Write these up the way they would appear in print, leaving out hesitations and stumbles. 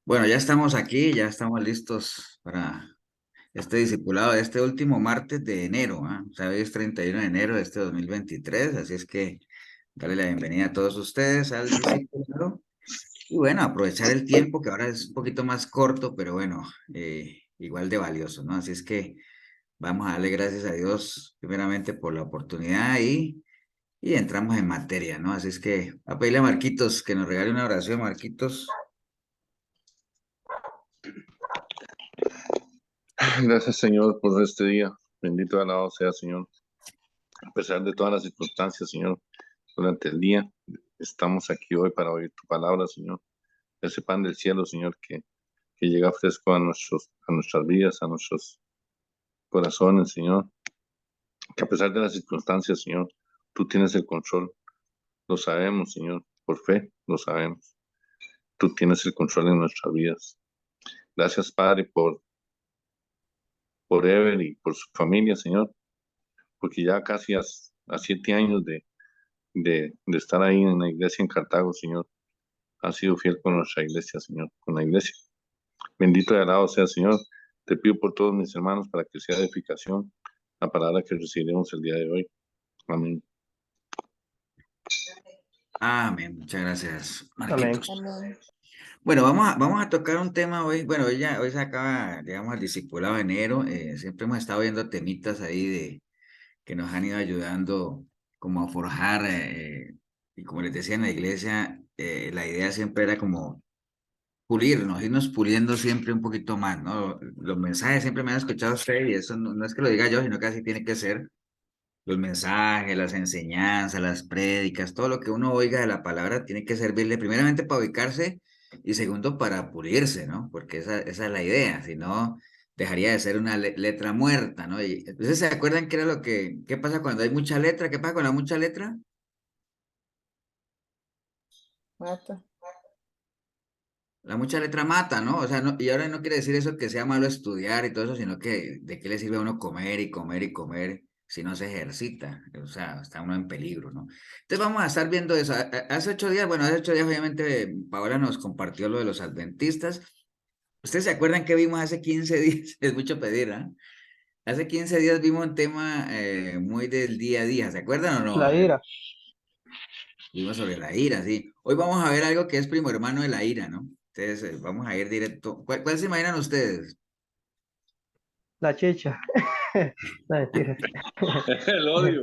Bueno, ya estamos aquí, ya estamos listos para este discipulado de este último martes de enero, ¿ah? O sea, hoy es 31 de enero de este 2023, así es que darle la bienvenida a todos ustedes al discipulado. Y bueno, aprovechar el tiempo que ahora es un poquito más corto, pero bueno, igual de valioso, ¿no? Así es que vamos a darle gracias a Dios primeramente por la oportunidad y entramos en materia, ¿no? Así es que a pedirle a Marquitos que nos regale una oración, Marquitos. Gracias, Señor, por este día. Bendito y alabado sea, Señor. A pesar de todas las circunstancias, Señor, durante el día, estamos aquí hoy para oír tu palabra, Señor. Ese pan del cielo, Señor, que llega fresco a nuestras vidas, a nuestros corazones, Señor. Que a pesar de las circunstancias, Señor, tú tienes el control. Lo sabemos, Señor. Por fe, lo sabemos. Tú tienes el control en nuestras vidas. Gracias, Padre, por Ever y por su familia, Señor, porque ya casi a 7 años de estar ahí en la iglesia en Cartago, Señor. Ha sido fiel con nuestra iglesia, Señor, con la iglesia. Bendito y alabado sea, Señor. Te pido por todos mis hermanos para que sea edificación la palabra que recibiremos el día de hoy. Amén. Amén, muchas gracias, Amén. Marquitos. Amén. Bueno, vamos a tocar un tema hoy. Bueno, hoy se acaba, digamos, el discipulado de enero. Siempre hemos estado viendo temitas ahí que nos han ido ayudando como a forjar. Y como les decía en la iglesia, la idea siempre era como pulirnos, irnos puliendo siempre un poquito más, ¿no? Los mensajes siempre me han escuchado usted y eso no es que lo diga yo, sino que así tiene que ser. Los mensajes, las enseñanzas, las prédicas, todo lo que uno oiga de la palabra tiene que servirle primeramente para ubicarse y segundo para pulirse, ¿no? Porque esa es la idea, si no dejaría de ser una letra muerta, ¿no? Y entonces se acuerdan qué era qué pasa cuando hay mucha letra, qué pasa con la mucha letra, Mata. la mucha letra mata, ¿no? O sea, y ahora no quiere decir eso que sea malo estudiar y todo eso, sino que de qué le sirve a uno comer y comer y comer si no se ejercita, o sea, está uno en peligro, ¿no? Entonces vamos a estar viendo eso. Hace 8 días, bueno, hace 8 días obviamente Paola nos compartió lo de los adventistas. ¿Ustedes se acuerdan que vimos hace 15 días? Es mucho pedir, ¿ah? Hace 15 días vimos un tema muy del día a día, ¿se acuerdan o no? La ira. Vimos sobre la ira, sí. Hoy vamos a ver algo que es primo hermano de la ira, ¿no? Entonces, vamos a ir directo. ¿Cuál se imaginan ustedes? La chicha. No, mentira. El odio.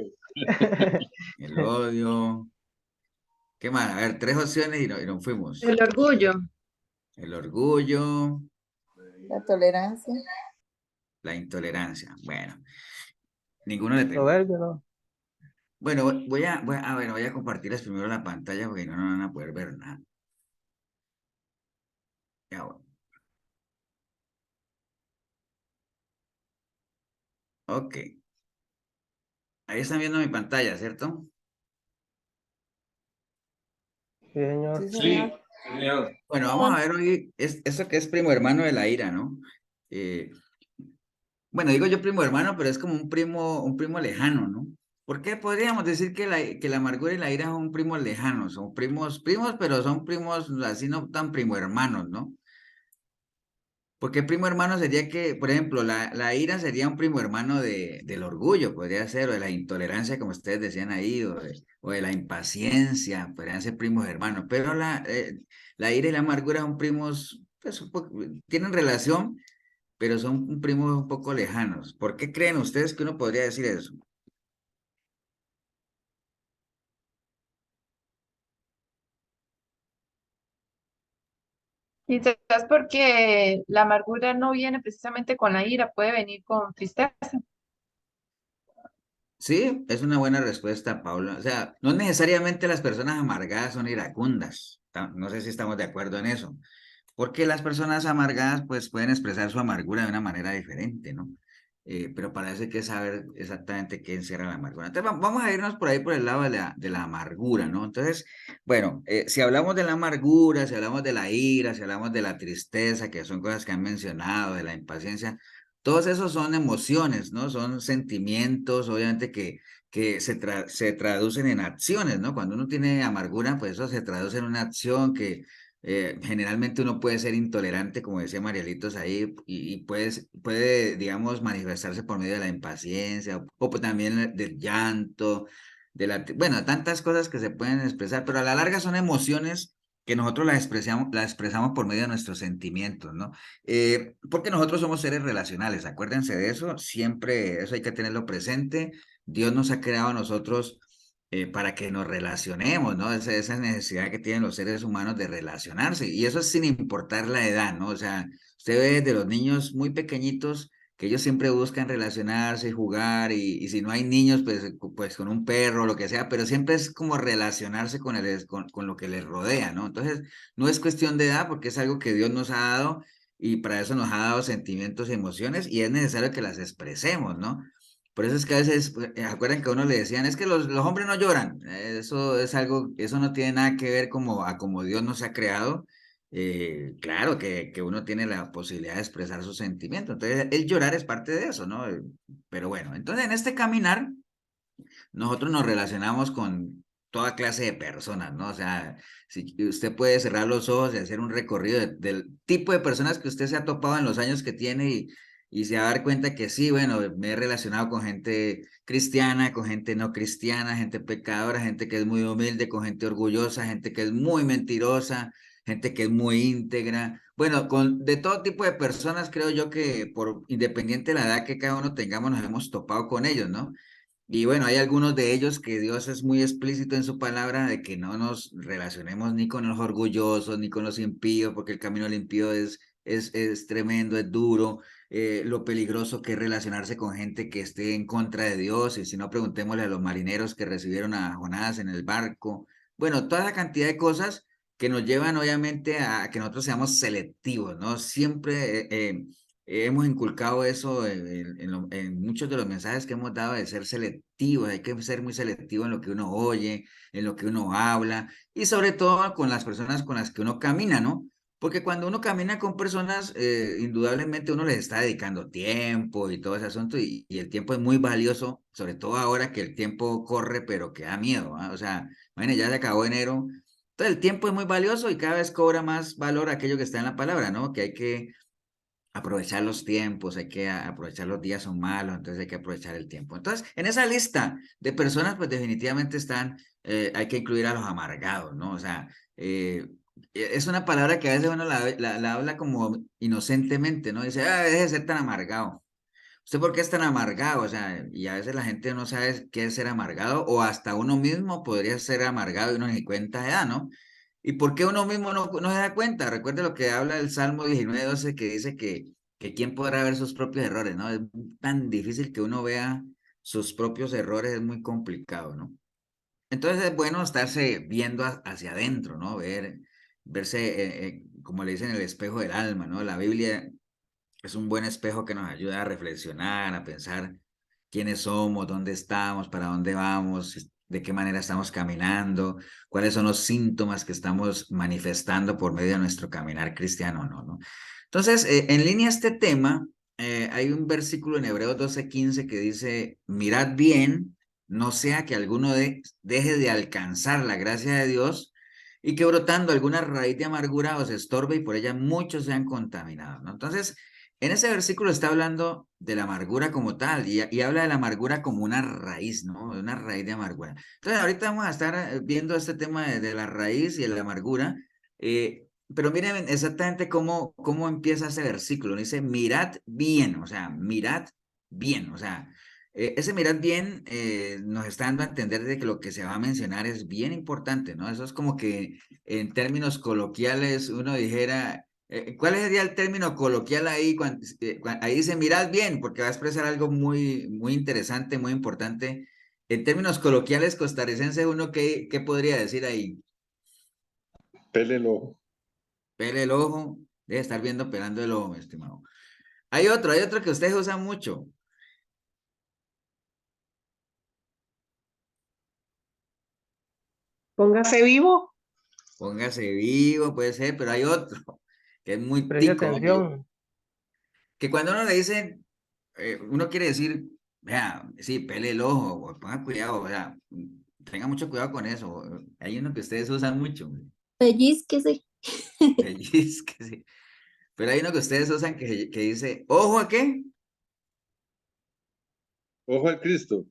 El odio. ¿Qué más? A ver, tres opciones y nos fuimos. El orgullo. El orgullo, La tolerancia. la intolerancia. Bueno, ninguno le pegó. Soberbio, ¿no? Bueno, voy a compartirles primero la pantalla porque no van a poder ver nada. Ya, bueno. Ok. Ahí están viendo mi pantalla, ¿cierto? Sí, señor. Sí, Sí, señor. Señor. Bueno, vamos a ver hoy esto que es primo hermano de la ira, ¿no? Eh, bueno, digo yo primo hermano, pero es como un primo lejano, ¿no? ¿Por qué podríamos decir que la amargura y la ira son primos lejanos? Son primos, pero son primos así no tan primo hermanos, ¿no? Porque primo hermano sería que, por ejemplo, la ira sería un primo hermano del orgullo, podría ser, o de la intolerancia, como ustedes decían ahí, o de la impaciencia, podrían ser primos hermanos. Pero la ira y la amargura son primos, pues, tienen relación, pero son primos un poco lejanos. ¿Por qué creen ustedes que uno podría decir eso? Quizás porque la amargura no viene precisamente con la ira, puede venir con tristeza. Sí, es una buena respuesta, Paula. O sea, no necesariamente las personas amargadas son iracundas. No sé si estamos de acuerdo en eso. Porque las personas amargadas pues pueden expresar su amargura de una manera diferente, ¿no? Pero para eso hay que saber exactamente qué encierra la amargura. Entonces vamos a irnos por ahí por el lado de la amargura, ¿no? Entonces, bueno, si hablamos de la amargura, si hablamos de la ira, si hablamos de la tristeza, que son cosas que han mencionado, de la impaciencia, todos esos son emociones, ¿no? Son sentimientos, obviamente que se traducen en acciones, ¿no? Cuando uno tiene amargura, pues eso se traduce en una acción que Generalmente uno puede ser intolerante, como decía Marielitos ahí, y puede, digamos, manifestarse por medio de la impaciencia o pues también del llanto, bueno, tantas cosas que se pueden expresar, pero a la larga son emociones que nosotros las expresamos por medio de nuestros sentimientos, ¿no? Porque nosotros somos seres relacionales, acuérdense de eso, siempre eso hay que tenerlo presente. Dios nos ha creado a nosotros para que nos relacionemos, ¿no? Esa necesidad que tienen los seres humanos de relacionarse, y eso es sin importar la edad, ¿no? O sea, usted ve de los niños muy pequeñitos que ellos siempre buscan relacionarse y jugar, y si no hay niños, pues con un perro o lo que sea, pero siempre es como relacionarse con lo que les rodea, ¿no? Entonces, no es cuestión de edad, porque es algo que Dios nos ha dado, y para eso nos ha dado sentimientos y emociones, y es necesario que las expresemos, ¿no? Por eso es que a veces, acuerdan que a uno le decían, es que los hombres no lloran. Eso es algo, eso no tiene nada que ver como Dios nos ha creado. Claro que uno tiene la posibilidad de expresar sus sentimientos. Entonces, el llorar es parte de eso, ¿no? Pero bueno, entonces en este caminar, nosotros nos relacionamos con toda clase de personas, ¿no? O sea, si usted puede cerrar los ojos y hacer un recorrido del tipo de personas que usted se ha topado en los años que tiene, y se va a dar cuenta que sí, bueno, me he relacionado con gente cristiana, con gente no cristiana, gente pecadora, gente que es muy humilde, con gente orgullosa, gente que es muy mentirosa, gente que es muy íntegra. Bueno, de todo tipo de personas, creo yo que por independiente de la edad que cada uno tengamos, nos hemos topado con ellos, ¿no? Y bueno, hay algunos de ellos que Dios es muy explícito en su palabra de que no nos relacionemos ni con los orgullosos ni con los impíos, porque el camino del impío es tremendo, es duro, lo peligroso que es relacionarse con gente que esté en contra de Dios, y si no, preguntémosle a los marineros que recibieron a Jonás en el barco. Bueno, toda la cantidad de cosas que nos llevan obviamente a que nosotros seamos selectivos, ¿no? Siempre hemos inculcado eso en muchos de los mensajes que hemos dado, de ser selectivos. Hay que ser muy selectivo en lo que uno oye, en lo que uno habla, y sobre todo con las personas con las que uno camina, ¿no? Porque cuando uno camina con personas, indudablemente uno les está dedicando tiempo y todo ese asunto, y el tiempo es muy valioso, sobre todo ahora que el tiempo corre, pero que da miedo, ¿ah? O sea, imagínate, ya se acabó enero, entonces el tiempo es muy valioso y cada vez cobra más valor aquello que está en la palabra, ¿no? Que hay que aprovechar los tiempos, hay que aprovechar, los días son malos, entonces hay que aprovechar el tiempo. Entonces, en esa lista de personas, pues definitivamente hay que incluir a los amargados, ¿no? O sea, es una palabra que a veces uno la habla como inocentemente, ¿no? Dice, ah, deje de ser tan amargado. ¿Usted por qué es tan amargado? O sea, y a veces la gente no sabe qué es ser amargado, o hasta uno mismo podría ser amargado y uno ni cuenta se da, ¿no? ¿Y por qué uno mismo no se da cuenta? Recuerde lo que habla el Salmo 19:12, que dice que quién podrá ver sus propios errores, ¿no? Es tan difícil que uno vea sus propios errores, es muy complicado, ¿no? Entonces es bueno estarse viendo hacia adentro, ¿no? Verse, como le dicen, el espejo del alma, ¿no? La Biblia es un buen espejo que nos ayuda a reflexionar, a pensar quiénes somos, dónde estamos, para dónde vamos, de qué manera estamos caminando, cuáles son los síntomas que estamos manifestando por medio de nuestro caminar cristiano, ¿no? Entonces, en línea a este tema, hay un versículo en Hebreos 12:15 que dice, mirad bien, no sea que alguno deje de alcanzar la gracia de Dios, y que brotando alguna raíz de amargura os estorbe, y por ella muchos sean contaminados, ¿no? Entonces, en ese versículo está hablando de la amargura como tal, y habla de la amargura como una raíz, ¿no? Una raíz de amargura. Entonces, ahorita vamos a estar viendo este tema de la raíz y de la amargura, pero miren exactamente cómo empieza ese versículo. Dice, mirad bien, o sea, mirad bien, o sea, ese mirad bien nos está dando a entender de que lo que se va a mencionar es bien importante, ¿no? Eso es como que en términos coloquiales uno dijera, ¿cuál sería el término coloquial ahí? Ahí dice, mirad bien, porque va a expresar algo muy, muy interesante, muy importante. En términos coloquiales costarricenses, ¿uno qué podría decir ahí? Pele el ojo. Pele el ojo, debe estar viendo pelando el ojo, mi estimado. Hay otro que ustedes usan mucho. Póngase vivo. Póngase vivo, puede ser, pero hay otro que es muy Preste tico, atención. que cuando uno le dice, uno quiere decir, vea, sí, pele el ojo, o ponga cuidado, o sea, tenga mucho cuidado con eso. Hay uno que ustedes usan mucho. Pellizquese. Pellizquese. Pero hay uno que ustedes usan que dice, ¿ojo a qué? Ojo al Cristo.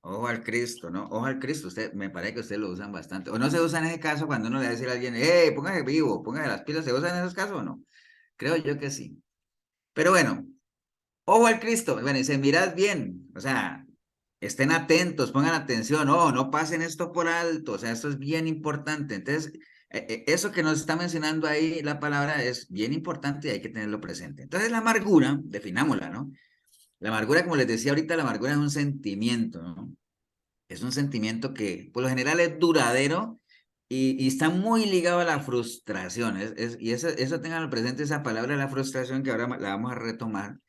Ojo al Cristo, ¿no? Ojo al Cristo. Usted, me parece que ustedes lo usan bastante. O no se usa en ese caso cuando uno le va a decir a alguien, ¡hey, póngase vivo, póngase las pilas! ¿Se usa en esos casos o no? Creo yo que sí. Pero bueno, ojo al Cristo. Bueno, dice, mirad bien. O sea, estén atentos, pongan atención. Oh, no pasen esto por alto. O sea, esto es bien importante. Entonces, eso que nos está mencionando ahí la palabra es bien importante y hay que tenerlo presente. Entonces, la amargura, definámosla, ¿no? La amargura, como les decía ahorita, la amargura es un sentimiento, ¿no? Es un sentimiento que por lo general es duradero y está muy ligado a la frustración. Y eso tengan presente, esa palabra, la frustración, que ahora la vamos a retomar.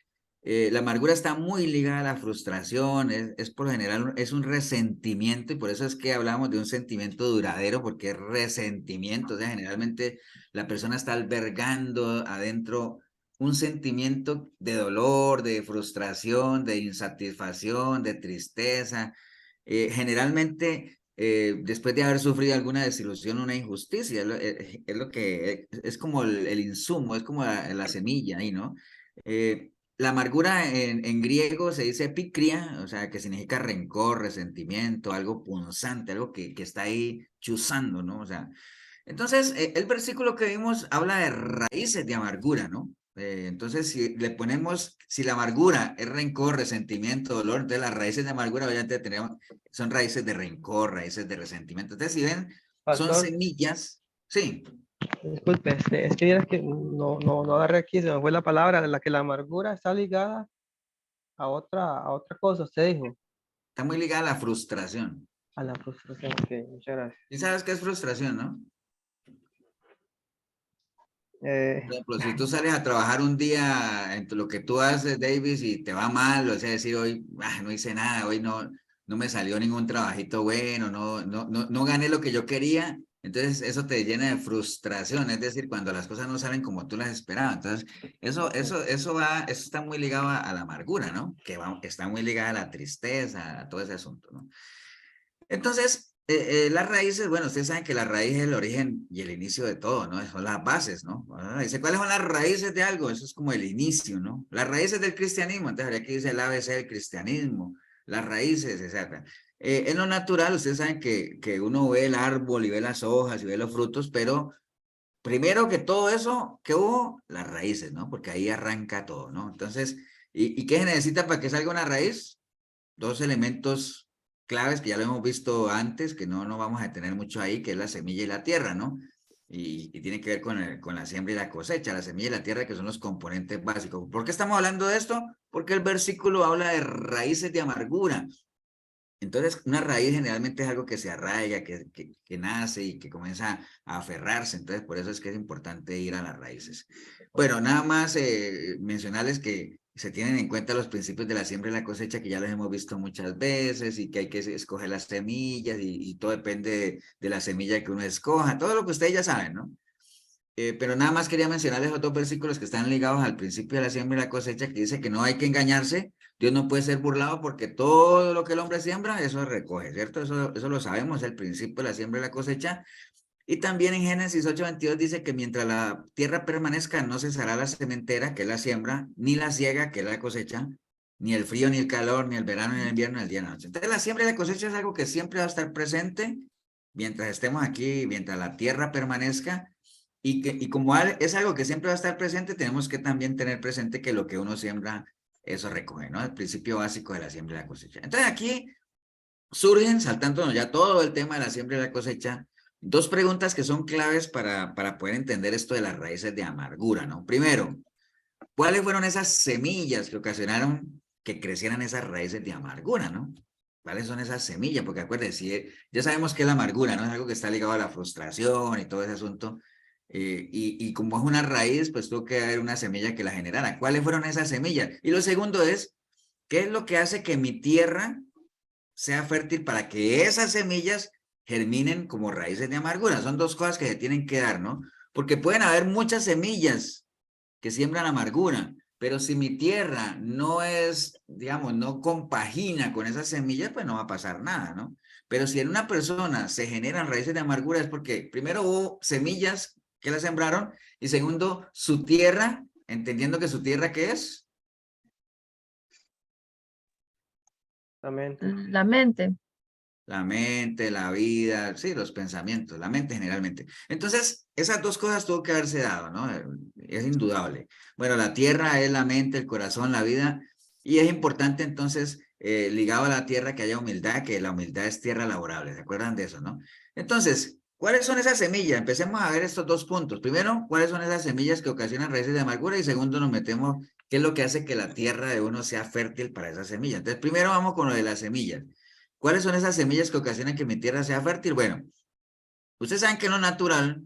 La amargura está muy ligada a la frustración, es por lo general, es un resentimiento y por eso es que hablamos de un sentimiento duradero, porque es resentimiento. O sea, generalmente la persona está albergando adentro un sentimiento de dolor, de frustración, de insatisfacción, de tristeza. Generalmente, después de haber sufrido alguna desilusión, una injusticia, es lo que es como el insumo, es como la semilla ahí, ¿no? La amargura en griego se dice epicria, o sea, que significa rencor, resentimiento, algo punzante, algo que está ahí chuzando, ¿no? O sea, entonces, el versículo que vimos habla de raíces de amargura, ¿no? Entonces, si le ponemos, si la amargura es rencor, resentimiento, dolor, entonces las raíces de amargura obviamente tenemos, son raíces de rencor, raíces de resentimiento. Entonces, si ven, son Pastor, semillas, sí, disculpe, es que vieras que no agarré aquí, se me fue la palabra, de la que la amargura está ligada a otra cosa, usted dijo, está muy ligada a la frustración. a la frustración. Ok, muchas gracias. ¿Y sabes qué es frustración, no? Eh, Por ejemplo, si tú sales a trabajar un día en lo que tú haces, Davis, y te va mal, o sea, decir hoy no hice nada, hoy no me salió ningún trabajito bueno, no gané lo que yo quería, entonces eso te llena de frustración, es decir, cuando las cosas no salen como tú las esperabas. Entonces, eso está muy ligado a la amargura, ¿no? Está muy ligada a la tristeza, a todo ese asunto, ¿no? Entonces, las raíces, bueno, ustedes saben que la raíz es el origen y el inicio de todo, ¿no? Son las bases, ¿no? Dice, ¿cuáles son las raíces de algo? Eso es como el inicio, ¿no? Las raíces del cristianismo, entonces aquí dice el ABC del cristianismo, las raíces, etc. En lo natural, ustedes saben que uno ve el árbol y ve las hojas y ve los frutos, pero primero que todo eso, ¿qué hubo? Las raíces, ¿no? Porque ahí arranca todo, ¿no? Entonces, ¿y qué se necesita para que salga una raíz? Dos elementos claves que ya lo hemos visto antes, que no vamos a detener mucho ahí, que es la semilla y la tierra, ¿no? Y tiene que ver con la siembra y la cosecha, la semilla y la tierra, que son los componentes básicos. ¿Por qué estamos hablando de esto? Porque el versículo habla de raíces de amargura. Entonces, una raíz generalmente es algo que se arraiga, que nace y que comienza a aferrarse. Entonces, por eso es que es importante ir a las raíces. Bueno, nada más mencionarles que se tienen en cuenta los principios de la siembra y la cosecha, que ya los hemos visto muchas veces, y que hay que escoger las semillas, y todo depende de la semilla que uno escoja, todo lo que ustedes ya saben, ¿no? Pero nada más quería mencionarles otros versículos que están ligados al principio de la siembra y la cosecha, que dice que no hay que engañarse, Dios no puede ser burlado porque todo lo que el hombre siembra, eso recoge, ¿cierto? Eso lo sabemos, el principio de la siembra y la cosecha. Y también en Génesis 8:22 dice que mientras la tierra permanezca, no cesará la sementera, que es la siembra, ni la siega, que es la cosecha, ni el frío, ni el calor, ni el verano, ni el invierno, ni el día, ni la noche. Entonces la siembra y la cosecha es algo que siempre va a estar presente mientras estemos aquí, mientras la tierra permanezca. Y como es algo que siempre va a estar presente, tenemos que también tener presente que lo que uno siembra, eso recoge, ¿no? El principio básico de la siembra y la cosecha. Entonces aquí surgen, saltándonos ya todo el tema de la siembra y la cosecha, dos preguntas que son claves para poder entender esto de las raíces de amargura, ¿no? Primero, ¿cuáles fueron esas semillas que ocasionaron que crecieran esas raíces de amargura, ¿no? ¿Cuáles son esas semillas? Porque acuérdense, ya sabemos que la amargura, ¿no? Es algo que está ligado a la frustración y todo ese asunto. Y como es una raíz, pues tuvo que haber una semilla que la generara. ¿Cuáles fueron esas semillas? Y lo segundo es, ¿qué es lo que hace que mi tierra sea fértil para que esas semillas germinen como raíces de amargura? Son dos cosas que se tienen que dar, ¿no? Porque pueden haber muchas semillas que siembran amargura, pero si mi tierra no es, digamos, no compagina con esas semillas, pues no va a pasar nada, ¿no? Pero si en una persona se generan raíces de amargura es porque primero hubo semillas que la sembraron. Y segundo, su tierra, entendiendo que su tierra, ¿qué es? Amén. La mente. La mente, la vida, sí, los pensamientos, la mente generalmente. Entonces, esas dos cosas tuvo que haberse dado, ¿no? Es indudable. Bueno, la tierra es la mente, el corazón, la vida, y es importante entonces, ligado a la tierra, que haya humildad, que la humildad es tierra laborable, ¿se acuerdan de eso, no? Entonces, ¿cuáles son esas semillas? Empecemos a ver estos dos puntos. Primero, ¿cuáles son esas semillas que ocasionan raíces de amargura? Y segundo, nos metemos, ¿qué es lo que hace que la tierra de uno sea fértil para esas semillas? Entonces, primero vamos con lo de las semillas. ¿Cuáles son esas semillas que ocasionan que mi tierra sea fértil? Bueno, ustedes saben que en lo natural,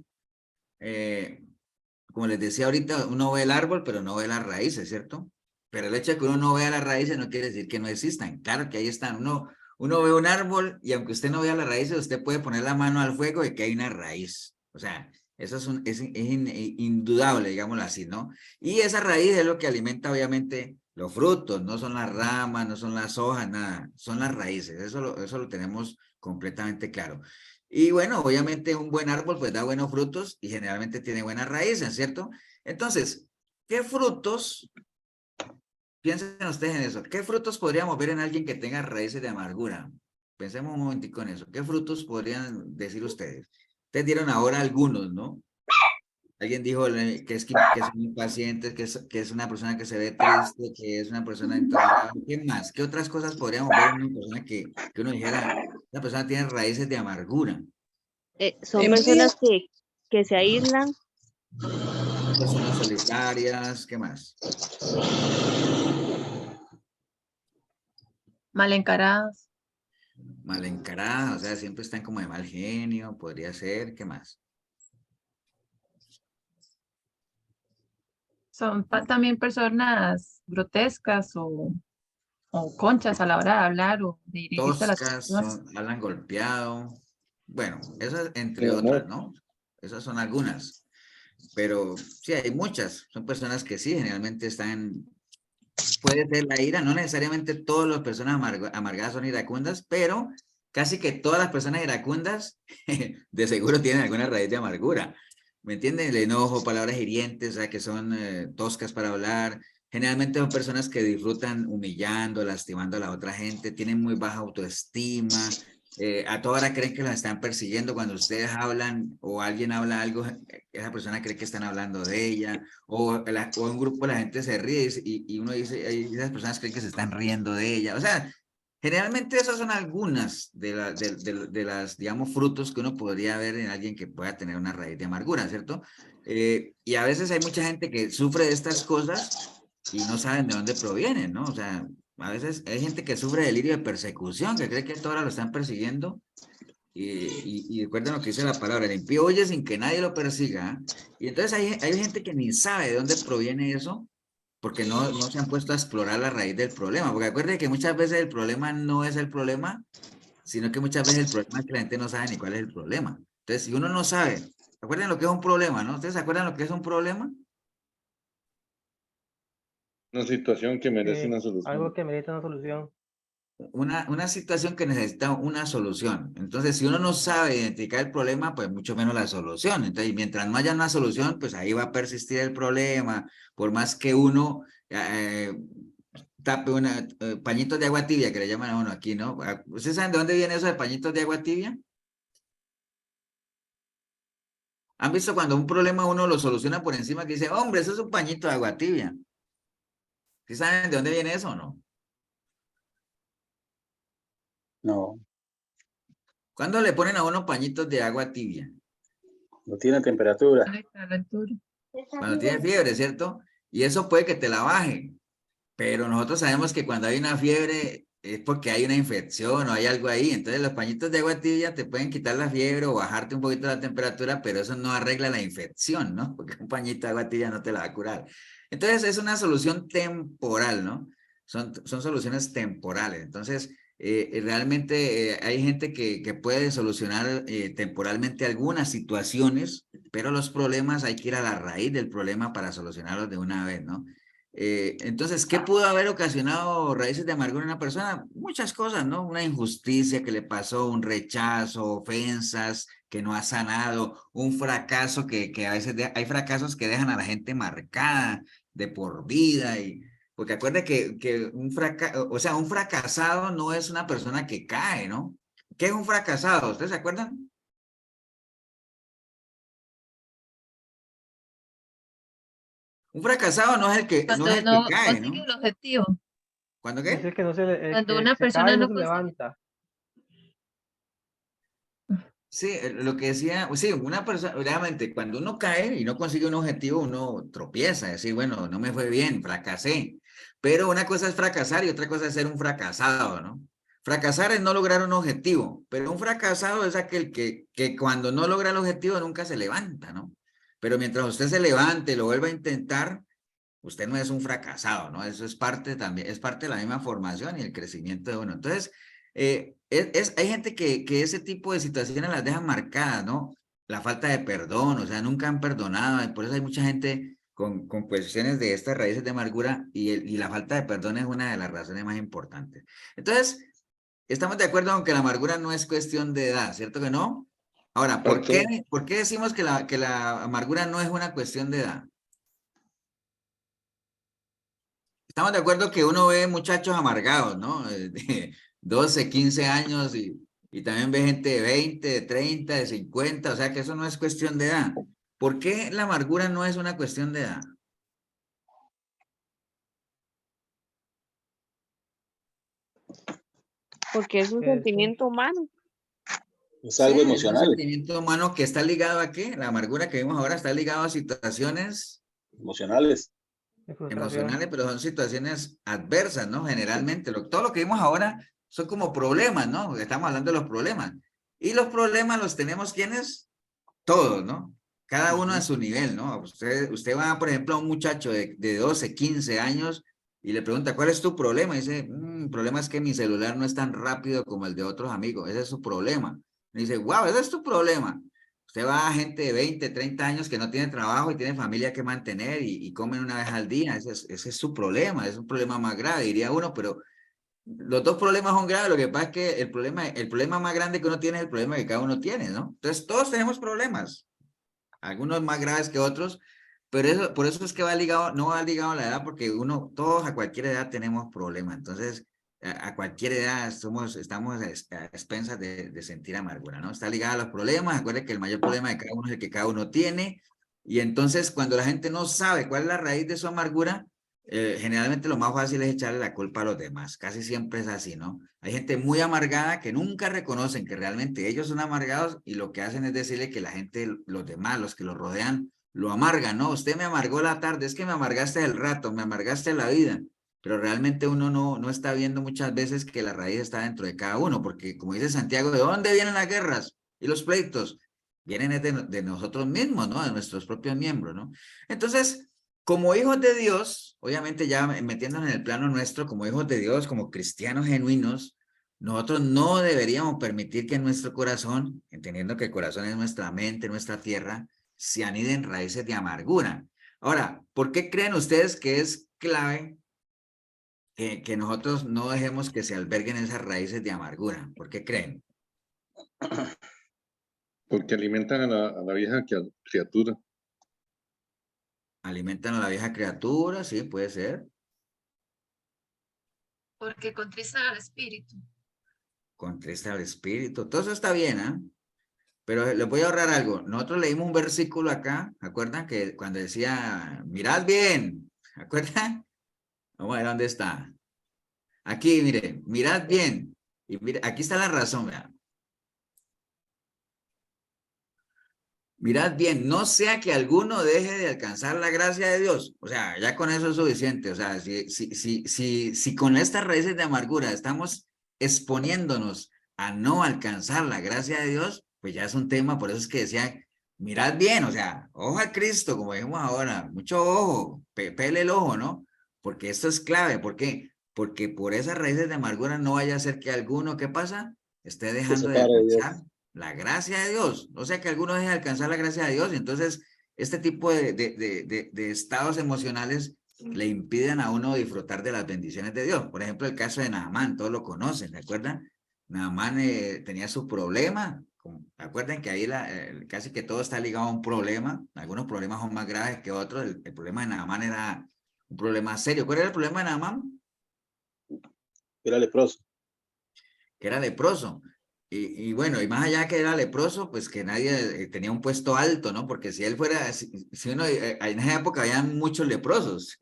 como les decía ahorita, uno ve el árbol, pero no ve las raíces, ¿cierto? Pero el hecho de que uno no vea las raíces no quiere decir que no existan. Claro que ahí están. Uno ve un árbol y aunque usted no vea las raíces, usted puede poner la mano al fuego de que hay una raíz. O sea, eso es indudable, digámoslo así, ¿no? Y esa raíz es lo que alimenta, obviamente, los frutos. No son las ramas, no son las hojas, nada. Son las raíces. Eso lo tenemos completamente claro. Y bueno, obviamente un buen árbol pues da buenos frutos y generalmente tiene buenas raíces, ¿cierto? Entonces, ¿qué frutos, piensen ustedes en eso, qué frutos podríamos ver en alguien que tenga raíces de amargura? Pensemos un momentico en eso. ¿Qué frutos podrían decir ustedes? Ustedes dieron ahora algunos, ¿no? Alguien dijo que son impacientes, que es una persona que se ve triste, que es una persona intolerante. ¿Qué más? ¿Qué otras cosas podríamos ver en una persona que uno dijera, esta persona tiene raíces de amargura? Son personas que se aíslan, Personas solitarias, ¿qué más? Mal encaradas. Mal encaradas, o sea, siempre están como de mal genio, podría ser, ¿qué más? Son también personas grotescas o conchas a la hora de hablar o de dirigirse a las Toscas, personas. hablan golpeado. Bueno, esas entre Mi otras, amor. ¿no? Esas son algunas. Pero sí, hay muchas. Son personas que sí, generalmente están. Puede ser la ira, no necesariamente todas las personas amargadas son iracundas, pero casi que todas las personas iracundas de seguro tienen alguna raíz de amargura. ¿Me entienden? El enojo, palabras hirientes, o sea, que son toscas para hablar. Generalmente son personas que disfrutan humillando, lastimando a la otra gente, tienen muy baja autoestima, a toda hora creen que los están persiguiendo. Cuando ustedes hablan o alguien habla algo, esa persona cree que están hablando de ella, o un grupo la gente se ríe y uno dice, esas personas creen que se están riendo de ella. O sea, generalmente esas son algunas de las, digamos, frutos que uno podría ver en alguien que pueda tener una raíz de amargura, ¿cierto? Y a veces hay mucha gente que sufre de estas cosas y no saben de dónde provienen, ¿no? O sea, a veces hay gente que sufre delirio de persecución, que cree que a toda hora lo están persiguiendo. Y recuerden lo que dice la palabra, el impío oye sin que nadie lo persiga. Y entonces hay gente que ni sabe de dónde proviene eso, porque no se han puesto a explorar la raíz del problema. Porque acuérdense que muchas veces el problema no es el problema, sino que muchas veces el problema es que la gente no sabe ni cuál es el problema. Entonces, si uno no sabe, ¿acuerdan lo que es un problema, no? ¿Ustedes se acuerdan lo que es un problema? Una situación que merece una solución. Algo que merece una solución. Una situación que necesita una solución. Entonces, si uno no sabe identificar el problema, pues mucho menos la solución. Entonces, mientras no haya una solución, pues ahí va a persistir el problema, por más que uno tape pañitos de agua tibia, que le llaman a uno aquí, ¿no? ¿Ustedes saben de dónde viene eso de pañitos de agua tibia? ¿Han visto cuando un problema uno lo soluciona por encima que dice, hombre, eso es un pañito de agua tibia? ¿Sí saben de dónde viene eso o no? No, ¿Cuándo le ponen a uno pañitos de agua tibia? no tiene temperatura. Ay, calentura. Cuando tiene fiebre, ¿cierto? Y eso puede que te la baje, pero nosotros sabemos que cuando hay una fiebre es porque hay una infección o hay algo ahí. Entonces los pañitos de agua tibia te pueden quitar la fiebre o bajarte un poquito la temperatura, pero eso no arregla la infección, ¿no? Porque un pañito de agua tibia no te la va a curar. Entonces es una solución temporal, ¿no? Son soluciones temporales. Entonces, realmente hay gente que puede solucionar temporalmente algunas situaciones, pero los problemas hay que ir a la raíz del problema para solucionarlos de una vez, ¿no? Entonces, ¿qué pudo haber ocasionado raíces de amargura en una persona? Muchas cosas, ¿no? Una injusticia que le pasó, un rechazo, ofensas que no ha sanado, un fracaso que a veces hay fracasos que dejan a la gente marcada de por vida. Porque acuérdate que o sea, un fracasado no es una persona que cae, ¿no? ¿Qué es un fracasado? ¿Ustedes se acuerdan? Un fracasado no es el que Cuando no cae, consigue ¿no? el objetivo. ¿Cuándo Es qué? el que no se le, el Cuando que una se cae persona y no no se consigue. levanta. Sí, lo que decía, sí, una persona, realmente, cuando uno cae y no consigue un objetivo, uno tropieza, decir, bueno, no me fue bien, fracasé. Pero una cosa es fracasar y otra cosa es ser un fracasado, ¿no? Fracasar es no lograr un objetivo, pero un fracasado es aquel que cuando no logra el objetivo nunca se levanta, ¿no? Pero mientras usted se levante y lo vuelva a intentar, usted no es un fracasado, ¿no? Eso es parte también, es parte de la misma formación y el crecimiento de uno. Entonces, hay gente que ese tipo de situaciones las deja marcadas, ¿no? La falta de perdón, o sea, nunca han perdonado, y por eso hay mucha gente con cuestiones de estas raíces de amargura y la falta de perdón es una de las razones más importantes. Entonces, estamos de acuerdo con que la amargura no es cuestión de edad, ¿cierto que no? Ahora, Ok. ¿por qué decimos que la amargura no es una cuestión de edad? Estamos de acuerdo que uno ve muchachos amargados, ¿no? De 12, 15 años y también ve gente de 20, de 30, de 50, o sea que eso no es cuestión de edad. ¿Por qué la amargura no es una cuestión de edad? Porque es un Eso. sentimiento humano. Es Sí, algo es un emocional, sentimiento humano que está ligado ¿a qué? La amargura que vimos ahora está ligado a situaciones emocionales. De frustración. emocionales, pero son situaciones adversas, ¿no? Generalmente, todo lo que vimos ahora son como problemas, ¿no? Porque estamos hablando de los problemas. Y los problemas los tenemos, ¿quiénes? Todos, ¿no? Cada uno a Ujú. su nivel, ¿no? Usted va, por ejemplo, a un muchacho de 12, 15 años y le pregunta, ¿cuál es tu problema? Y dice, el problema es que mi celular no es tan rápido como el de otros amigos. Ese es su problema. Y dice, wow, ese es tu problema. Usted va a gente de 20, 30 años que no tiene trabajo y tiene familia que mantener y comen una vez al día. Ese es su problema, es un problema más grave, diría uno, pero los dos problemas son graves. Lo que pasa es que el problema más grande que uno tiene es el problema que cada uno tiene, ¿no? Entonces, todos tenemos problemas, algunos más graves que otros, pero por eso es que va ligado, no va ligado a la edad, porque todos a cualquier edad tenemos problemas. Entonces, a cualquier edad estamos a expensas de sentir amargura, ¿no? Está ligada a los problemas. Acuérdense que el mayor problema de cada uno es el que cada uno tiene. Y entonces, cuando la gente no sabe cuál es la raíz de su amargura, generalmente lo más fácil es echarle la culpa a los demás. Casi siempre es así, ¿no? Hay gente muy amargada que nunca reconocen que realmente ellos son amargados y lo que hacen es decirle que la gente, los demás, los que los rodean, lo amargan, ¿no? Usted me amargó la tarde, es que me amargaste el rato, me amargaste la vida. Pero realmente uno no está viendo muchas veces que la raíz está dentro de cada uno, porque como dice Santiago, ¿de dónde vienen las guerras y los pleitos? Vienen de nosotros mismos, ¿no? De nuestros propios miembros, ¿no? Entonces, como hijos de Dios, obviamente ya metiéndonos en el plano nuestro, como hijos de Dios, como cristianos genuinos, nosotros no deberíamos permitir que en nuestro corazón, entendiendo que el corazón es nuestra mente, nuestra tierra, se aniden raíces de amargura. Ahora, ¿por qué creen ustedes que es clave que nosotros no dejemos que se alberguen esas raíces de amargura? ¿Por qué creen? Porque alimentan a la vieja criatura. ¿Alimentan a la vieja criatura? Sí, puede ser. Porque contristan al espíritu. Contrista al espíritu. Todo eso está bien, ¿ah? Pero les voy a ahorrar algo. Nosotros leímos un versículo acá, ¿acuerdan? Que cuando decía, mirad bien, ¿acuerdan? Vamos a ver dónde está. Aquí, mire, mirad bien. Y mire, aquí está la razón, ¿verdad? Mirad bien, no sea que alguno deje de alcanzar la gracia de Dios. O sea, ya con eso es suficiente. O sea, si con estas raíces de amargura estamos exponiéndonos a no alcanzar la gracia de Dios, pues ya es un tema. Por eso es que decía, mirad bien, o sea, ojo a Cristo, como dijimos ahora, mucho ojo, pele el ojo, ¿no? Porque esto es clave. ¿Por qué? Porque por esas raíces de amargura no vaya a ser que alguno, ¿qué pasa? Esté Se dejando de separa de Dios. alcanzar la gracia de Dios. O sea que algunos dejen de alcanzar la gracia de Dios y entonces este tipo de estados emocionales le impiden a uno disfrutar de las bendiciones de Dios. Por ejemplo, el caso de Naamán, todos lo conocen, ¿se acuerdan? Naamán tenía su problema. Acuerden que ahí casi que todo está ligado a un problema. Algunos problemas son más graves que otros. El problema de Naamán era un problema serio. ¿Cuál era el problema de Naamán? Era leproso. Que era leproso. Y bueno, y más allá que era leproso, pues que nadie tenía un puesto alto, ¿no? Porque si él fuera, si uno, en esa época había muchos leprosos,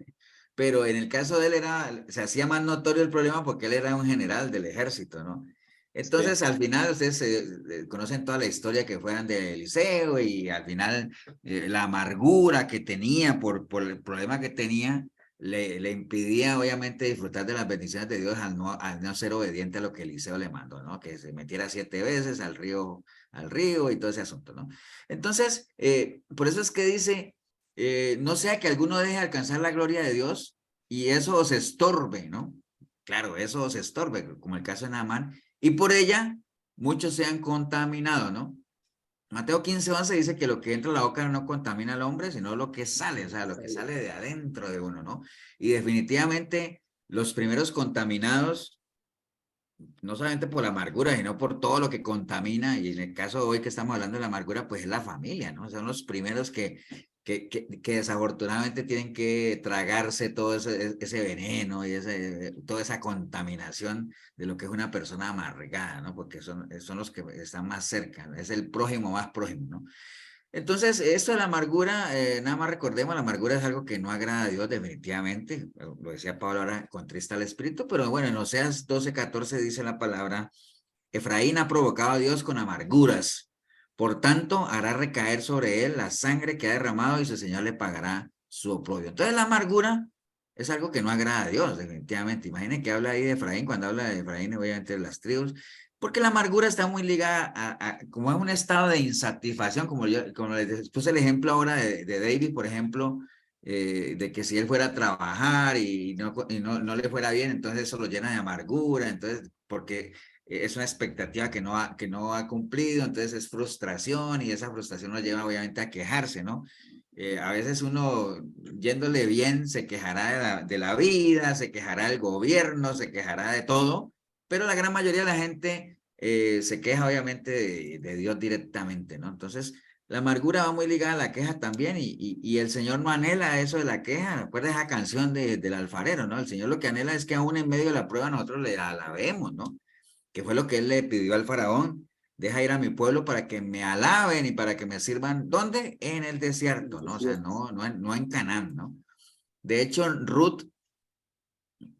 pero en el caso de él se hacía más notorio el problema porque él era un general del ejército, ¿no? Entonces, Sí. al final, ustedes conocen toda la historia que fueran de Eliseo y al final la amargura que tenía por el problema que tenía, le impidía obviamente disfrutar de las bendiciones de Dios al no ser obediente a lo que Eliseo le mandó, ¿no? Que se metiera 7 veces al río y todo ese asunto, ¿no? Entonces, por eso es que dice, no sea que alguno deje de alcanzar la gloria de Dios y eso os estorbe, ¿no? Claro, eso os estorbe, como el caso de Naamán, y por ella muchos se han contaminado, ¿no? Mateo 15:11 dice que lo que entra a la boca no contamina al hombre, sino lo que sale, o sea, lo que sale de adentro de uno, ¿no? Y definitivamente los primeros contaminados, no solamente por la amargura, sino por todo lo que contamina, y en el caso de hoy que estamos hablando de la amargura, pues es la familia, ¿no? Son los primeros que desafortunadamente tienen que tragarse todo ese veneno y toda esa contaminación de lo que es una persona amargada, ¿no? Porque son los que están más cerca, ¿no? Es el prójimo más prójimo, ¿no? Entonces, esto de la amargura, nada más recordemos, la amargura es algo que no agrada a Dios definitivamente, lo decía Pablo ahora, contrista al espíritu, pero bueno, en Oseas 12:14 dice la palabra, Efraín ha provocado a Dios con amarguras, por tanto hará recaer sobre él la sangre que ha derramado y su Señor le pagará su oprobio. Entonces la amargura es algo que no agrada a Dios definitivamente. Imaginen que habla ahí de Efraín, cuando habla de Efraín obviamente de las tribus, porque la amargura está muy ligada como es un estado de insatisfacción, como les puse el ejemplo ahora de David, por ejemplo, de que si él fuera a trabajar y no le fuera bien, entonces eso lo llena de amargura, entonces, porque es una expectativa que no ha cumplido, entonces es frustración y esa frustración lo lleva obviamente a quejarse, ¿no? A veces uno yéndole bien se quejará de la vida, se quejará del gobierno, se quejará de todo, pero la gran mayoría de la gente se queja obviamente de Dios directamente, ¿no? Entonces, la amargura va muy ligada a la queja también y el Señor no anhela eso de la queja. Recuerda esa canción del alfarero, ¿no? El Señor lo que anhela es que aún en medio de la prueba nosotros le alabemos, ¿no? Que fue lo que él le pidió al faraón. Deja ir a mi pueblo para que me alaben y para que me sirvan. ¿Dónde? En el desierto, ¿no? O sea, no en Canaán, ¿no? De hecho, Ruth,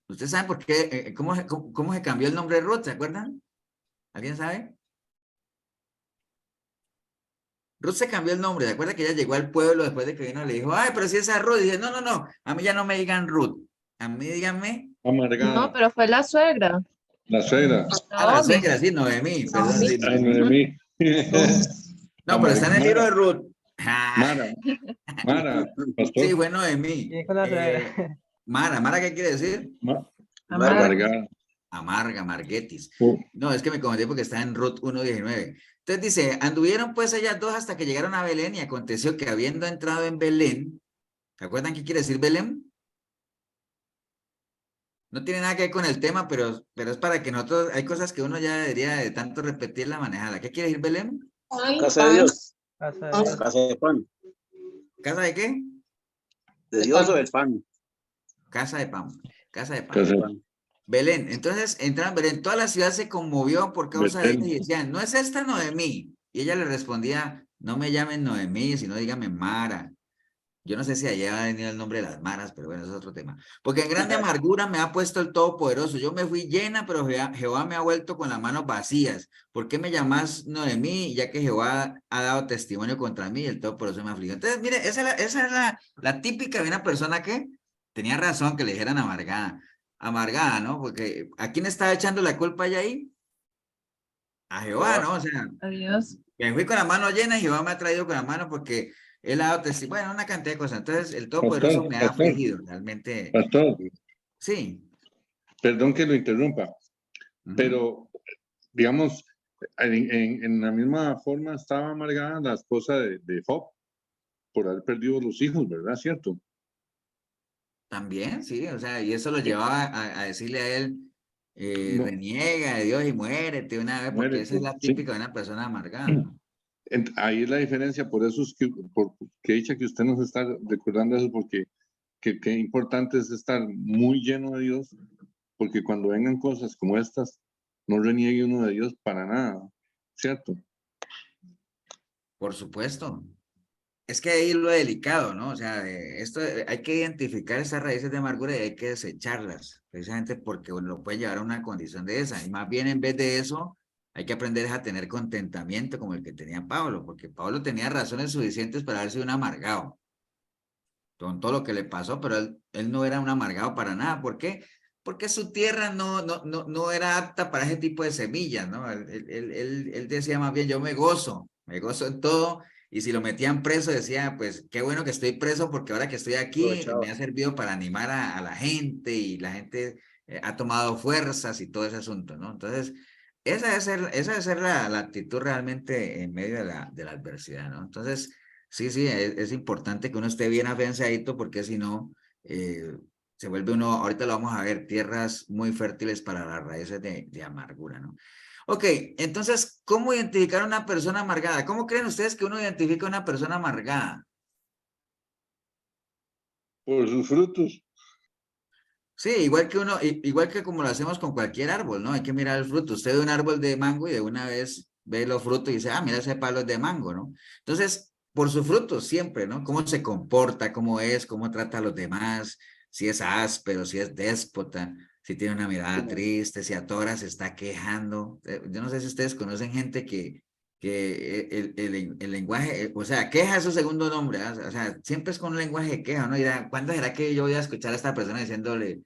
¿ustedes saben por qué? ¿Cómo se cambió el nombre de Ruth? ¿Se acuerdan? ¿Alguien sabe? Ruth se cambió el nombre. ¿Se acuerda que ella llegó al pueblo después de que vino y le dijo, ay, pero si esa es Ruth? Y dice, no, a mí ya no me digan Ruth. A mí díganme. No, Amargada. pero fue la suegra. La suegra. A la Naomi. suegra, sí, Noemí, perdón, sí, Ay, Noemí. Noemí. No, pero está en el libro de Mara. Ruth. Ah, Mara, sí, pastor. fue Noemí. Y con la suegra. Mara, ¿qué quiere decir? Amarga. Amargada. Amarga, Marguetis. Uh, No, es que me confundí porque está en Ruth 1:19. Entonces dice, anduvieron pues ellas dos hasta que llegaron a Belén y aconteció que habiendo entrado en Belén, ¿se acuerdan qué quiere decir Belén? No tiene nada que ver con el tema, pero es para que nosotros, hay cosas que uno ya debería de tanto repetirla, manejarla. ¿Qué quiere decir Belén? Casa de Dios. Casa de Dios. Casa de pan. ¿Casa de qué? ¿De Dios o del pan? Casa de pan. Casa de pan. casa, Pan. Belén. Entonces entraron Belén. Toda la ciudad se conmovió por causa de ella Betel. y decían, ¿no es esta Noemí? Y ella le respondía, no me llamen Noemí, sino dígame Mara. Yo no sé si allá ha venido el nombre de las maras, pero bueno, eso es otro tema. Porque en grande amargura me ha puesto el Todopoderoso. Yo me fui llena, pero Jehová me ha vuelto con las manos vacías. ¿Por qué me llamás Noemí? Ya que Jehová ha dado testimonio contra mí y el Todopoderoso me afligió. Entonces, mire, esa es la típica de una persona que tenía razón que le dijeran amargada. Amargada, ¿no? Porque ¿a quién estaba echando la culpa allá ahí? A Jehová, ¿no? O sea, Adiós. me fui con la mano llena y Jehová me ha traído con la mano porque él ha dado testimonio, bueno, una cantidad de cosas. Entonces, el Todopoderoso me ha afligido, realmente. Pastor, Sí. perdón que lo interrumpa, pero digamos, en la misma forma estaba amargada la esposa de Job por haber perdido los hijos, ¿verdad? ¿Cierto? También, sí, o sea, y eso lo llevaba a decirle a él, No, reniega de Dios y muérete una vez, porque esa es muérete, la sí. típica de una persona amargada, ¿no? Ahí es la diferencia, por eso es que dicha que usted nos está recordando eso, porque qué importante es estar muy lleno de Dios, porque cuando vengan cosas como estas, no reniegue uno de Dios para nada, ¿cierto? Por supuesto. Es que ahí lo delicado, ¿no? O sea, hay que identificar esas raíces de amargura y hay que desecharlas, precisamente porque uno lo puede llevar a una condición de esa. Y más bien en vez de eso, hay que aprender a tener contentamiento como el que tenía Pablo, porque Pablo tenía razones suficientes para haber sido un amargado con todo lo que le pasó, pero él no era un amargado para nada. ¿Por qué? Porque su tierra no era apta para ese tipo de semillas, ¿no? Él decía más bien, yo me gozo en todo, y si lo metían preso decía, pues qué bueno que estoy preso porque ahora que estoy aquí me Aprovechaba. ha servido para animar a la gente y la gente ha tomado fuerzas y todo ese asunto, ¿no? Entonces, esa debe ser la actitud realmente en medio de la adversidad, ¿no? Entonces, sí, sí, es importante que uno esté bien afianzadito porque si no, se vuelve uno, ahorita lo vamos a ver, tierras muy fértiles para las raíces de amargura, ¿no? Ok, entonces, ¿cómo identificar a una persona amargada? ¿Cómo creen ustedes que uno identifica a una persona amargada? Por sus frutos. Sí, igual que igual que como lo hacemos con cualquier árbol, ¿no? Hay que mirar el fruto. Usted ve un árbol de mango y de una vez ve los frutos y dice, ah, mira, ese palo es de mango, ¿no? Entonces, por sus frutos siempre, ¿no? Cómo se comporta, cómo es, cómo trata a los demás, si es áspero, si es déspota, si tiene una mirada Como, triste, si a todas horas se está quejando. Yo no sé si ustedes conocen gente que el lenguaje, o sea, queja es su segundo nombre, ¿ah? O sea, siempre es con un lenguaje de queja, ¿no? Y dirá, ¿cuándo será que yo voy a escuchar a esta persona diciéndole,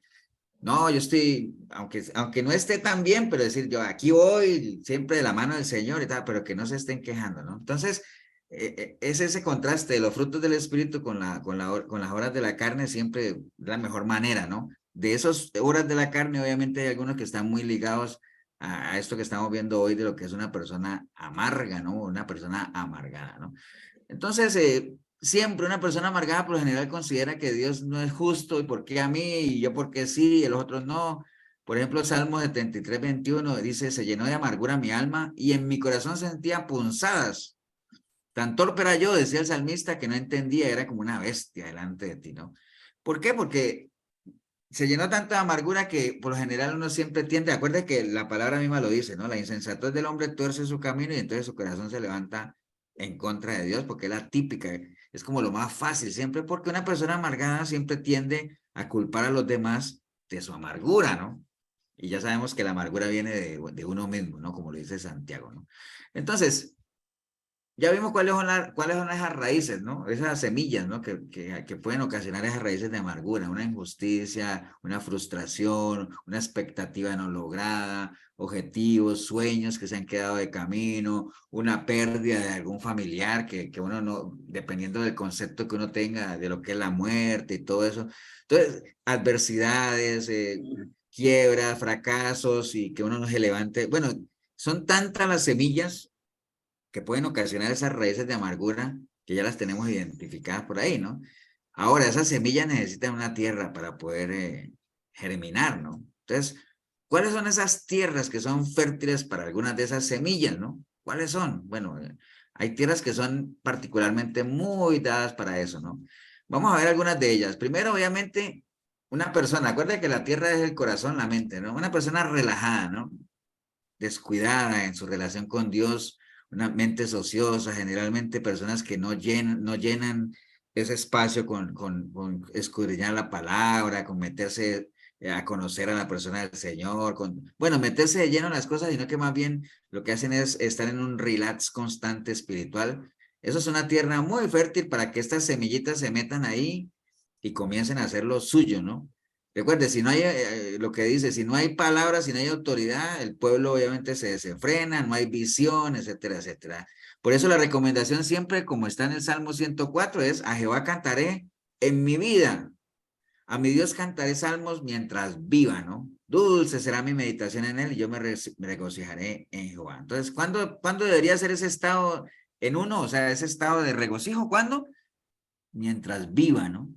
no, yo estoy, aunque no esté tan bien, pero decir yo aquí voy siempre de la mano del Señor y tal, pero que no se estén quejando, ¿no? Entonces, es ese contraste de los frutos del Espíritu con las obras de la carne siempre la mejor manera, ¿no? De esas obras de la carne, obviamente hay algunos que están muy ligados a esto que estamos viendo hoy de lo que es una persona amarga, ¿no? Una persona amargada, ¿no? Entonces, siempre una persona amargada por lo general considera que Dios no es justo y por qué a mí y yo por qué sí y los otros no. Por ejemplo, Salmo 73:21 dice, se llenó de amargura mi alma y en mi corazón sentía punzadas. Tan torpe era yo, decía el salmista, que no entendía, era como una bestia delante de ti, ¿no? ¿Por qué? Porque se llenó tanta amargura que por lo general uno siempre tiende, acuérdate que la palabra misma lo dice, ¿no? La insensatez del hombre tuerce su camino y entonces su corazón se levanta en contra de Dios, porque es la típica, es como lo más fácil siempre, porque una persona amargada siempre tiende a culpar a los demás de su amargura, ¿no? Y ya sabemos que la amargura viene de uno mismo, ¿no? Como lo dice Santiago, ¿no? Entonces, ya vimos cuáles son esas raíces, ¿no? Esas semillas, ¿no? Que pueden ocasionar esas raíces de amargura, una injusticia, una frustración, una expectativa no lograda, objetivos, sueños que se han quedado de camino, una pérdida de algún familiar que uno no, dependiendo del concepto que uno tenga de lo que es la muerte y todo eso. Entonces, adversidades, quiebras, fracasos y que uno no se levante. Bueno, son tantas las semillas que pueden ocasionar esas raíces de amargura que ya las tenemos identificadas por ahí, ¿no? Ahora, esas semillas necesitan una tierra para poder germinar, ¿no? Entonces, ¿cuáles son esas tierras que son fértiles para algunas de esas semillas, ¿no? ¿Cuáles son? Bueno, hay tierras que son particularmente muy dadas para eso, ¿no? Vamos a ver algunas de ellas. Primero, obviamente, una persona, acuérdate que la tierra es el corazón, la mente, ¿no? Una persona relajada, ¿no? Descuidada en su relación con Dios, una mente ociosa, generalmente personas que no llenan ese espacio con escudriñar la palabra, con meterse a conocer a la persona del Señor, bueno, meterse de lleno en las cosas, sino que más bien lo que hacen es estar en un relax constante espiritual. Eso es una tierra muy fértil para que estas semillitas se metan ahí y comiencen a hacer lo suyo, ¿no? Recuerde, si no hay, lo que dice, si no hay palabras, si no hay autoridad, el pueblo obviamente se desenfrena, no hay visión, etcétera, etcétera. Por eso la recomendación siempre, como está en el Salmo 104, es a Jehová cantaré en mi vida, a mi Dios cantaré salmos mientras viva, ¿no? Dulce será mi meditación en él y yo me regocijaré en Jehová. Entonces, ¿cuándo debería ser ese estado en uno? O sea, ese estado de regocijo, ¿cuándo? Mientras viva, ¿no?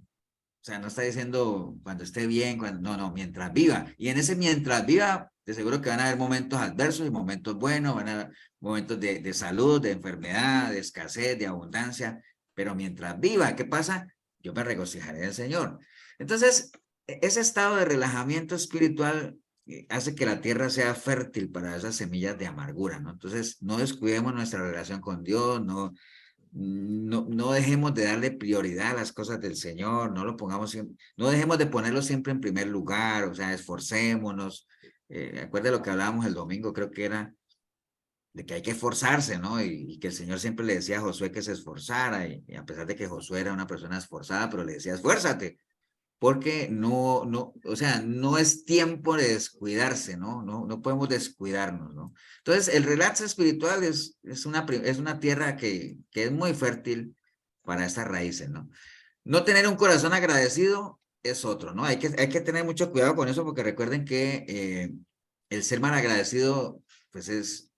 O sea, no está diciendo cuando esté bien, no, mientras viva. Y en ese mientras viva, de seguro que van a haber momentos adversos y momentos buenos, van a haber momentos de salud, de enfermedad, de escasez, de abundancia, pero mientras viva, ¿qué pasa? Yo me regocijaré del Señor. Entonces, ese estado de relajamiento espiritual hace que la tierra sea fértil para esas semillas de amargura, ¿no? Entonces, no descuidemos nuestra relación con Dios, no dejemos de darle prioridad a las cosas del Señor, no lo pongamos, no dejemos de ponerlo siempre en primer lugar, o sea, esforcémonos. Acuérdate lo que hablábamos el domingo, creo que era de que hay que esforzarse, ¿no? Y que el Señor siempre le decía a Josué que se esforzara, y a pesar de que Josué era una persona esforzada, pero le decía, esfuérzate, porque o sea, no es tiempo de descuidarse, ¿no? No podemos descuidarnos, ¿no? Entonces, el relax espiritual es una tierra que es muy fértil para estas raíces, ¿no? No tener un corazón agradecido es otro, ¿no? Hay que tener mucho cuidado con eso porque recuerden que el ser malagradecido, pues es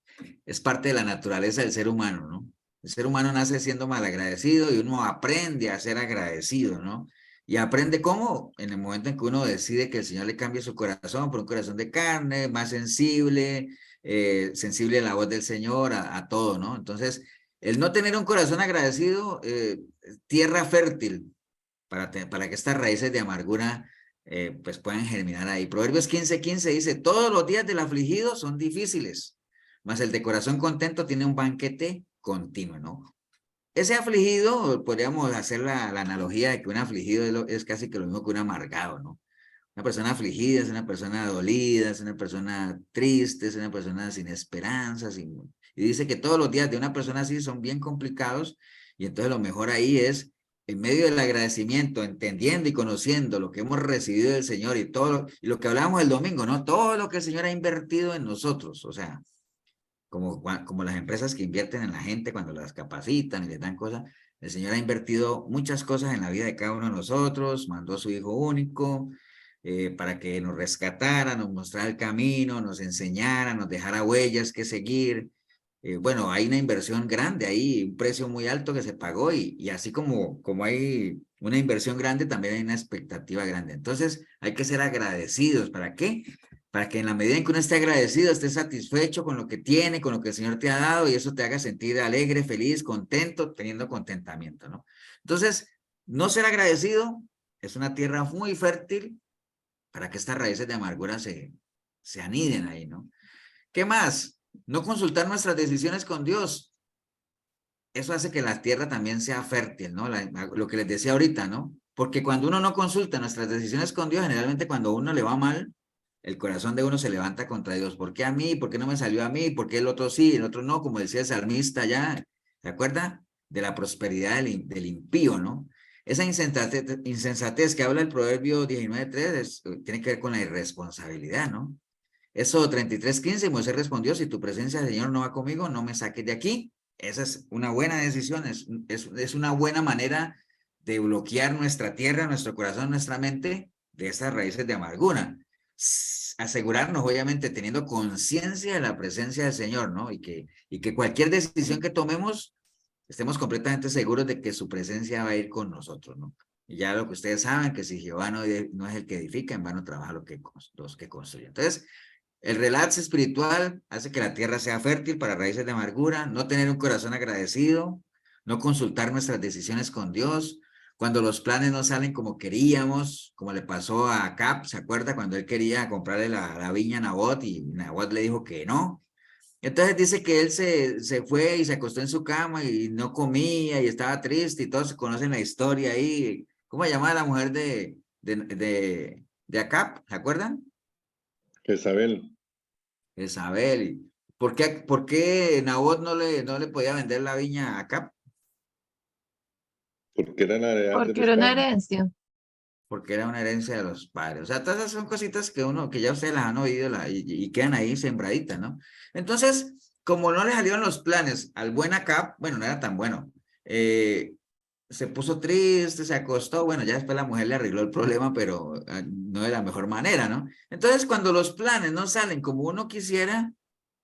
parte de la naturaleza del ser humano, ¿no? El ser humano nace siendo malagradecido y uno aprende a ser agradecido, ¿no? Y aprende cómo, en el momento en que uno decide que el Señor le cambie su corazón por un corazón de carne, más sensible, sensible a la voz del Señor, a todo, ¿no? Entonces, el no tener un corazón agradecido, tierra fértil para que estas raíces de amargura pues puedan germinar ahí. Proverbios 15:15 dice, todos los días del afligido son difíciles, mas el de corazón contento tiene un banquete continuo, ¿no? Ese afligido, podríamos hacer la analogía de que un afligido es casi que lo mismo que un amargado, ¿no? Una persona afligida es una persona dolida, es una persona triste, es una persona sin esperanza, y dice que todos los días de una persona así son bien complicados, y entonces lo mejor ahí es, en medio del agradecimiento, entendiendo y conociendo lo que hemos recibido del Señor y y lo que hablábamos el domingo, ¿no? Todo lo que el Señor ha invertido en nosotros, o sea, como las empresas que invierten en la gente cuando las capacitan y les dan cosas, el Señor ha invertido muchas cosas en la vida de cada uno de nosotros, mandó a su Hijo único para que nos rescatara, nos mostrara el camino, nos enseñara, nos dejara huellas que seguir. Bueno, hay una inversión grande ahí, un precio muy alto que se pagó y así como hay una inversión grande, también hay una expectativa grande. Entonces hay que ser agradecidos. ¿Para qué? Para que en la medida en que uno esté agradecido, esté satisfecho con lo que tiene, con lo que el Señor te ha dado y eso te haga sentir alegre, feliz, contento, teniendo contentamiento, ¿no? Entonces, no ser agradecido es una tierra muy fértil para que estas raíces de amargura se aniden ahí, ¿no? ¿Qué más? No consultar nuestras decisiones con Dios. Eso hace que la tierra también sea fértil, ¿no? Lo que les decía ahorita, ¿no? Porque cuando uno no consulta nuestras decisiones con Dios, generalmente cuando a uno le va mal, el corazón de uno se levanta contra Dios. ¿Por qué a mí? ¿Por qué no me salió a mí? ¿Por qué el otro sí, el otro no? Como decía el salmista ya, ¿se acuerda? De la prosperidad del impío, ¿no? Esa insensatez que habla el Proverbio 19:3 tiene que ver con la irresponsabilidad, ¿no? Eso 33:15, Moisés respondió, si tu presencia, Señor, no va conmigo, no me saques de aquí. Esa es una buena decisión, es una buena manera de bloquear nuestra tierra, nuestro corazón, nuestra mente de esas raíces de amargura. Asegurarnos, obviamente, teniendo conciencia de la presencia del Señor, ¿no? Y que cualquier decisión que tomemos, estemos completamente seguros de que su presencia va a ir con nosotros, ¿no? Y ya lo que ustedes saben, que si Jehová no es el que edifica, en vano trabaja los que construyen. Entonces, el relax espiritual hace que la tierra sea fértil para raíces de amargura, no tener un corazón agradecido, no consultar nuestras decisiones con Dios, cuando los planes no salen como queríamos, como le pasó a Acab, ¿se acuerda? Cuando él quería comprarle la viña a Nabot y Nabot le dijo que no. Entonces dice que él se fue y se acostó en su cama y no comía y estaba triste y todos conocen la historia ahí. ¿Cómo se llamaba la mujer de Acab? ¿Se acuerdan? Jezabel, Isabel. ¿Por qué Nabot no le podía vender la viña a Acab? porque era la heredad de Porque los era una padres. herencia. Porque era una herencia de los padres. O sea, todas esas son cositas que ya ustedes las han oído y quedan ahí sembraditas, ¿no? Entonces, como no le salieron los planes al buen Acab, bueno, no era tan bueno, se puso triste, se acostó, bueno, ya después la mujer le arregló el problema, pero no de la mejor manera, ¿no? Entonces, cuando los planes no salen como uno quisiera,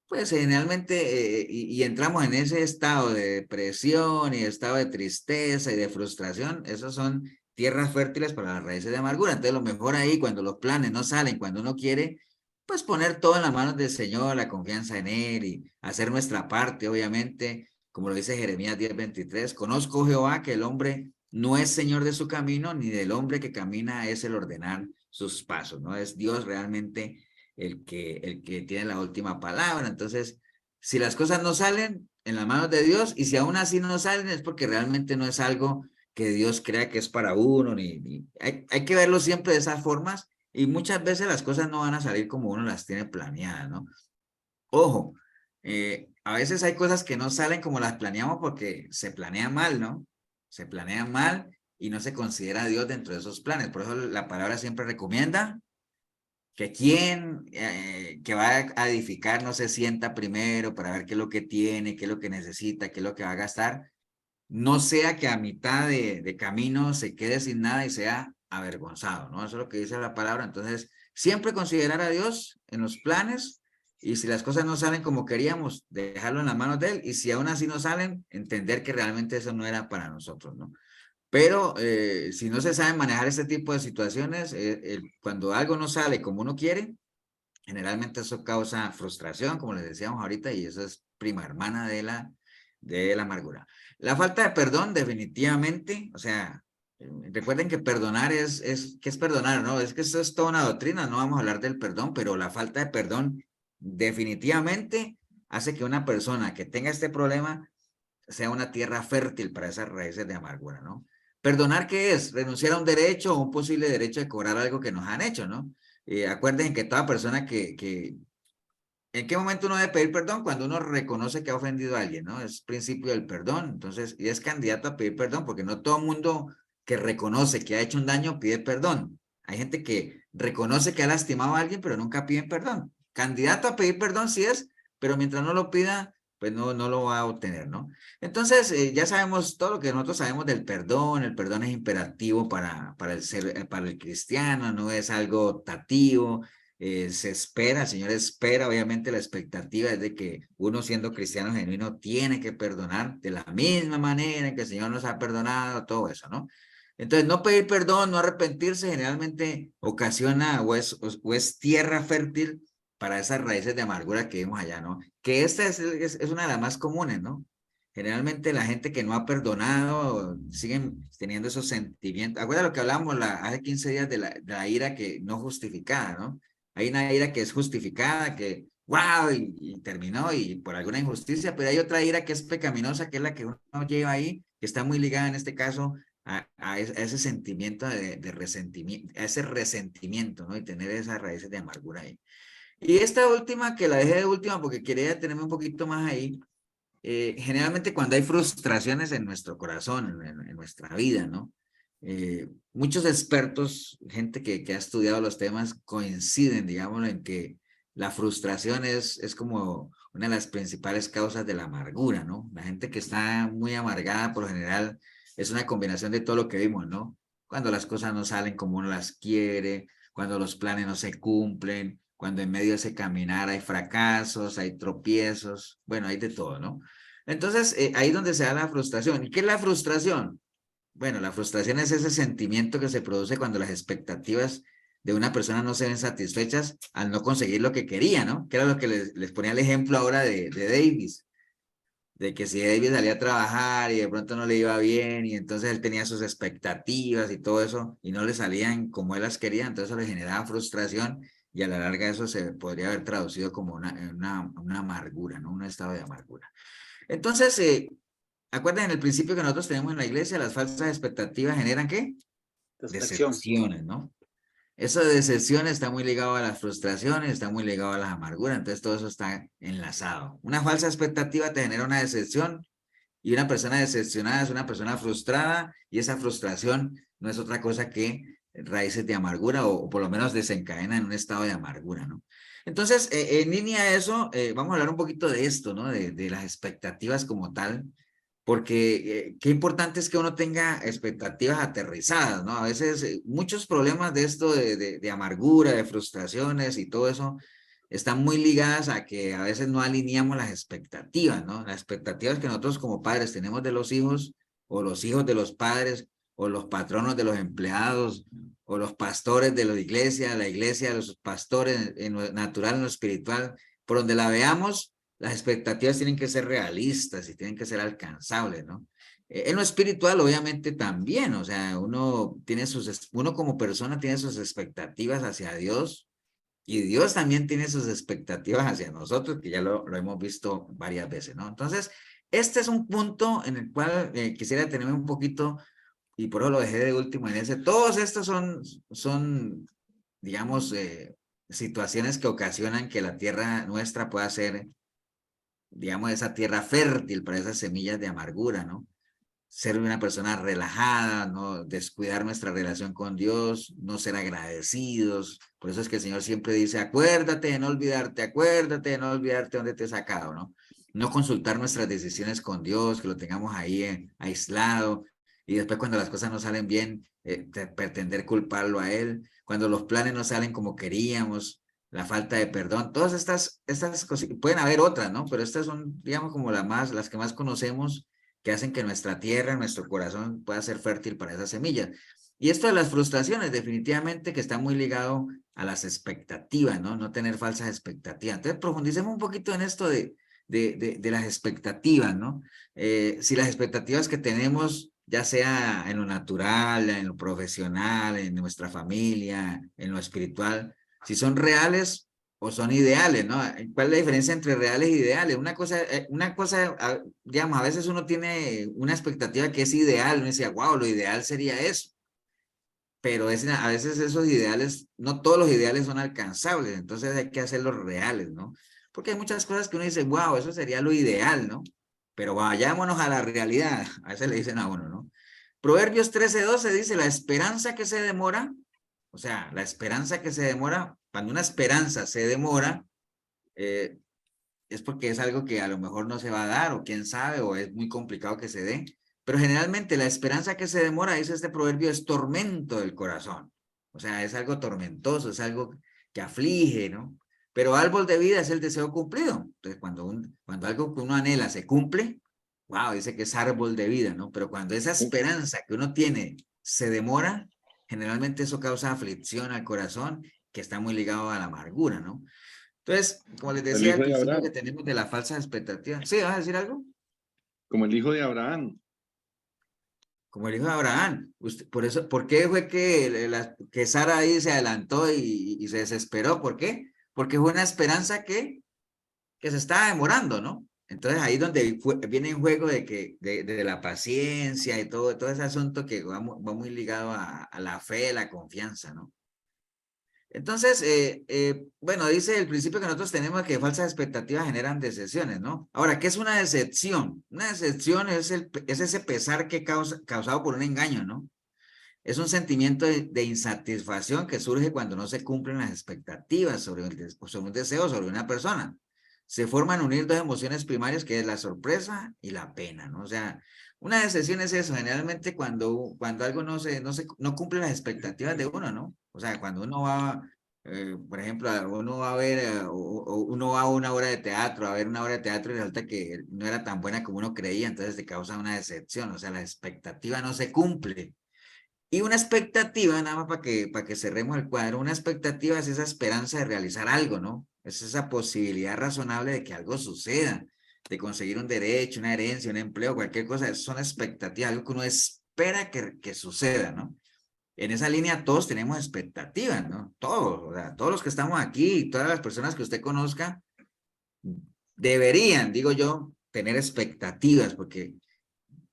pues generalmente, y entramos en ese estado de depresión y estado de tristeza y de frustración, esos son tierras fértiles para las raíces de amargura. Entonces lo mejor ahí, cuando los planes no salen, cuando uno quiere, pues poner todo en las manos del Señor, la confianza en Él y hacer nuestra parte, obviamente, como lo dice Jeremías 10:23, conozco, Jehová, que el hombre no es señor de su camino, ni del hombre que camina es el ordenar sus pasos, ¿no? Es Dios realmente el que tiene la última palabra. Entonces, si las cosas no salen en las manos de Dios, y si aún así no salen, es porque realmente no es algo que Dios crea que es para uno, hay que verlo siempre de esas formas, y muchas veces las cosas no van a salir como uno las tiene planeadas, ¿no? Ojo, a veces hay cosas que no salen como las planeamos porque se planean mal, ¿no? Se planean mal y no se considera a Dios dentro de esos planes. Por eso la palabra siempre recomienda que quien que va a edificar no se sienta primero para ver qué es lo que tiene, qué es lo que necesita, qué es lo que va a gastar. No sea que a mitad de camino se quede sin nada y sea avergonzado, ¿no? Eso es lo que dice la palabra. Entonces, siempre considerar a Dios en los planes, y si las cosas no salen como queríamos, dejarlo en las manos de Él, y si aún así no salen, entender que realmente eso no era para nosotros, ¿no? Pero si no se sabe manejar este tipo de situaciones, cuando algo no sale como uno quiere, generalmente eso causa frustración, como les decíamos ahorita, y eso es prima hermana de la amargura. La falta de perdón, definitivamente, o sea, recuerden que perdonar ¿qué es perdonar? No, es que eso es toda una doctrina, no vamos a hablar del perdón, pero la falta de perdón definitivamente hace que una persona que tenga este problema sea una tierra fértil para esas raíces de amargura, ¿no? ¿Perdonar qué es? Renunciar a un derecho o un posible derecho de cobrar algo que nos han hecho, ¿no? Acuérdense que toda persona ¿en qué momento uno debe pedir perdón? Cuando uno reconoce que ha ofendido a alguien, ¿no? Es principio del perdón. Entonces, y es candidato a pedir perdón, porque no todo mundo que reconoce que ha hecho un daño pide perdón. Hay gente que reconoce que ha lastimado a alguien, pero nunca piden perdón. Candidato a pedir perdón sí es, pero mientras no lo pida, pues no lo va a obtener, ¿no? Entonces, ya sabemos todo lo que nosotros sabemos del perdón. El perdón es imperativo para para el cristiano, no es algo optativo. Se espera, el Señor espera, obviamente la expectativa es de que uno, siendo cristiano genuino, tiene que perdonar de la misma manera en que el Señor nos ha perdonado, todo eso, ¿no? Entonces, no pedir perdón, no arrepentirse, generalmente ocasiona o es tierra fértil para esas raíces de amargura que vimos allá, ¿no? Que esta es una de las más comunes, ¿no? Generalmente la gente que no ha perdonado siguen teniendo esos sentimientos. Acuérdate lo que hablamos hace 15 días de la ira que no justificada, ¿no? Hay una ira que es justificada, que wow, y terminó y por alguna injusticia, pero hay otra ira que es pecaminosa, que es la que uno lleva ahí, que está muy ligada en este caso a ese sentimiento de resentimiento, a ese resentimiento, ¿no? Y tener esas raíces de amargura ahí. Y esta última, que la dejé de última porque quería tenerme un poquito más ahí, generalmente cuando hay frustraciones en nuestro corazón, en nuestra vida, ¿no? Muchos expertos, gente que ha estudiado los temas, coinciden, digamos, en que la frustración es como una de las principales causas de la amargura, ¿no? La gente que está muy amargada, por lo general, es una combinación de todo lo que vimos, ¿no? Cuando las cosas no salen como uno las quiere, cuando los planes no se cumplen, cuando en medio de ese caminar hay fracasos, hay tropiezos, bueno, hay de todo, ¿no? Entonces, ahí es donde se da la frustración. ¿Y qué es la frustración? Bueno, la frustración es ese sentimiento que se produce cuando las expectativas de una persona no se ven satisfechas al no conseguir lo que quería, ¿no? Que era lo que les ponía el ejemplo ahora de Davis, de que si Davis salía a trabajar y de pronto no le iba bien y entonces él tenía sus expectativas y todo eso y no le salían como él las quería, entonces eso le generaba frustración y a la larga eso se podría haber traducido como una amargura, ¿no? Un estado de amargura. Entonces, acuerden el principio que nosotros tenemos en la iglesia, las falsas expectativas generan ¿qué? Distracción. Decepciones, ¿no? Eso de decepciones está muy ligado a las frustraciones, está muy ligado a las amarguras, entonces todo eso está enlazado. Una falsa expectativa te genera una decepción, y una persona decepcionada es una persona frustrada, y esa frustración no es otra cosa que raíces de amargura, o por lo menos desencadena en un estado de amargura, ¿no? Entonces, en línea a eso, vamos a hablar un poquito de esto, ¿no? De las expectativas como tal, porque qué importante es que uno tenga expectativas aterrizadas, ¿no? A veces muchos problemas de esto de amargura, de frustraciones y todo eso están muy ligadas a que a veces no alineamos las expectativas, ¿no? Las expectativas que nosotros como padres tenemos de los hijos, o los hijos de los padres, o los patronos de los empleados, o los pastores de la iglesia, los pastores en lo natural, en lo espiritual, por donde la veamos, las expectativas tienen que ser realistas y tienen que ser alcanzables, ¿no? En lo espiritual, obviamente, también, o sea, uno como persona tiene sus expectativas hacia Dios, y Dios también tiene sus expectativas hacia nosotros, que ya lo hemos visto varias veces, ¿no? Entonces, este es un punto en el cual quisiera tenerme un poquito, y por eso lo dejé de último en ese. Todos estos son digamos, situaciones que ocasionan que la tierra nuestra pueda ser, digamos, esa tierra fértil para esas semillas de amargura, ¿no? Ser una persona relajada, no descuidar nuestra relación con Dios, no ser agradecidos. Por eso es que el Señor siempre dice, acuérdate de no olvidarte dónde te he sacado, ¿no? No consultar nuestras decisiones con Dios, que lo tengamos ahí aislado, y después cuando las cosas no salen bien, pretender culparlo a Él, cuando los planes no salen como queríamos, la falta de perdón, todas estas cosas, pueden haber otras, ¿no? Pero estas son, digamos, como las que más conocemos, que hacen que nuestra tierra, nuestro corazón pueda ser fértil para esas semillas. Y esto de las frustraciones, definitivamente que está muy ligado a las expectativas, ¿no? No tener falsas expectativas. Entonces, profundicemos un poquito en esto de las expectativas, ¿no? Si las expectativas que tenemos, ya sea en lo natural, en lo profesional, en nuestra familia, en lo espiritual, si son reales o son ideales, ¿no? ¿Cuál es la diferencia entre reales e ideales? Una cosa, digamos, a veces uno tiene una expectativa que es ideal, uno dice, wow, lo ideal sería eso, pero a veces esos ideales, no todos los ideales son alcanzables, entonces hay que hacerlos reales, ¿no? Porque hay muchas cosas que uno dice, wow, eso sería lo ideal, ¿no? Pero vayámonos a la realidad, a veces le dicen a uno, ¿no? Proverbios 13:12 dice, la esperanza que se demora, o sea, la esperanza que se demora, cuando una esperanza se demora, es porque es algo que a lo mejor no se va a dar, o quién sabe, o es muy complicado que se dé. Pero generalmente la esperanza que se demora, dice este proverbio, es tormento del corazón. O sea, es algo tormentoso, es algo que aflige, ¿no? Pero árbol de vida es el deseo cumplido. Entonces, cuando algo que uno anhela se cumple, wow, dice que es árbol de vida, ¿no? Pero cuando esa esperanza que uno tiene se demora, generalmente eso causa aflicción al corazón, que está muy ligado a la amargura, ¿no? Entonces, como les El decía al hijo de principio que Abraham, tenemos de las falsas expectativas. ¿Sí? ¿Vas a decir algo? como el hijo de Abraham. Como el hijo de Abraham. ¿Por qué fue que Sara ahí se adelantó y se desesperó? ¿Por qué? Porque fue una esperanza que se estaba demorando, ¿no? Entonces ahí es donde viene en juego de la paciencia y todo ese asunto que va muy ligado a la fe, la confianza, ¿no? Entonces, bueno, dice el principio que nosotros tenemos que falsas expectativas generan decepciones, ¿no? Ahora, ¿qué es una decepción? Una decepción es ese pesar que causado por un engaño, ¿no? Es un sentimiento de insatisfacción que surge cuando no se cumplen las expectativas sobre un deseo, sobre una persona. Se forman unir dos emociones primarias que es la sorpresa y la pena, ¿no? O sea, una decepción es eso, generalmente cuando algo no cumple las expectativas de uno, ¿no? O sea, cuando uno va, por ejemplo, uno va a ver, o uno va a una obra de teatro, a ver una obra de teatro y resulta que no era tan buena como uno creía, entonces te causa una decepción, o sea, la expectativa no se cumple. Y una expectativa, nada más para que cerremos el cuadro, una expectativa es esa esperanza de realizar algo, ¿no? Es esa posibilidad razonable de que algo suceda, de conseguir un derecho, una herencia, un empleo, cualquier cosa, son expectativas, algo que uno espera que suceda, ¿no? En esa línea todos tenemos expectativas, ¿no? Todos, o sea, todos los que estamos aquí, todas las personas que usted conozca, deberían, digo yo, tener expectativas, porque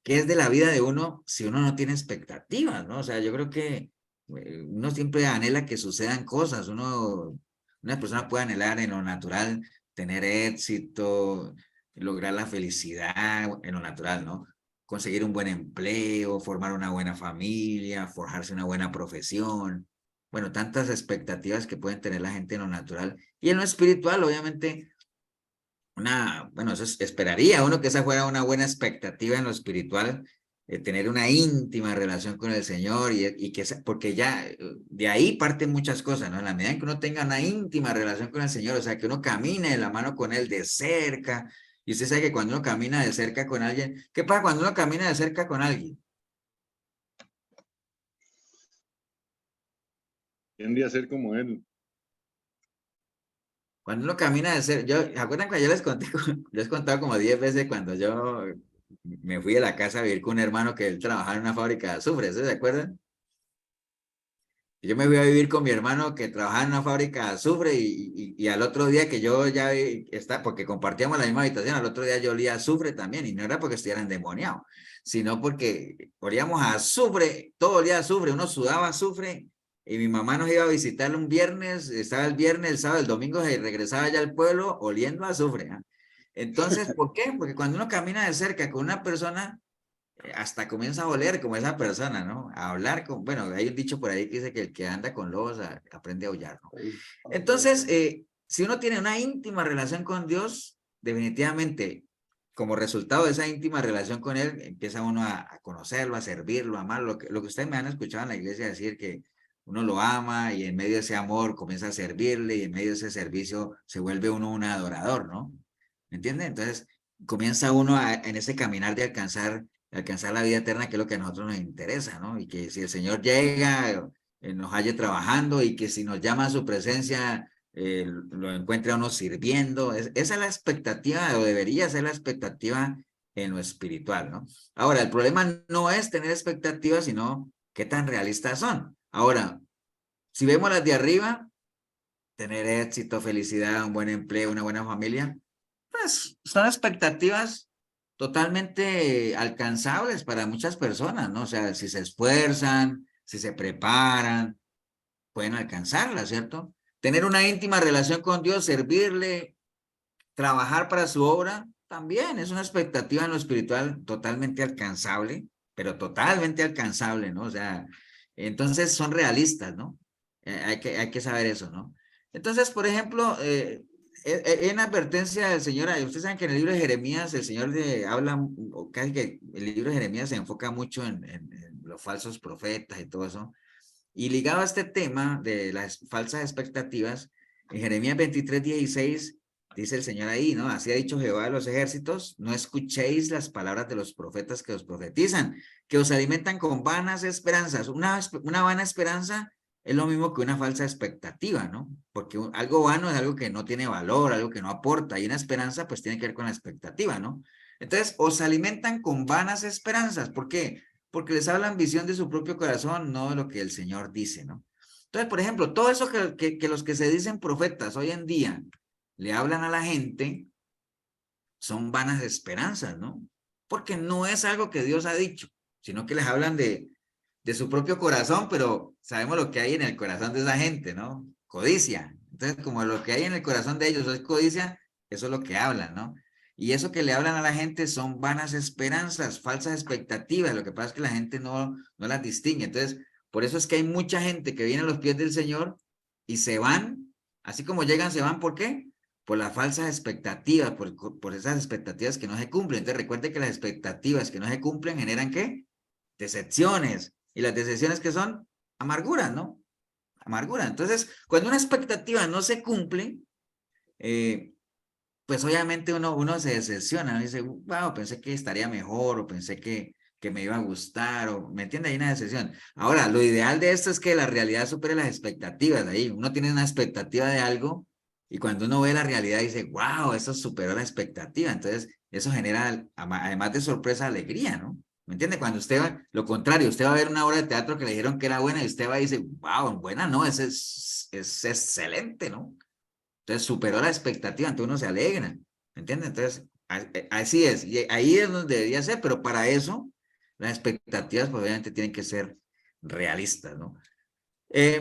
¿qué es de la vida de uno si uno no tiene expectativas, ¿no? O sea, yo creo que uno siempre anhela que sucedan cosas, una persona puede anhelar en lo natural tener éxito, lograr la felicidad en lo natural, ¿no? Conseguir un buen empleo, formar una buena familia, forjarse una buena profesión. Bueno, tantas expectativas que pueden tener la gente en lo natural. Y en lo espiritual, obviamente, bueno, esperaría uno que esa fuera una buena expectativa en lo espiritual, tener una íntima relación con el Señor porque ya de ahí parten muchas cosas, ¿no? En la medida en que uno tenga una íntima relación con el Señor, o sea, que uno camine de la mano con Él de cerca, y usted sabe que cuando uno camina de cerca con alguien, ¿qué pasa cuando uno camina de cerca con alguien? Tiende a ser como él. Cuando uno camina de ser, ¿se acuerdan cuando yo les conté, les he contado como 10 veces cuando yo me fui de la casa a vivir con un hermano que él trabajaba en una fábrica de azufre, ¿se acuerdan? Yo me fui a vivir con mi hermano que trabajaba en una fábrica de azufre y al otro día que yo ya está, porque compartíamos la misma habitación, al otro día yo olía a azufre también y no era porque estuviera endemoniado, sino porque olíamos a azufre, todo olía a azufre, uno sudaba azufre y mi mamá nos iba a visitar un viernes, estaba el viernes, el sábado, el domingo se regresaba ya al pueblo oliendo a azufre. ¿Ah? Entonces, ¿por qué? Porque cuando uno camina de cerca con una persona hasta comienza a oler como esa persona, ¿no? A hablar con, bueno, hay un dicho por ahí que dice que el que anda con lobos aprende a aullar, ¿no? Entonces, si uno tiene una íntima relación con Dios, definitivamente, como resultado de esa íntima relación con Él, empieza uno a conocerlo, a servirlo, a amarlo. Lo que ustedes me han escuchado en la iglesia decir que uno lo ama y en medio de ese amor comienza a servirle y en medio de ese servicio se vuelve uno un adorador, ¿no? ¿Me entienden? Entonces, comienza uno en ese caminar de alcanzar la vida eterna, que es lo que a nosotros nos interesa, ¿no? Y que si el Señor llega, nos halle trabajando y que si nos llama a su presencia, lo encuentre a uno sirviendo. Esa es la expectativa, o debería ser la expectativa en lo espiritual, ¿no? Ahora, el problema no es tener expectativas, sino qué tan realistas son. Ahora, si vemos las de arriba, tener éxito, felicidad, un buen empleo, una buena familia, pues son expectativas totalmente alcanzables para muchas personas, ¿no? O sea, si se esfuerzan, si se preparan, pueden alcanzarlas, ¿cierto? Tener una íntima relación con Dios, servirle, trabajar para su obra, también es una expectativa en lo espiritual totalmente alcanzable, pero totalmente alcanzable, ¿no? O sea, entonces son realistas, ¿no? Hay que saber eso, ¿no? Entonces, por ejemplo, en advertencia del Señor, ustedes saben que en el libro de Jeremías el Señor habla, o casi que el libro de Jeremías se enfoca mucho en los falsos profetas y todo eso. Y ligado a este tema de las falsas expectativas, en Jeremías 23:16 dice el Señor ahí, ¿no? Así ha dicho Jehová de los ejércitos, no escuchéis las palabras de los profetas que os profetizan, que os alimentan con vanas esperanzas. Una vana esperanza es lo mismo que una falsa expectativa, ¿no? Porque algo vano es algo que no tiene valor, algo que no aporta, y una esperanza pues tiene que ver con la expectativa, ¿no? Entonces, os alimentan con vanas esperanzas. ¿Por qué? Porque les hablan visión de su propio corazón, no de lo que el Señor dice, ¿no? Entonces, por ejemplo, todo eso que los que se dicen profetas hoy en día le hablan a la gente son vanas esperanzas, ¿no? Porque no es algo que Dios ha dicho, sino que les hablan de su propio corazón, pero sabemos lo que hay en el corazón de esa gente, ¿no? Codicia. Entonces, como lo que hay en el corazón de ellos es codicia, eso es lo que hablan, ¿no? Y eso que le hablan a la gente son vanas esperanzas, falsas expectativas. Lo que pasa es que la gente no las distingue. Entonces, por eso es que hay mucha gente que viene a los pies del Señor y se van, así como llegan, se van. ¿Por qué? Por las falsas expectativas, por esas expectativas que no se cumplen. Entonces, recuerde que las expectativas que no se cumplen generan ¿qué? Decepciones. Y las decepciones que son amarguras, ¿no? Amargura. Entonces, cuando una expectativa no se cumple, pues obviamente uno se decepciona, ¿no? Dice, wow, pensé que estaría mejor, o pensé que me iba a gustar, o me entiende, hay una decepción. Ahora, lo ideal de esto es que la realidad supere las expectativas. Ahí uno tiene una expectativa de algo y cuando uno ve la realidad dice, wow, esto superó la expectativa. Entonces, eso genera, además de sorpresa, alegría, ¿no? ¿Me entiende? Cuando usted va, lo contrario, usted va a ver una obra de teatro que le dijeron que era buena y usted va y dice, wow, buena, no, es excelente, ¿no? Entonces superó la expectativa, entonces uno se alegra, ¿me entiendes? Entonces, así es, y ahí es donde debería ser, pero para eso las expectativas pues, obviamente tienen que ser realistas, ¿no?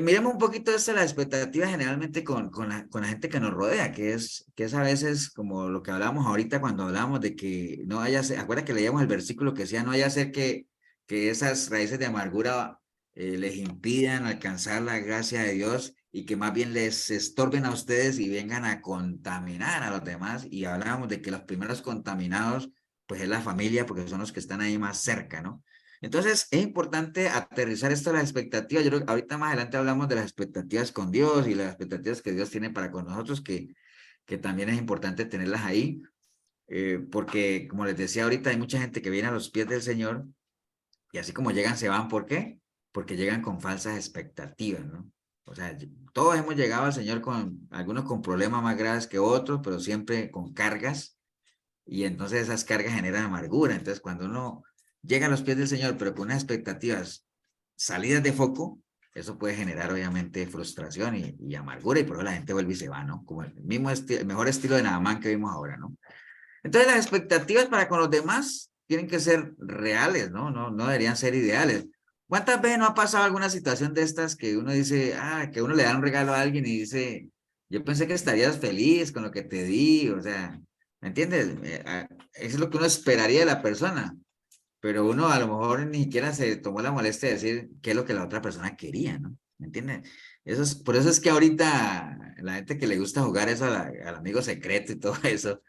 Miremos un poquito esto, las expectativas generalmente con la gente que nos rodea, que es a veces como lo que hablábamos ahorita cuando hablábamos de que no haya, acuerda que leíamos el versículo que decía, no haya ser que esas raíces de amargura les impidan alcanzar la gracia de Dios y que más bien les estorben a ustedes y vengan a contaminar a los demás. Y hablábamos de que los primeros contaminados pues es la familia porque son los que están ahí más cerca, ¿no? Entonces, es importante aterrizar esto de las expectativas. Yo creo que ahorita más adelante hablamos de las expectativas con Dios y las expectativas que Dios tiene para con nosotros, que también es importante tenerlas ahí, porque, como les decía ahorita, hay mucha gente que viene a los pies del Señor, y así como llegan, se van. ¿Por qué? Porque llegan con falsas expectativas, ¿no? Entonces, hay que saber eso, ¿no? Hay que saber eso. Entonces, O sea, todos hemos llegado al Señor con algunos con problemas más graves que otros, pero siempre con cargas, y entonces esas cargas generan amargura. Entonces, cuando uno llega a los pies del Señor, pero con unas expectativas salidas de foco, eso puede generar obviamente frustración y amargura, y por eso la gente vuelve y se va, ¿no? Como el mismo el mejor estilo de Naamán que vimos ahora, ¿no? Entonces, las expectativas para con los demás tienen que ser reales, ¿no? No deberían ser ideales. ¿Cuántas veces no ha pasado alguna situación de estas que uno dice, que uno le da un regalo a alguien y dice, yo pensé que estarías feliz con lo que te di, o sea, ¿me entiendes? Eso es lo que uno esperaría de la persona, pero uno a lo mejor ni siquiera se tomó la molestia de decir qué es lo que la otra persona quería, ¿no? ¿Me entiendes? Por eso es que ahorita la gente que le gusta jugar eso al amigo secreto y todo eso,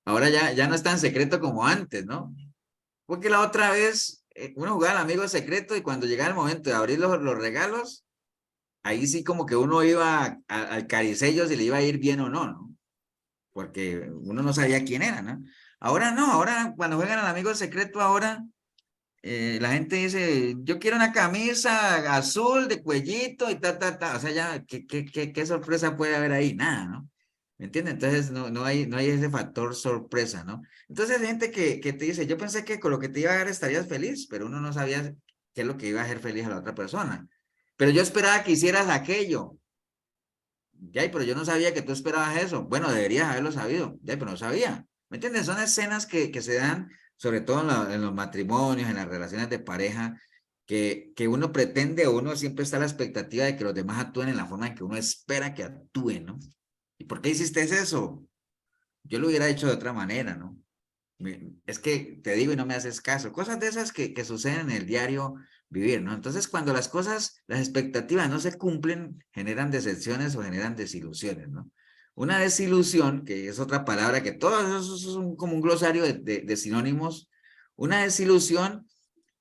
ahora ya no es tan secreto como antes, ¿no? Porque la otra vez uno jugaba al amigo secreto y cuando llegaba el momento de abrir los regalos, ahí sí como que uno iba al caricello si le iba a ir bien o no, ¿no? Porque uno no sabía quién era, ¿no? Ahora no, ahora cuando juegan al amigo secreto, ahora la gente dice, yo quiero una camisa azul de cuellito y o sea, ya, ¿qué sorpresa puede haber ahí? Nada, ¿no? ¿Me entiendes? Entonces no hay ese factor sorpresa, ¿no? Entonces hay gente que te dice, yo pensé que con lo que te iba a dar estarías feliz, pero uno no sabía qué es lo que iba a hacer feliz a la otra persona. Pero yo esperaba que hicieras aquello. Ya, pero yo no sabía que tú esperabas eso. Bueno, deberías haberlo sabido. Ya, pero no sabía. ¿Me entiendes? Son escenas que se dan, sobre todo en los matrimonios, en las relaciones de pareja, que uno pretende o uno siempre está a la expectativa de que los demás actúen en la forma en que uno espera que actúen, ¿no? ¿Y por qué hiciste eso? Yo lo hubiera hecho de otra manera, ¿no? Es que te digo y no me haces caso. Cosas de esas que suceden en el diario vivir, ¿no? Entonces, cuando las cosas, las expectativas no se cumplen, generan decepciones o generan desilusiones, ¿no? Una desilusión, que es otra palabra que todos esos son como un glosario de sinónimos. Una desilusión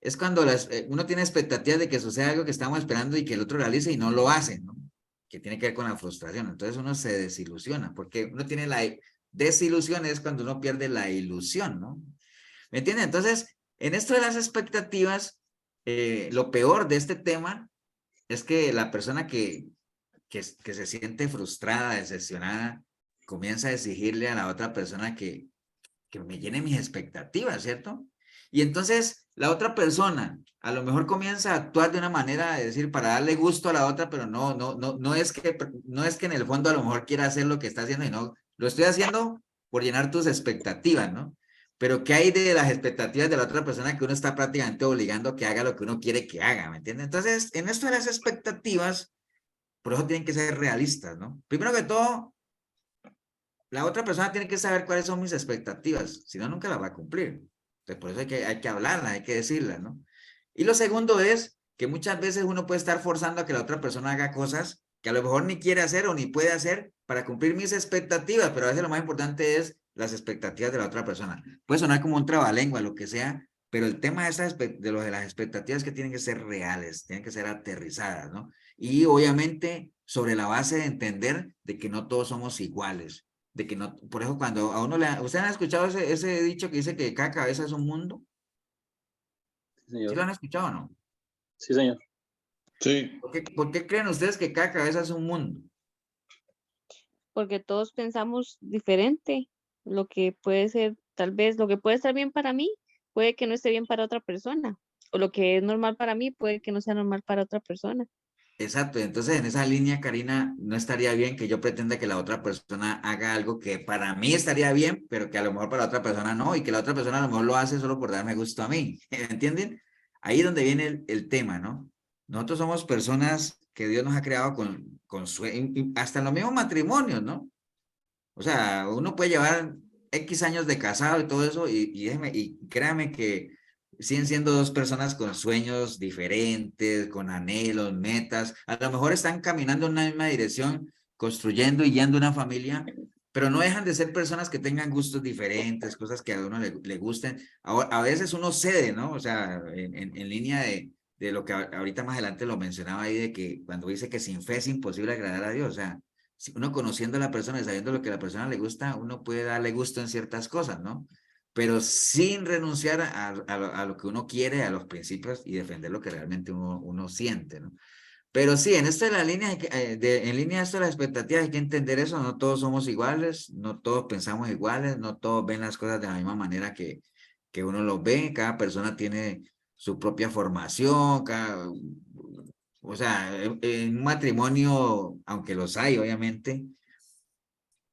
es cuando uno tiene expectativas de que suceda algo que estamos esperando y que el otro realice y no lo hace, ¿no? Que tiene que ver con la frustración. Entonces uno se desilusiona porque uno tiene desilusión es cuando uno pierde la ilusión, ¿no? ¿Me entiendes? Entonces, en esto de las expectativas, lo peor de este tema es que la persona que se siente frustrada, decepcionada, comienza a exigirle a la otra persona que me llene mis expectativas, ¿cierto? Y entonces la otra persona a lo mejor comienza a actuar de una manera de decir para darle gusto a la otra, pero no es que en el fondo a lo mejor quiera hacer lo que está haciendo y no, lo estoy haciendo por llenar tus expectativas, ¿no? Pero ¿qué hay de las expectativas de la otra persona que uno está prácticamente obligando a que haga lo que uno quiere que haga? ¿Me entiendes? Entonces, en esto de las expectativas, por eso tienen que ser realistas, ¿no? Primero que todo, la otra persona tiene que saber cuáles son mis expectativas, si no, nunca las va a cumplir. Entonces, por eso hay que hablarlas, hay que decirlas, ¿no? Y lo segundo es que muchas veces uno puede estar forzando a que la otra persona haga cosas que a lo mejor ni quiere hacer o ni puede hacer para cumplir mis expectativas, pero a veces lo más importante es las expectativas de la otra persona. Puede sonar como un trabalengua, lo que sea, pero el tema de las expectativas que tienen que ser reales, tienen que ser aterrizadas, ¿no? Y obviamente sobre la base de entender de que no todos somos iguales, de que no, por eso cuando a uno ¿ustedes han escuchado ese dicho que dice que cada cabeza es un mundo? Sí, ¿Sí señor. lo han escuchado o no? Sí, señor. Sí. ¿Por qué creen ustedes que cada cabeza es un mundo? Porque todos pensamos diferente. Lo que puede ser, tal vez, lo que puede estar bien para mí, puede que no esté bien para otra persona. O lo que es normal para mí, puede que no sea normal para otra persona. Exacto, entonces en esa línea, Karina, no estaría bien que yo pretenda que la otra persona haga algo que para mí estaría bien, pero que a lo mejor para la otra persona no, y que la otra persona a lo mejor lo hace solo por darme gusto a mí, ¿me entienden? Ahí es donde viene el tema, ¿no? Nosotros somos personas que Dios nos ha creado con sueños, hasta en los mismos matrimonios, ¿no? O sea, uno puede llevar X años de casado y todo eso, y créame que siguen siendo dos personas con sueños diferentes, con anhelos, metas. A lo mejor están caminando en una misma dirección, construyendo y guiando una familia, pero no dejan de ser personas que tengan gustos diferentes, cosas que a uno le gusten. A veces uno cede, ¿no? O sea, en línea de lo que ahorita más adelante lo mencionaba ahí, de que cuando dice que sin fe es imposible agradar a Dios, o sea, si uno conociendo a la persona y sabiendo lo que a la persona le gusta, uno puede darle gusto en ciertas cosas, ¿no? Pero sin renunciar a lo que uno quiere, a los principios y defender lo que realmente uno siente, ¿no? Pero sí, en esto de la línea, en línea de esto de las expectativas hay que entender eso, no todos somos iguales, no todos pensamos iguales, no todos ven las cosas de la misma manera que uno los ve, cada persona tiene su propia formación, o sea, en un matrimonio, aunque los hay, obviamente,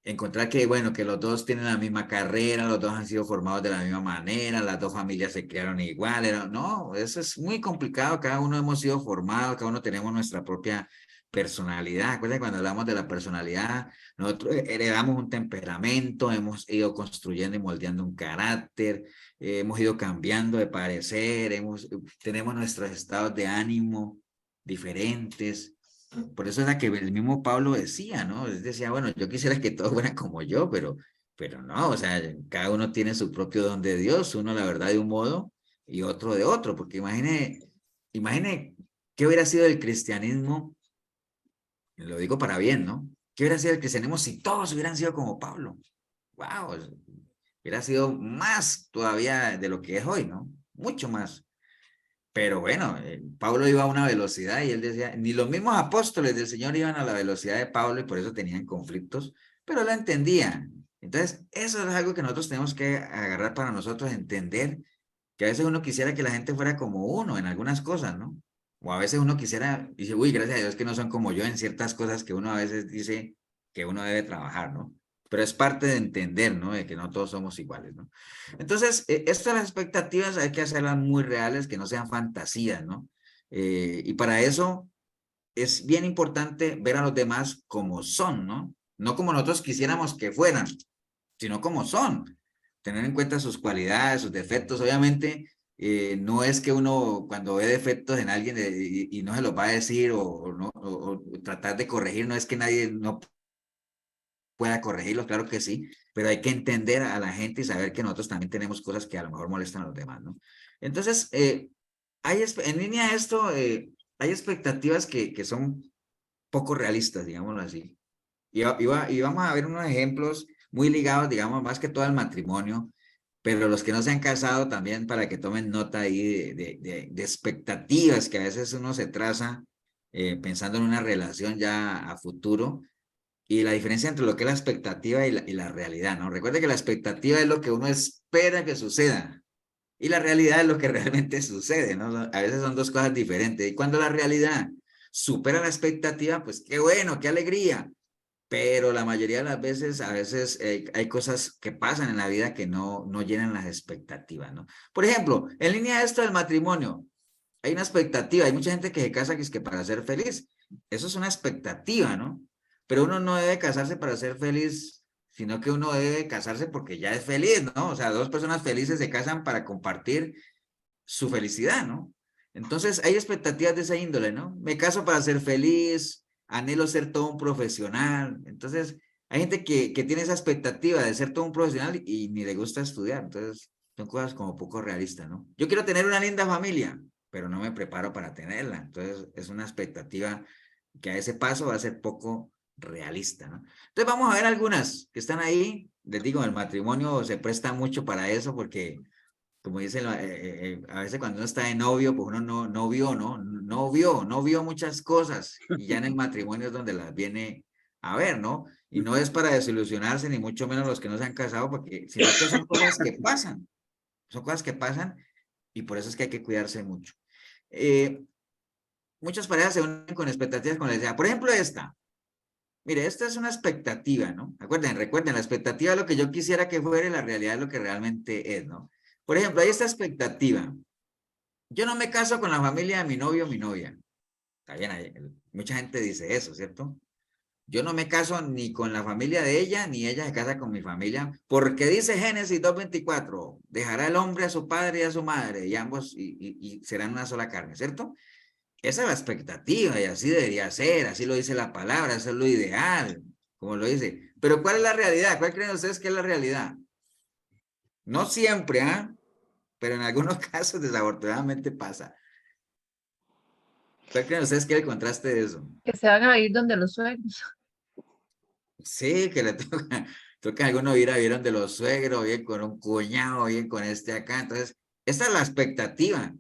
encontrar que, bueno, que los dos tienen la misma carrera, los dos han sido formados de la misma manera, las dos familias se criaron igual, no, eso es muy complicado, cada uno hemos sido formados, cada uno tenemos nuestra propia personalidad. Acuérdense cuando hablamos de la personalidad, nosotros heredamos un temperamento, hemos ido construyendo y moldeando un carácter, hemos ido cambiando de parecer, tenemos nuestros estados de ánimo diferentes. Por eso es la que el mismo Pablo decía, ¿no? Él decía, bueno, yo quisiera que todos fueran como yo, pero no, o sea, cada uno tiene su propio don de Dios, uno la verdad de un modo y otro de otro, porque imagine qué hubiera sido el cristianismo, lo digo para bien, ¿no? ¿Qué hubiera sido el cristianismo si todos hubieran sido como Pablo? ¡Wow! Hubiera sido más todavía de lo que es hoy, ¿no? Mucho más. Pero bueno, Pablo iba a una velocidad y él decía, ni los mismos apóstoles del Señor iban a la velocidad de Pablo y por eso tenían conflictos, pero lo entendían. Entonces, eso es algo que nosotros tenemos que agarrar para nosotros, entender que a veces uno quisiera que la gente fuera como uno en algunas cosas, ¿no? O a veces uno quisiera, dice, uy, gracias a Dios que no son como yo en ciertas cosas que uno a veces dice que uno debe trabajar, ¿no? Pero es parte de entender, ¿no? De que no todos somos iguales, ¿no? Entonces, estas las expectativas hay que hacerlas muy reales, que no sean fantasías, ¿no? Y para eso es bien importante ver a los demás como son, ¿no? No como nosotros quisiéramos que fueran, sino como son. Tener en cuenta sus cualidades, sus defectos. Obviamente, no es que uno cuando ve defectos en alguien y no se los va a decir o, no, o tratar de corregir, no es que nadie no pueda corregirlos, claro que sí, pero hay que entender a la gente y saber que nosotros también tenemos cosas que a lo mejor molestan a los demás, ¿no? Entonces, en línea a esto, hay expectativas que son poco realistas, digámoslo así. Y vamos a ver unos ejemplos muy ligados, digamos, más que todo al matrimonio, pero los que no se han casado también para que tomen nota ahí de expectativas que a veces uno se traza pensando en una relación ya a futuro y la diferencia entre lo que es la expectativa y la realidad, ¿no? Recuerde que la expectativa es lo que uno espera que suceda y la realidad es lo que realmente sucede, ¿no? A veces son dos cosas diferentes y cuando la realidad supera la expectativa, pues qué bueno, qué alegría, pero la mayoría de las veces, a veces hay cosas que pasan en la vida que no llenan las expectativas, ¿no? Por ejemplo, en línea de esto del matrimonio, hay una expectativa, hay mucha gente que se casa que es que para ser feliz, eso es una expectativa, ¿no? Pero uno no debe casarse para ser feliz, sino que uno debe casarse porque ya es feliz, ¿no? O sea, dos personas felices se casan para compartir su felicidad, ¿no? Entonces, hay expectativas de esa índole, ¿no? Me caso para ser feliz, anhelo ser todo un profesional. Entonces, hay gente que tiene esa expectativa de ser todo un profesional y ni le gusta estudiar. Entonces, son cosas como poco realistas, ¿no? Yo quiero tener una linda familia, pero no me preparo para tenerla. Entonces, es una expectativa que a ese paso va a ser poco realista, ¿no? Entonces, vamos a ver algunas que están ahí. Les digo, el matrimonio se presta mucho para eso porque como dicen, a veces cuando uno está de novio, pues uno no vio, ¿no? No vio muchas cosas y ya en el matrimonio es donde las viene a ver, ¿no? Y no es para desilusionarse, ni mucho menos los que no se han casado, porque, sino que son cosas que pasan y por eso es que hay que cuidarse mucho. Muchas parejas se unen con expectativas, como les decía. Por ejemplo, esta. Mire, esta es una expectativa, ¿no? Recuerden, la expectativa es lo que yo quisiera que fuera y la realidad es lo que realmente es, ¿no? Por ejemplo, hay esta expectativa. Yo no me caso con la familia de mi novio o mi novia. Está bien, mucha gente dice eso, ¿cierto? Yo no me caso ni con la familia de ella, ni ella se casa con mi familia, porque dice Génesis 2:24, dejará el hombre a su padre y a su madre, y ambos y serán una sola carne, ¿cierto? Esa es la expectativa y así debería ser, así lo dice la palabra, eso es lo ideal, como lo dice. Pero ¿cuál es la realidad? ¿Cuál creen ustedes que es la realidad? No siempre, ¿ah? Pero en algunos casos desafortunadamente pasa. ¿Cuál creen ustedes que es el contraste de eso? Que se van a ir donde los suegros. Sí, que le toca a alguno ir a vivir donde los suegros, bien con un cuñado, bien con este acá. Entonces, esta es la expectativa.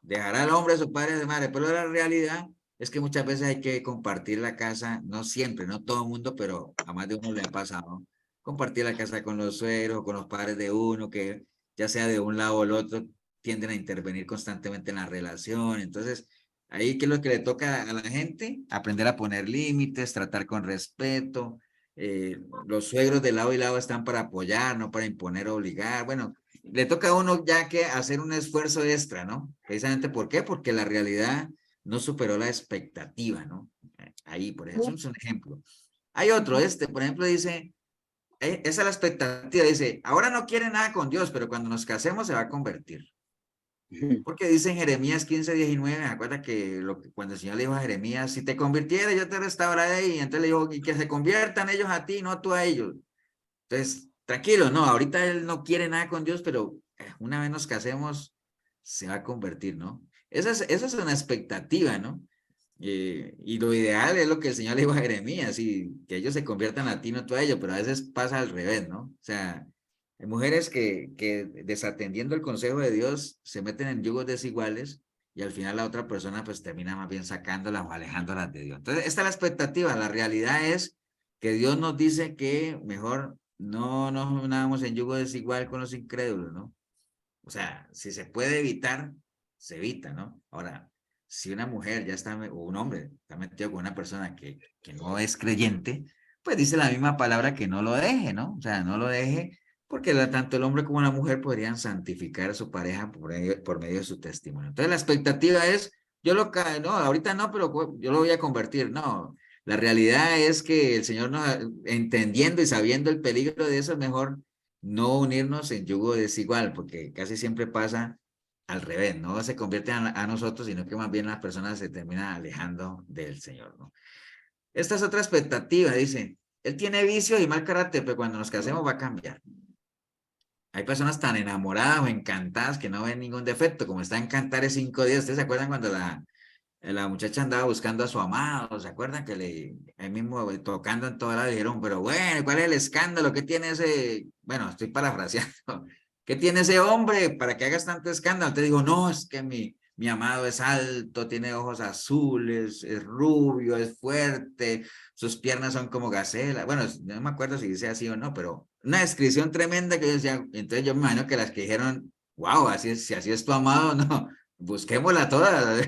Dejará al hombre a su padre y a su madre, pero la realidad Es que muchas veces hay que compartir la casa, no siempre, no todo el mundo, pero a más de uno le ha pasado. Compartir la casa con los suegros, con los padres de uno, que ya sea de un lado o el otro, tienden a intervenir constantemente en la relación. Entonces, ahí que es lo que le toca a la gente, aprender a poner límites, tratar con respeto. Los suegros de lado y lado están para apoyar, no para imponer o obligar. Bueno, le toca a uno ya que hacer un esfuerzo extra, ¿no? Precisamente, ¿por qué? Porque la realidad no superó la expectativa, ¿no? Ahí, por ejemplo, es un ejemplo. Hay otro, por ejemplo, dice, esa es la expectativa, dice, ahora no quiere nada con Dios, pero cuando nos casemos se va a convertir. Porque dice en Jeremías 15:19, acuerda que, cuando el Señor le dijo a Jeremías, si te convirtieras, yo te restauraré, y entonces le dijo, y que se conviertan ellos a ti, no tú a ellos. Entonces, tranquilo, no, ahorita él no quiere nada con Dios, pero una vez nos casemos, se va a convertir, ¿no? Esa es una expectativa, ¿no? Y lo ideal es lo que el Señor le dijo a Jeremías, y que ellos se conviertan a ti, no tú a ellos, pero a veces pasa al revés, ¿no? O sea, hay mujeres que desatendiendo el consejo de Dios se meten en yugos desiguales y al final la otra persona pues termina más bien sacándolas o alejándolas de Dios. Entonces, esta es la expectativa. La realidad es que Dios nos dice que mejor no nos unamos en yugo desigual con los incrédulos, ¿no? O sea, si se puede evitar, se evita, ¿no? Ahora, si una mujer ya está, o un hombre está metido con una persona que no es creyente, pues dice la misma palabra que no lo deje, ¿no? O sea, no lo deje, porque tanto el hombre como la mujer podrían santificar a su pareja por medio de su testimonio. Entonces, la expectativa es, no, ahorita no, pero yo lo voy a convertir. No, la realidad es que el Señor nos, entendiendo y sabiendo el peligro de eso, es mejor no unirnos en yugo desigual, porque casi siempre pasa al revés, no se convierte a nosotros, sino que más bien las personas se terminan alejando del Señor, ¿no? Esta es otra expectativa, dice, él tiene vicios y mal carácter, pero cuando nos casemos va a cambiar. Hay personas tan enamoradas o encantadas que no ven ningún defecto, como está en Cantares 5:10. ¿Ustedes se acuerdan cuando la muchacha andaba buscando a su amado? ¿Se acuerdan que ahí mismo tocando en toda la dijeron, pero bueno, ¿cuál es el escándalo? ¿Qué tiene ese? Bueno, estoy parafraseando. ¿Qué tiene ese hombre para que hagas tanto escándalo? Te digo, no, es que mi amado es alto, tiene ojos azules, es rubio, es fuerte, sus piernas son como gacela. Bueno, no me acuerdo si dice así o no, pero una descripción tremenda que yo decía. Entonces yo me imagino que las que dijeron, wow, si así es tu amado, no, busquémosla toda.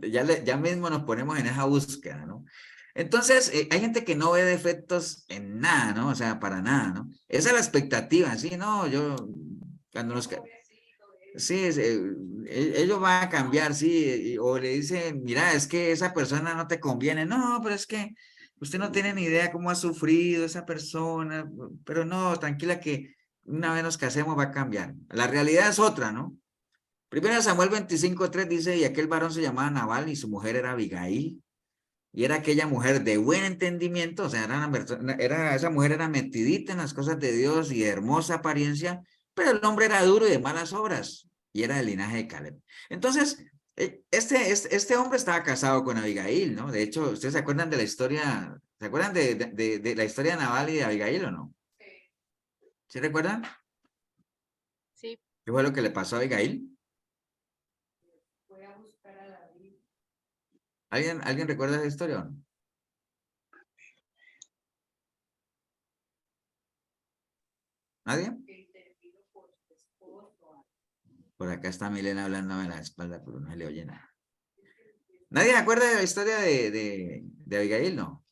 Ya mismo nos ponemos en esa búsqueda, ¿no? Entonces, hay gente que no ve defectos en nada, ¿no? O sea, para nada, ¿no? Esa es la expectativa, sí, no, cuando nos, sí, ellos van a cambiar, sí, o le dicen, mira, es que esa persona no te conviene, no, pero es que usted no tiene ni idea cómo ha sufrido esa persona, pero no, tranquila que una vez nos casemos va a cambiar. La realidad es otra, ¿no? Primero Samuel 25:3 dice, y aquel varón se llamaba Nabal y su mujer era Abigail, y era aquella mujer de buen entendimiento, o sea, esa mujer era metidita en las cosas de Dios y de hermosa apariencia, pero el hombre era duro y de malas obras, y era del linaje de Caleb. Entonces, este hombre estaba casado con Abigail, ¿no? De hecho, ¿ustedes se acuerdan de la historia, se acuerdan de la historia de Nabal y de Abigail o no? ¿Sí recuerdan? Sí. ¿Qué fue lo que le pasó a Abigail? ¿Alguien recuerda esa historia o no? ¿Nadie? Por acá está Milena hablándome a la espalda, pero no se le oye nada. ¿Nadie se acuerda de la historia de Abigail, no?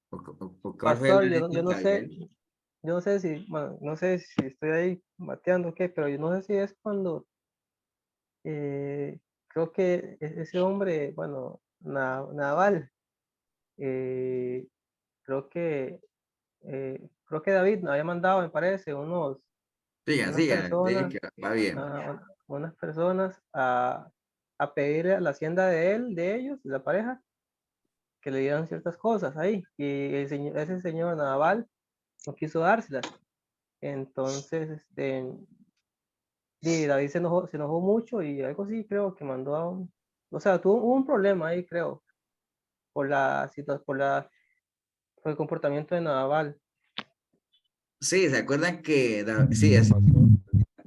¿Cuál fue Pastor, el yo éxito de no sé, Abigail? yo no sé si, bueno, no sé si estoy ahí bateando o qué, pero yo no sé si es cuando creo que ese hombre, bueno, Naval, eh, creo que David me había mandado, me parece, Siga, unas siga, dije personas, que va bien. unas personas a pedir a la hacienda de ellos, de la pareja, que le dieran ciertas cosas ahí. Y ese señor Naval no quiso dárselas. Entonces, y David se enojó mucho y algo así creo que mandó o sea, hubo un problema ahí, creo, por la situación, por el comportamiento de Naval. Sí, ¿se acuerdan que sí,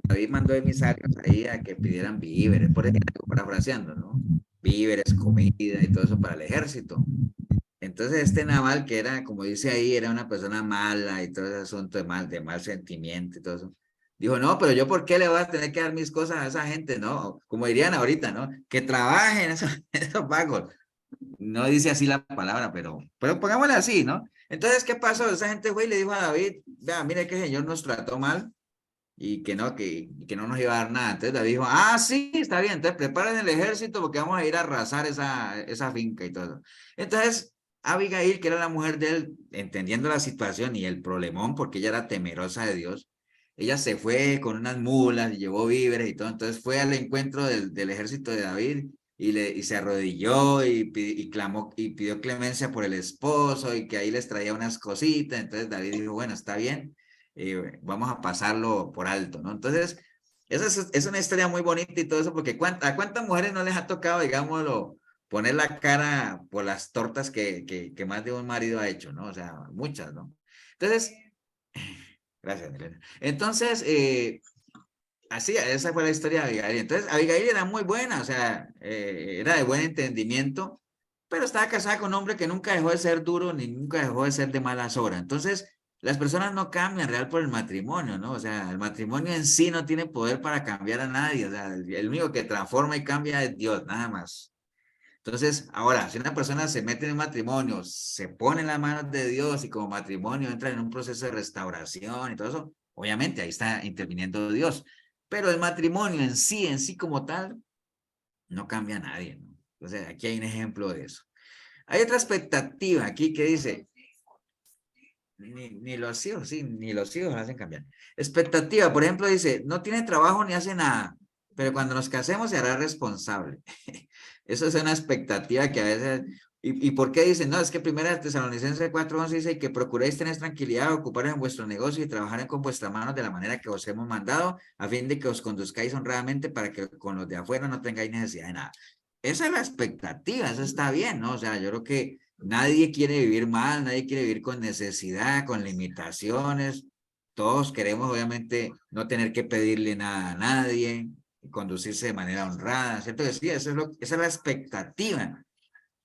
David mandó emisarios ahí a que pidieran víveres, por ejemplo, parafraseando, ¿no? víveres, comida y todo eso para el ejército. Entonces este Naval, que era, como dice ahí, era una persona mala y todo ese asunto de mal sentimiento y todo eso, dijo, no, pero yo ¿por qué le voy a tener que dar mis cosas a esa gente? No, como dirían ahorita, ¿no? Que trabajen esos vagos. No dice así la palabra, pero pongámosle así, ¿no? Entonces, ¿qué pasó? Esa gente fue y le dijo a David, vea, mire que el Señor nos trató mal y que no nos iba a dar nada. Entonces David dijo, ah, sí, está bien, entonces preparen el ejército porque vamos a ir a arrasar esa finca y todo eso. Entonces, Abigail, que era la mujer de él, entendiendo la situación y el problemón, porque ella era temerosa de Dios, ella se fue con unas mulas y llevó víveres y todo, entonces fue al encuentro del ejército de David y se arrodilló y clamó y pidió clemencia por el esposo y que ahí les traía unas cositas. Entonces David dijo, bueno, está bien, vamos a pasarlo por alto, ¿no? Entonces, esa es una historia muy bonita y todo eso, porque ¿a cuántas mujeres no les ha tocado, digámoslo, poner la cara por las tortas que más de un marido ha hecho, ¿no? O sea, muchas, ¿no? Entonces, gracias, Elena. Entonces, así, esa fue la historia de Abigail. Entonces, Abigail era muy buena, o sea, era de buen entendimiento, pero estaba casada con un hombre que nunca dejó de ser duro ni nunca dejó de ser de malas obras. Entonces, las personas no cambian real por el matrimonio, ¿no? O sea, el matrimonio en sí no tiene poder para cambiar a nadie. O sea, el único que transforma y cambia es Dios, nada más. Entonces, ahora, si una persona se mete en un matrimonio, se pone en las manos de Dios y como matrimonio entra en un proceso de restauración y todo eso, obviamente ahí está interviniendo Dios. Pero el matrimonio en sí como tal, no cambia a nadie, ¿no? Entonces, aquí hay un ejemplo de eso. Hay otra expectativa aquí que dice, ni los hijos, sí, ni los hijos hacen cambiar. Expectativa, por ejemplo, dice, no tiene trabajo ni hace nada, pero cuando nos casemos se hará responsable. Eso es una expectativa que a veces... ¿Y por qué dicen? No, es que primera Tesalonicenses 4:11 dice que procuréis tener tranquilidad, ocuparos en vuestro negocio y trabajar con vuestras manos de la manera que os hemos mandado, a fin de que os conduzcáis honradamente para que con los de afuera no tengáis necesidad de nada. Esa es la expectativa, eso está bien, ¿no? O sea, yo creo que nadie quiere vivir mal, nadie quiere vivir con necesidad, con limitaciones. Todos queremos, obviamente, no tener que pedirle nada a nadie, conducirse de manera honrada, ¿cierto? Que sí, esa es la expectativa.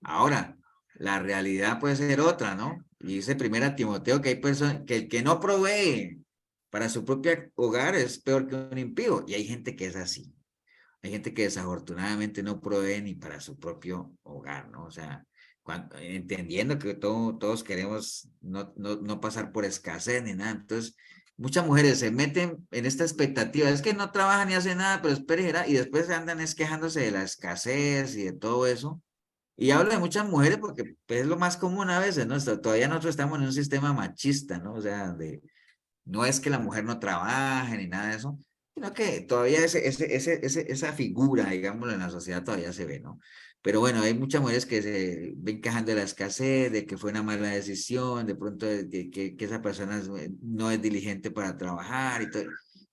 Ahora, la realidad puede ser otra, ¿no? Y dice primera Timoteo que hay personas, que el que no provee para su propio hogar es peor que un impío. Y hay gente que es así. Hay gente que desafortunadamente no provee ni para su propio hogar, ¿no? O sea, entendiendo que todos queremos no pasar por escasez ni nada. Entonces, muchas mujeres se meten en esta expectativa, es que no trabajan ni hacen nada, pero espera, y después andan quejándose de la escasez y de todo eso. Y hablo de muchas mujeres porque pues, es lo más común a veces, ¿no? Todavía nosotros estamos en un sistema machista, ¿no? O sea, no es que la mujer no trabaje ni nada de eso, sino que todavía esa figura, digámoslo, en la sociedad todavía se ve, ¿no? Pero bueno, hay muchas mujeres que se ven quejando de la escasez, de que fue una mala decisión, de pronto que esa persona no es diligente para trabajar y todo,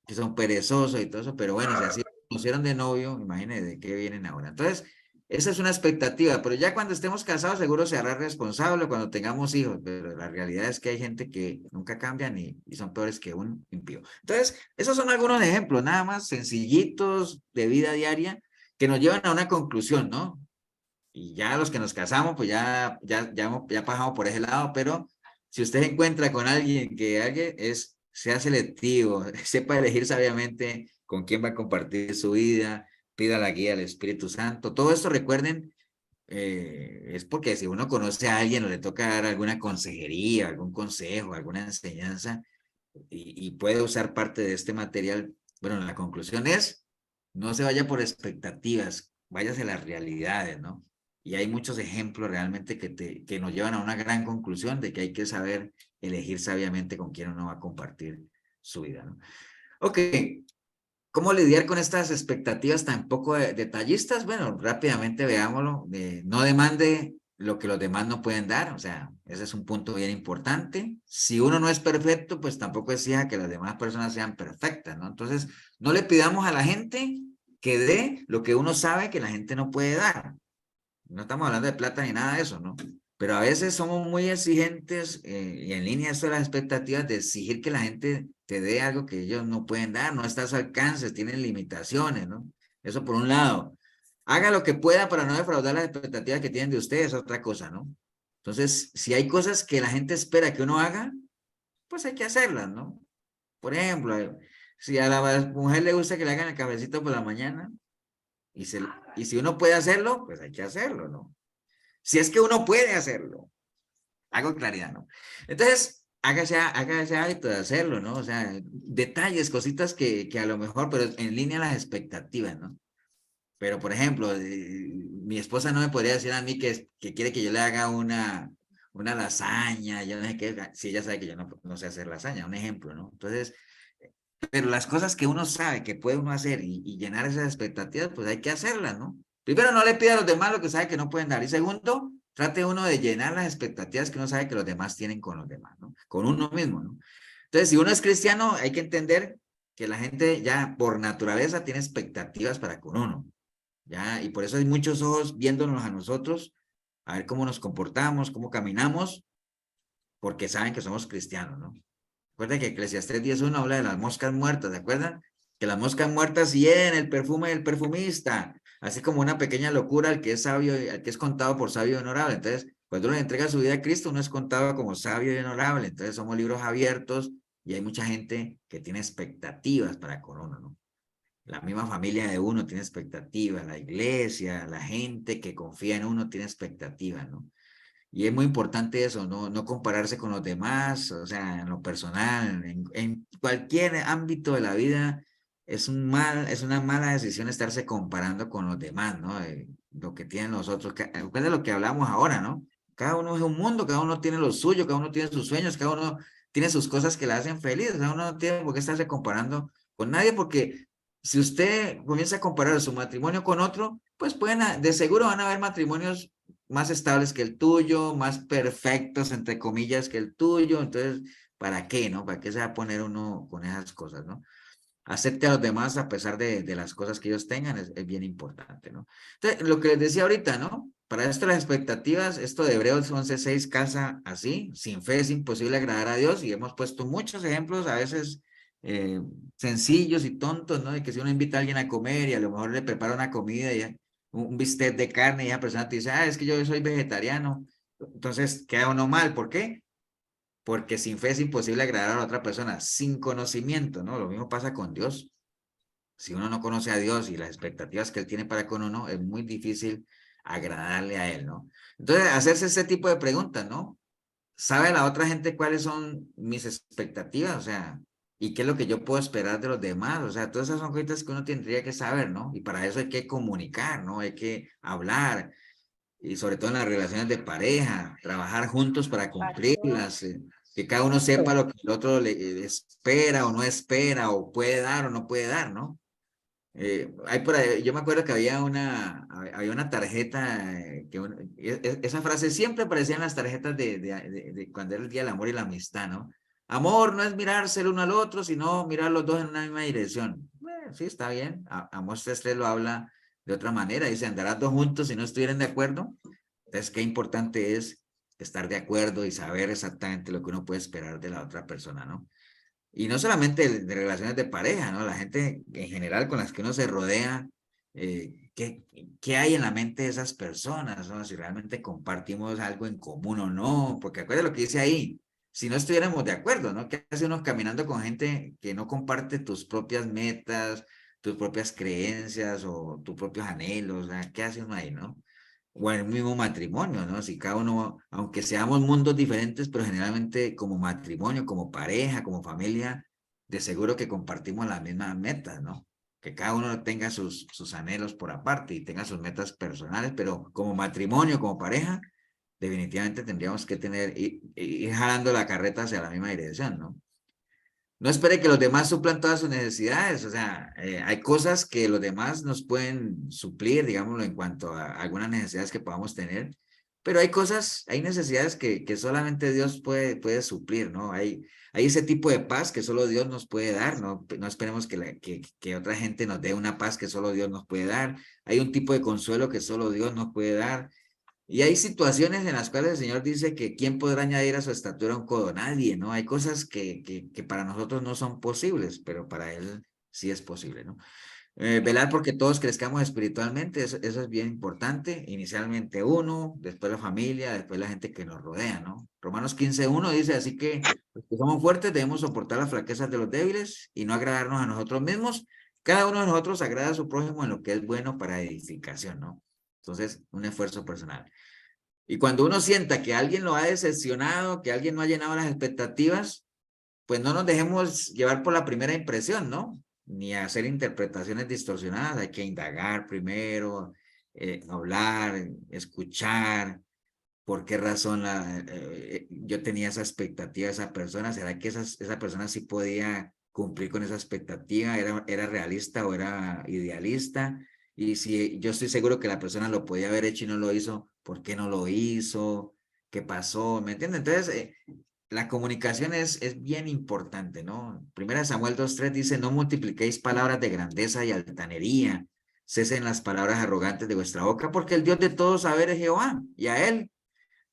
que son perezosos y todo eso, pero bueno, si así conocieron de novio, imagínense de qué vienen ahora. Entonces, esa es una expectativa, pero ya cuando estemos casados seguro se hará responsable cuando tengamos hijos, pero la realidad es que hay gente que nunca cambian y son peores que un impío. Entonces, esos son algunos ejemplos, nada más sencillitos de vida diaria que nos llevan a una conclusión, ¿no? Y ya los que nos casamos, pues ya pasamos por ese lado, pero si usted se encuentra con alguien sea selectivo, sepa elegir sabiamente con quién va a compartir su vida, pida la guía del Espíritu Santo. Todo esto, recuerden, es porque si uno conoce a alguien o le toca dar alguna consejería, algún consejo, alguna enseñanza y puede usar parte de este material, bueno, la conclusión es, no se vaya por expectativas, váyase a las realidades, ¿no? Y hay muchos ejemplos realmente que nos llevan a una gran conclusión de que hay que saber elegir sabiamente con quién uno va a compartir su vida, ¿no? Ok, ¿cómo lidiar con estas expectativas tan poco detallistas? Bueno, rápidamente veámoslo. No demande lo que los demás no pueden dar, o sea, ese es un punto bien importante. Si uno no es perfecto, pues tampoco exija que las demás personas sean perfectas, ¿no? Entonces, no le pidamos a la gente que dé lo que uno sabe que la gente no puede dar. No estamos hablando de plata ni nada de eso, ¿no? Pero a veces somos muy exigentes y en línea esto de las expectativas de exigir que la gente te dé algo que ellos no pueden dar, no está a su alcance, tienen limitaciones, ¿no? Eso por un lado. Haga lo que pueda para no defraudar las expectativas que tienen de ustedes, es otra cosa, ¿no? Entonces, si hay cosas que la gente espera que uno haga, pues hay que hacerlas, ¿no? Por ejemplo, si a la mujer le gusta que le hagan el cafecito por la mañana, y si uno puede hacerlo, pues hay que hacerlo, ¿no? Si es que uno puede hacerlo. Hago claridad, ¿no? Entonces, haga ese hábito de hacerlo, ¿no? O sea, detalles, cositas que a lo mejor, pero en línea a las expectativas, ¿no? Pero, por ejemplo, mi esposa no me podría decir a mí que quiere que yo le haga una lasaña, yo no sé qué, si ella sabe que yo no sé hacer lasaña, un ejemplo, ¿no? Entonces, pero las cosas que uno sabe que puede uno hacer y llenar esas expectativas, pues hay que hacerlas, ¿no? Primero, no le pida a los demás lo que sabe que no pueden dar. Y segundo, trate uno de llenar las expectativas que uno sabe que los demás tienen con los demás, ¿no? Con uno mismo, ¿no? Entonces, si uno es cristiano, hay que entender que la gente ya por naturaleza tiene expectativas para con uno, ¿ya? Y por eso hay muchos ojos viéndonos a nosotros, a ver cómo nos comportamos, cómo caminamos, porque saben que somos cristianos, ¿no? Recuerda que Eclesiastés 10:1 habla de las moscas muertas, ¿de acuerdan? Que las moscas muertas hieren el perfume del perfumista, así como una pequeña locura al que es sabio, al que es contado por sabio y honorable. Entonces, cuando uno le entrega su vida a Cristo, uno es contado como sabio y honorable. Entonces, somos libros abiertos y hay mucha gente que tiene expectativas para con uno, ¿no? La misma familia de uno tiene expectativas, la iglesia, la gente que confía en uno tiene expectativas, ¿no? Y es muy importante eso, no compararse con los demás, o sea, en lo personal, en cualquier ámbito de la vida, es una mala decisión estarse comparando con los demás, ¿no? Lo que tienen los otros. Recuerda lo que hablamos ahora, ¿no? Cada uno es un mundo, cada uno tiene lo suyo, cada uno tiene sus sueños, cada uno tiene sus cosas que le hacen feliz, cada uno no tiene por qué estarse comparando con nadie, porque si usted comienza a comparar su matrimonio con otro, pues de seguro van a haber matrimonios más estables que el tuyo, más perfectos, entre comillas, que el tuyo. Entonces, ¿para qué, no? ¿Para qué se va a poner uno con esas cosas, no? Acepte a los demás a pesar de las cosas que ellos tengan, es bien importante, ¿no? Entonces, lo que les decía ahorita, ¿no? Para esto las expectativas, esto de Hebreos 11:6 casa así, sin fe es imposible agradar a Dios, y hemos puesto muchos ejemplos, a veces eh, sencillos y tontos, ¿no? De que si uno invita a alguien a comer y a lo mejor le prepara una comida y un bistec de carne y esa persona te dice, es que yo soy vegetariano, entonces queda uno mal, ¿por qué? Porque sin fe es imposible agradar a la otra persona, sin conocimiento, ¿no? Lo mismo pasa con Dios. Si uno no conoce a Dios y las expectativas que Él tiene para con uno, es muy difícil agradarle a Él, ¿no? Entonces, hacerse ese tipo de preguntas, ¿no? ¿Sabe la otra gente cuáles son mis expectativas? O sea, ¿y qué es lo que yo puedo esperar de los demás? O sea, todas esas son cosas que uno tendría que saber, ¿no? Y para eso hay que comunicar, ¿no? Hay que hablar, y sobre todo en las relaciones de pareja, trabajar juntos para cumplirlas, que cada uno sepa lo que el otro le espera o no espera, o puede dar o no puede dar, ¿no? Yo me acuerdo que había una tarjeta, esa frase siempre aparecía en las tarjetas de cuando era el Día del Amor y la Amistad, ¿no? Amor no es mirarse el uno al otro, sino mirar los dos en una misma dirección. Sí, está bien. Amos 3:3 lo habla de otra manera. Dice, andarás dos juntos si no estuvieran de acuerdo. Entonces, qué importante es estar de acuerdo y saber exactamente lo que uno puede esperar de la otra persona, ¿no? Y no solamente de relaciones de pareja, ¿no? La gente en general con las que uno se rodea, ¿qué hay en la mente de esas personas, ¿no? Si realmente compartimos algo en común o no, porque acuérdate lo que dice ahí, si no estuviéramos de acuerdo, ¿no? ¿Qué hace uno caminando con gente que no comparte tus propias metas, tus propias creencias o tus propios anhelos? ¿Qué hace uno ahí, no? O en el mismo matrimonio, ¿no? Si cada uno, aunque seamos mundos diferentes, pero generalmente como matrimonio, como pareja, como familia, de seguro que compartimos las mismas metas, ¿no? Que cada uno tenga sus anhelos por aparte y tenga sus metas personales, pero como matrimonio, como pareja, definitivamente tendríamos que ir jalando la carreta hacia la misma dirección, ¿no? No espere que los demás suplan todas sus necesidades, o sea, hay cosas que los demás nos pueden suplir, digámoslo, en cuanto a algunas necesidades que podamos tener, pero hay necesidades que solamente Dios puede suplir, ¿no? Hay ese tipo de paz que solo Dios nos puede dar, ¿no? No esperemos que otra gente nos dé una paz que solo Dios nos puede dar. Hay un tipo de consuelo que solo Dios nos puede dar. Y hay situaciones en las cuales el Señor dice que ¿quién podrá añadir a su estatura un codo? Nadie, ¿no? Hay cosas que para nosotros no son posibles, pero para Él sí es posible, ¿no? Velar porque todos crezcamos espiritualmente, eso es bien importante. Inicialmente uno, después la familia, después la gente que nos rodea, ¿no? Romanos 15:1 dice, así que los que somos fuertes debemos soportar las flaquezas de los débiles y no agradarnos a nosotros mismos. Cada uno de nosotros agrada a su prójimo en lo que es bueno para edificación, ¿no? Entonces, un esfuerzo personal. Y cuando uno sienta que alguien lo ha decepcionado, que alguien no ha llenado las expectativas, pues no nos dejemos llevar por la primera impresión, ¿no? Ni hacer interpretaciones distorsionadas, hay que indagar primero, hablar, escuchar, por qué razón yo tenía esa expectativa de esa persona, ¿será que esa persona sí podía cumplir con esa expectativa? ¿Era realista o era idealista? Y si yo estoy seguro que la persona lo podía haber hecho y no lo hizo, ¿por qué no lo hizo? ¿Qué pasó? ¿Me entiendes? Entonces, la comunicación es bien importante, ¿no? Primera Samuel 2:3 dice, no multipliquéis palabras de grandeza y altanería, cesen las palabras arrogantes de vuestra boca, porque el Dios de todo saber es Jehová, y a él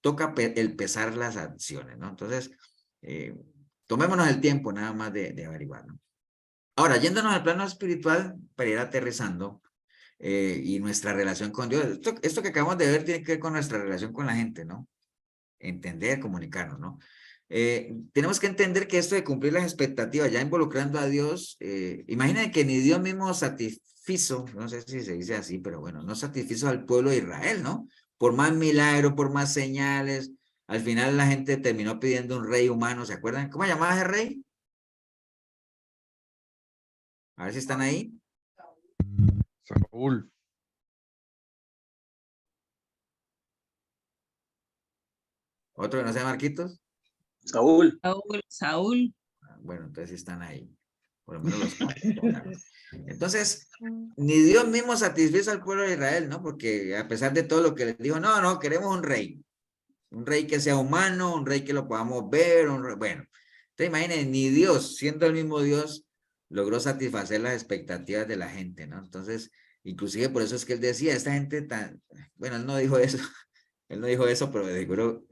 toca el pesar las acciones, ¿no? Entonces, tomémonos el tiempo nada más de averiguar, ¿no? Ahora, yéndonos al plano espiritual, para ir aterrizando, y nuestra relación con Dios, esto que acabamos de ver tiene que ver con nuestra relación con la gente, ¿no? Entender, comunicarnos, ¿no? Tenemos que entender que esto de cumplir las expectativas, ya involucrando a Dios, imaginen que ni Dios mismo satisfizo, no sé si se dice así, pero bueno, no satisfizo al pueblo de Israel, ¿no? Por más milagros, por más señales, al final la gente terminó pidiendo un rey humano, ¿se acuerdan? ¿Cómo llamaba ese rey? A ver si están ahí. Saúl. Otro que no sea Marquitos. Saúl. Saúl. Bueno, entonces sí están ahí. Por lo menos los cuatro. Entonces, ni Dios mismo satisfizo al pueblo de Israel, ¿no? Porque a pesar de todo lo que les dijo, no, no, queremos un rey que sea humano, un rey que lo podamos ver, bueno. Entonces imaginen, ni Dios, siendo el mismo Dios, logró satisfacer las expectativas de la gente, ¿no? Entonces, inclusive por eso es que él decía, esta gente tan, bueno, él no dijo eso, él no dijo eso, pero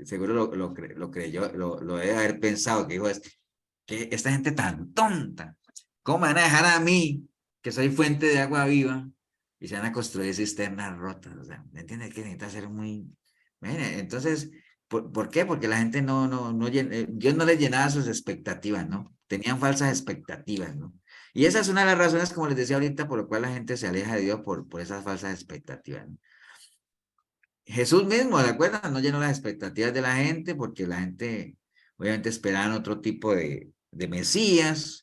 seguro lo creyó, lo debe haber pensado, que dijo, es que esta gente tan tonta, ¿cómo me van a dejar a mí, que soy fuente de agua viva, y se van a construir cisternas rotas? O sea, ¿me entiendes? Que necesita ser muy... Entonces, ¿por qué? Porque la gente Dios no les llenaba sus expectativas, ¿no? Tenían falsas expectativas, ¿no? Y esa es una de las razones, como les decía ahorita, por lo cual la gente se aleja de Dios por esas falsas expectativas, ¿no? Jesús mismo, ¿de acuerdo? No llenó las expectativas de la gente porque la gente obviamente esperaban otro tipo de Mesías,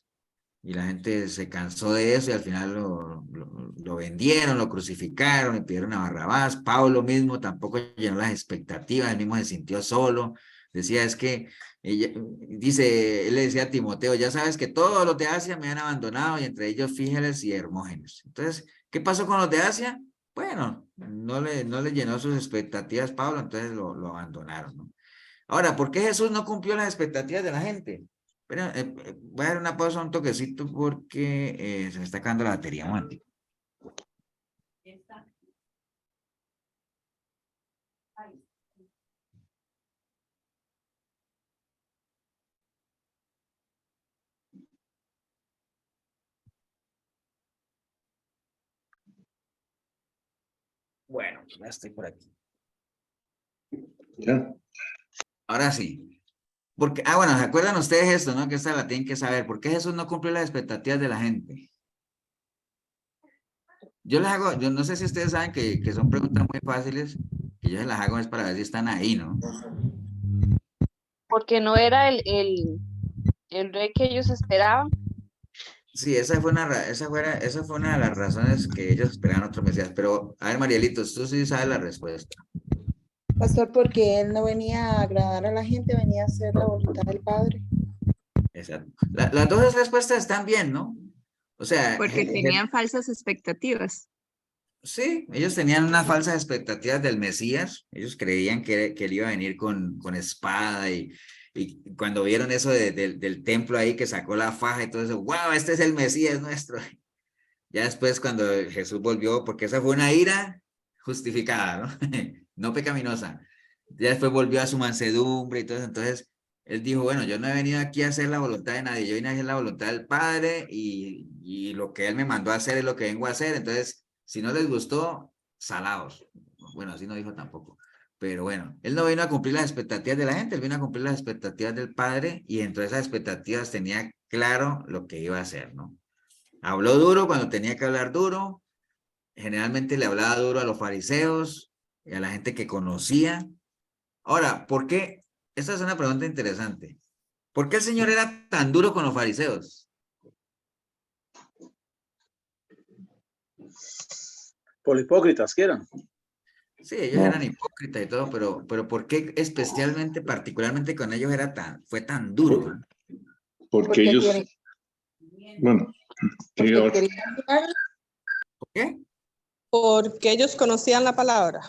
y la gente se cansó de eso y al final lo vendieron, lo crucificaron y pidieron a Barrabás. Pablo mismo tampoco llenó las expectativas, él mismo se sintió solo. Decía, es que, él le decía a Timoteo, ya sabes que todos los de Asia me han abandonado y entre ellos Fígeles y Hermógenes. Entonces, ¿qué pasó con los de Asia? Bueno, no le llenó sus expectativas Pablo, entonces lo abandonaron, ¿no? Ahora, ¿por qué Jesús no cumplió las expectativas de la gente? Pero, voy a dar una pausa, un toquecito, porque se me está acabando la batería. Un momentico. Bueno, ya estoy por aquí. Ya. Ahora sí. Porque, bueno, ¿se acuerdan ustedes esto, no? Que esta la tienen que saber. ¿Por qué Jesús no cumplió las expectativas de la gente? Yo no sé si ustedes saben que son preguntas muy fáciles, que yo se las hago es para ver si están ahí, ¿no? Porque no era el rey que ellos esperaban. Sí, esa fue una de las razones que ellos esperaban otro Mesías. Pero, a ver, Marielitos, tú sí sabes la respuesta. Pastor, porque él no venía a agradar a la gente, venía a hacer la voluntad del Padre. Exacto. Las dos respuestas están bien, ¿no? O sea, Porque tenían falsas expectativas. sí, ellos tenían unas falsas expectativas del Mesías. Ellos creían que él iba a venir con espada y cuando vieron eso del templo ahí que sacó la faja y todo eso, wow, este es el Mesías nuestro. Ya después cuando Jesús volvió, porque esa fue una ira justificada, ¿no? No pecaminosa. Ya después volvió a su mansedumbre y todo eso. Entonces, Él dijo, bueno, yo no he venido aquí a hacer la voluntad de nadie, yo vine a hacer la voluntad del Padre y lo que Él me mandó a hacer es lo que vengo a hacer. Entonces, si no les gustó, salados. Bueno, así no dijo tampoco. Pero bueno, Él no vino a cumplir las expectativas de la gente, Él vino a cumplir las expectativas del Padre y dentro de esas expectativas tenía claro lo que iba a hacer, ¿no? Habló duro cuando tenía que hablar duro. Generalmente le hablaba duro a los fariseos y a la gente que conocía. Ahora, ¿por qué? Esta es una pregunta interesante. ¿Por qué el Señor era tan duro con los fariseos? Por hipócritas que eran. Sí, ellos eran hipócritas y todo, pero ¿por qué especialmente, particularmente con ellos fue tan duro? Porque ellos, bueno, porque diga, querían dar- ¿Por qué? Porque ellos conocían la palabra.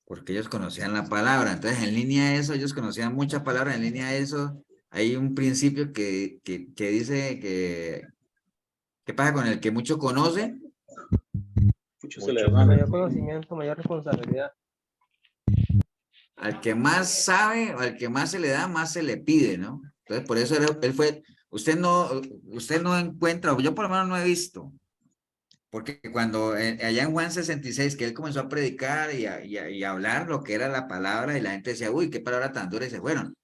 Porque ellos conocían la palabra. Entonces, en línea a eso, ellos conocían muchas palabras. En línea a eso, hay un principio que dice que ¿qué pasa con el que mucho conoce? Muchos se le Mayor dan. conocimiento, mayor responsabilidad. Al que más sabe o al que más se le da, más se le pide, ¿no? Entonces, por eso él fue, usted no encuentra, o yo por lo menos no he visto, porque cuando allá en Juan 66, que él comenzó a predicar y a hablar lo que era la palabra, y la gente decía, uy, qué palabra tan dura, y se fueron.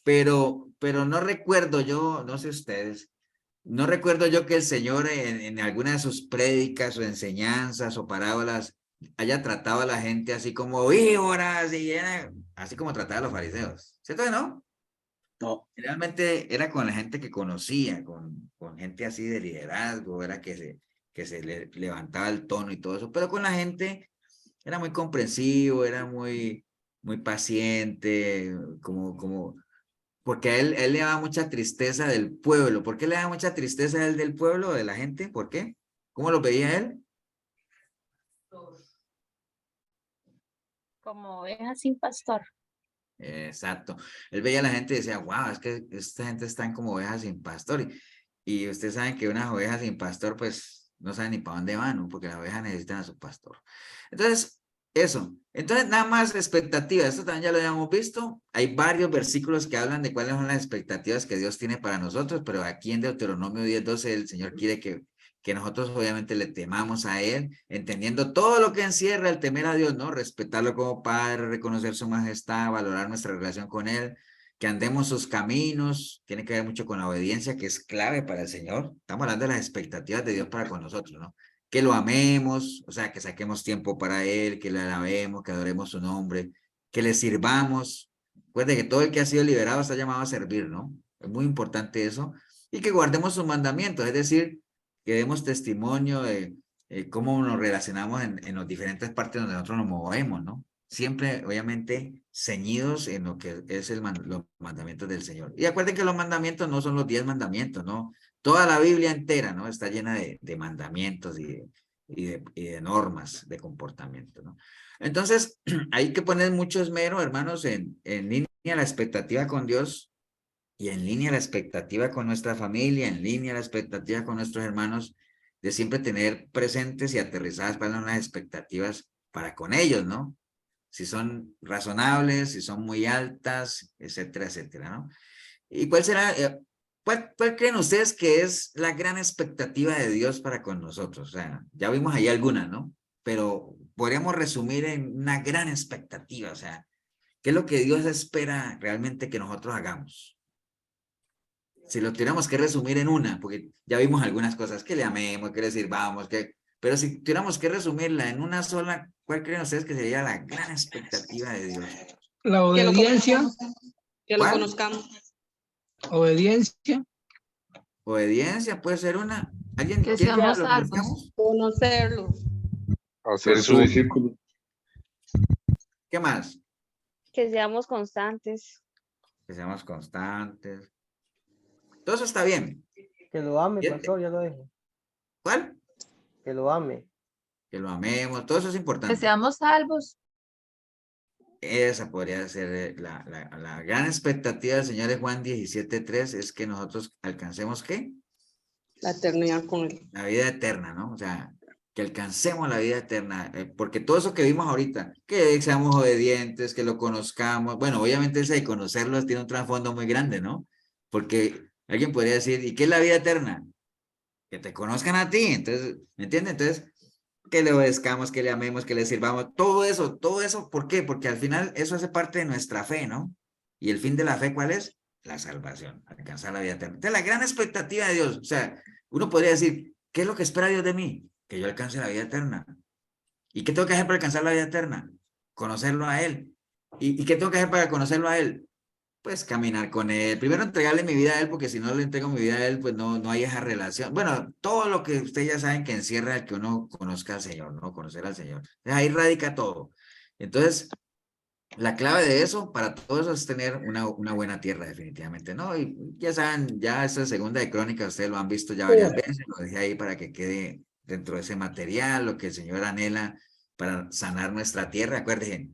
Pero no recuerdo yo, no sé ustedes, no recuerdo yo que el Señor en alguna de sus prédicas o enseñanzas o parábolas haya tratado a la gente así como víboras y así como trataba a los fariseos. ¿Cierto que no? No. Realmente era con la gente que conocía, con gente así de liderazgo, era que se le levantaba el tono y todo eso, pero con la gente era muy comprensivo, era muy paciente, porque a él le daba mucha tristeza del pueblo. ¿Por qué le daba mucha tristeza a él del pueblo, de la gente? ¿Por qué? ¿Cómo lo veía él? Como ovejas sin pastor. Exacto. Él veía a la gente y decía, wow, es que esta gente están como ovejas sin pastor. Y ustedes saben que unas ovejas sin pastor, pues, no saben ni para dónde van, ¿no? Porque las ovejas necesitan a su pastor. Entonces, eso. Entonces, nada más expectativas. Esto también ya lo habíamos visto. Hay varios versículos que hablan de cuáles son las expectativas que Dios tiene para nosotros, pero aquí en Deuteronomio 10:12 el Señor quiere que nosotros obviamente le temamos a Él, entendiendo todo lo que encierra el temer a Dios, ¿no? Respetarlo como Padre, reconocer su majestad, valorar nuestra relación con Él, que andemos sus caminos, tiene que ver mucho con la obediencia, que es clave para el Señor. Estamos hablando de las expectativas de Dios para con nosotros, ¿no? Que lo amemos, o sea, que saquemos tiempo para Él, que le alabemos, que adoremos su nombre, que le sirvamos. Recuerde que todo el que ha sido liberado está llamado a servir, ¿no? Es muy importante eso. Y que guardemos sus mandamientos, es decir, que demos testimonio de cómo nos relacionamos en las diferentes partes donde nosotros nos movemos, ¿no? Siempre, obviamente, ceñidos en lo que es los mandamientos del Señor. Y acuerden que los mandamientos no son los 10 mandamientos, ¿no? Toda la Biblia entera, ¿no? Está llena de mandamientos y de normas de comportamiento, ¿no? Entonces, hay que poner mucho esmero, hermanos, en línea la expectativa con Dios y en línea la expectativa con nuestra familia, en línea la expectativa con nuestros hermanos, de siempre tener presentes y aterrizadas cuáles son las expectativas para con ellos, ¿no? Si son razonables, si son muy altas, etcétera, etcétera, ¿no? ¿Y cuál será, cuál creen ustedes que es la gran expectativa de Dios para con nosotros? O sea, ya vimos ahí algunas, ¿no? Pero podríamos resumir en una gran expectativa, o sea, ¿qué es lo que Dios espera realmente que nosotros hagamos? Si lo tuviéramos que resumir en una, porque ya vimos algunas cosas, que le amemos, que le sirvamos, pero si tuviéramos que resumirla en una sola, ¿cuál creen ustedes que sería la gran expectativa de Dios? La obediencia. Que lo ¿Cuál? conozcamos. Obediencia. Obediencia puede ser una. ¿Alguien Que quiere que seamos lo salvos. conozcamos? Conocerlo. hacer su discípulo. ¿Qué más? Que seamos constantes. Que seamos constantes. Todo eso está bien. Que lo ame, Bien. pastor, ya lo dije. ¿Cuál? Que lo ame. Que lo amemos. Todo eso es Que importante. seamos salvos. Esa podría ser la gran expectativa del Señor de Juan 17:3 es que nosotros alcancemos ¿qué? La eternidad con él. La vida eterna, ¿no? O sea, que alcancemos la vida eterna, porque todo eso que vimos ahorita, que seamos obedientes, que lo conozcamos, bueno, obviamente ese de conocerlo tiene un trasfondo muy grande, ¿no? Porque alguien podría decir, ¿y qué es la vida eterna? Que te conozcan a ti, entonces, ¿me entiendes? Entonces, que le obedezcamos, que le amemos, que le sirvamos, todo eso, ¿por qué? Porque al final eso hace parte de nuestra fe, ¿no? Y el fin de la fe, ¿cuál es? La salvación, alcanzar la vida eterna. Entonces, la gran expectativa de Dios, o sea, uno podría decir, ¿qué es lo que espera Dios de mí? Que yo alcance la vida eterna. ¿Y qué tengo que hacer para alcanzar la vida eterna? Conocerlo a Él. ¿Y qué tengo que hacer para conocerlo a Él? Pues caminar con Él. Primero entregarle mi vida a Él, porque si no le entrego mi vida a Él, pues no hay esa relación. Bueno, todo lo que ustedes ya saben que encierra el que uno conozca al Señor, ¿no? Conocer al Señor. Entonces, ahí radica todo. Entonces, la clave de eso, para todo eso, es tener una buena tierra, definitivamente, ¿no? Y ya saben, ya esta segunda de Crónicas, ustedes lo han visto ya varias veces, lo dejé ahí para que quede dentro de ese material, lo que el Señor anhela para sanar nuestra tierra. Acuérdense,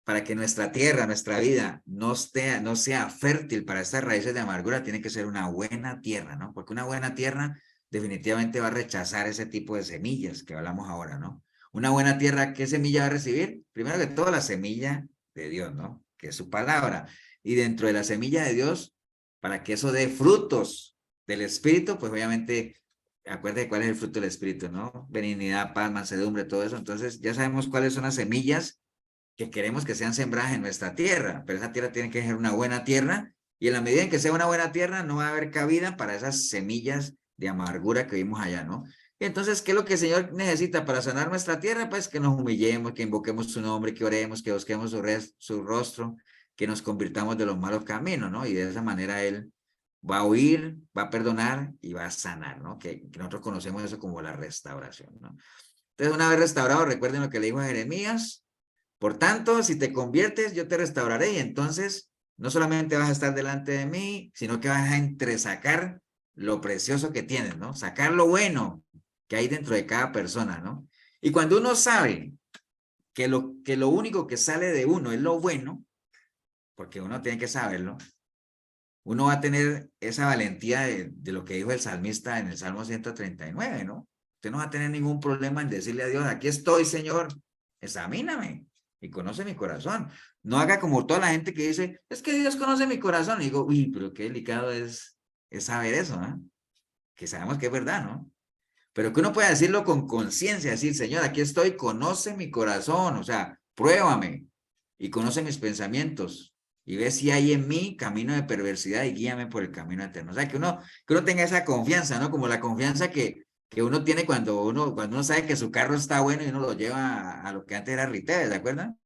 para que nuestra tierra, nuestra vida no sea fértil para estas raíces de amargura, tiene que ser una buena tierra, ¿no? Porque una buena tierra definitivamente va a rechazar ese tipo de semillas que hablamos ahora, ¿no? Una buena tierra, ¿qué semilla va a recibir? Primero que todo, la semilla de Dios, ¿no? Que es su palabra. Y dentro de la semilla de Dios, para que eso dé frutos del Espíritu, pues obviamente, acuérdate cuál es el fruto del Espíritu, ¿no? Benignidad, paz, mansedumbre, todo eso. Entonces, ya sabemos cuáles son las semillas que queremos que sean sembradas en nuestra tierra, pero esa tierra tiene que ser una buena tierra, y en la medida en que sea una buena tierra, no va a haber cabida para esas semillas de amargura que vimos allá, ¿no? Y entonces, ¿qué es lo que el Señor necesita para sanar nuestra tierra? Pues que nos humillemos, que invoquemos su nombre, que oremos, que busquemos su rostro, que nos convirtamos de los malos caminos, ¿no? Y de esa manera Él va a oír, va a perdonar y va a sanar, ¿no? Que nosotros conocemos eso como la restauración, ¿no? Entonces, una vez restaurado, recuerden lo que le dijo a Jeremías: por tanto, si te conviertes, yo te restauraré, y entonces no solamente vas a estar delante de mí, sino que vas a entresacar lo precioso que tienes, ¿no? Sacar lo bueno que hay dentro de cada persona, ¿no? Y cuando uno sabe que lo único que sale de uno es lo bueno, porque uno tiene que saberlo, uno va a tener esa valentía de lo que dijo el salmista en el Salmo 139, ¿no? Usted no va a tener ningún problema en decirle a Dios: aquí estoy, Señor, examíname y conoce mi corazón. No haga como toda la gente que dice: es que Dios conoce mi corazón. Y digo: uy, pero qué delicado es saber eso, ¿no? Que sabemos que es verdad, ¿no? Pero que uno pueda decirlo con conciencia, decir: Señor, aquí estoy, conoce mi corazón, o sea, pruébame y conoce mis pensamientos y ve si hay en mí camino de perversidad y guíame por el camino eterno. O sea, que uno tenga esa confianza, ¿no? Como la confianza que uno tiene cuando uno sabe que su carro está bueno y uno lo lleva a lo que antes era Riteve, ¿de acuerdo?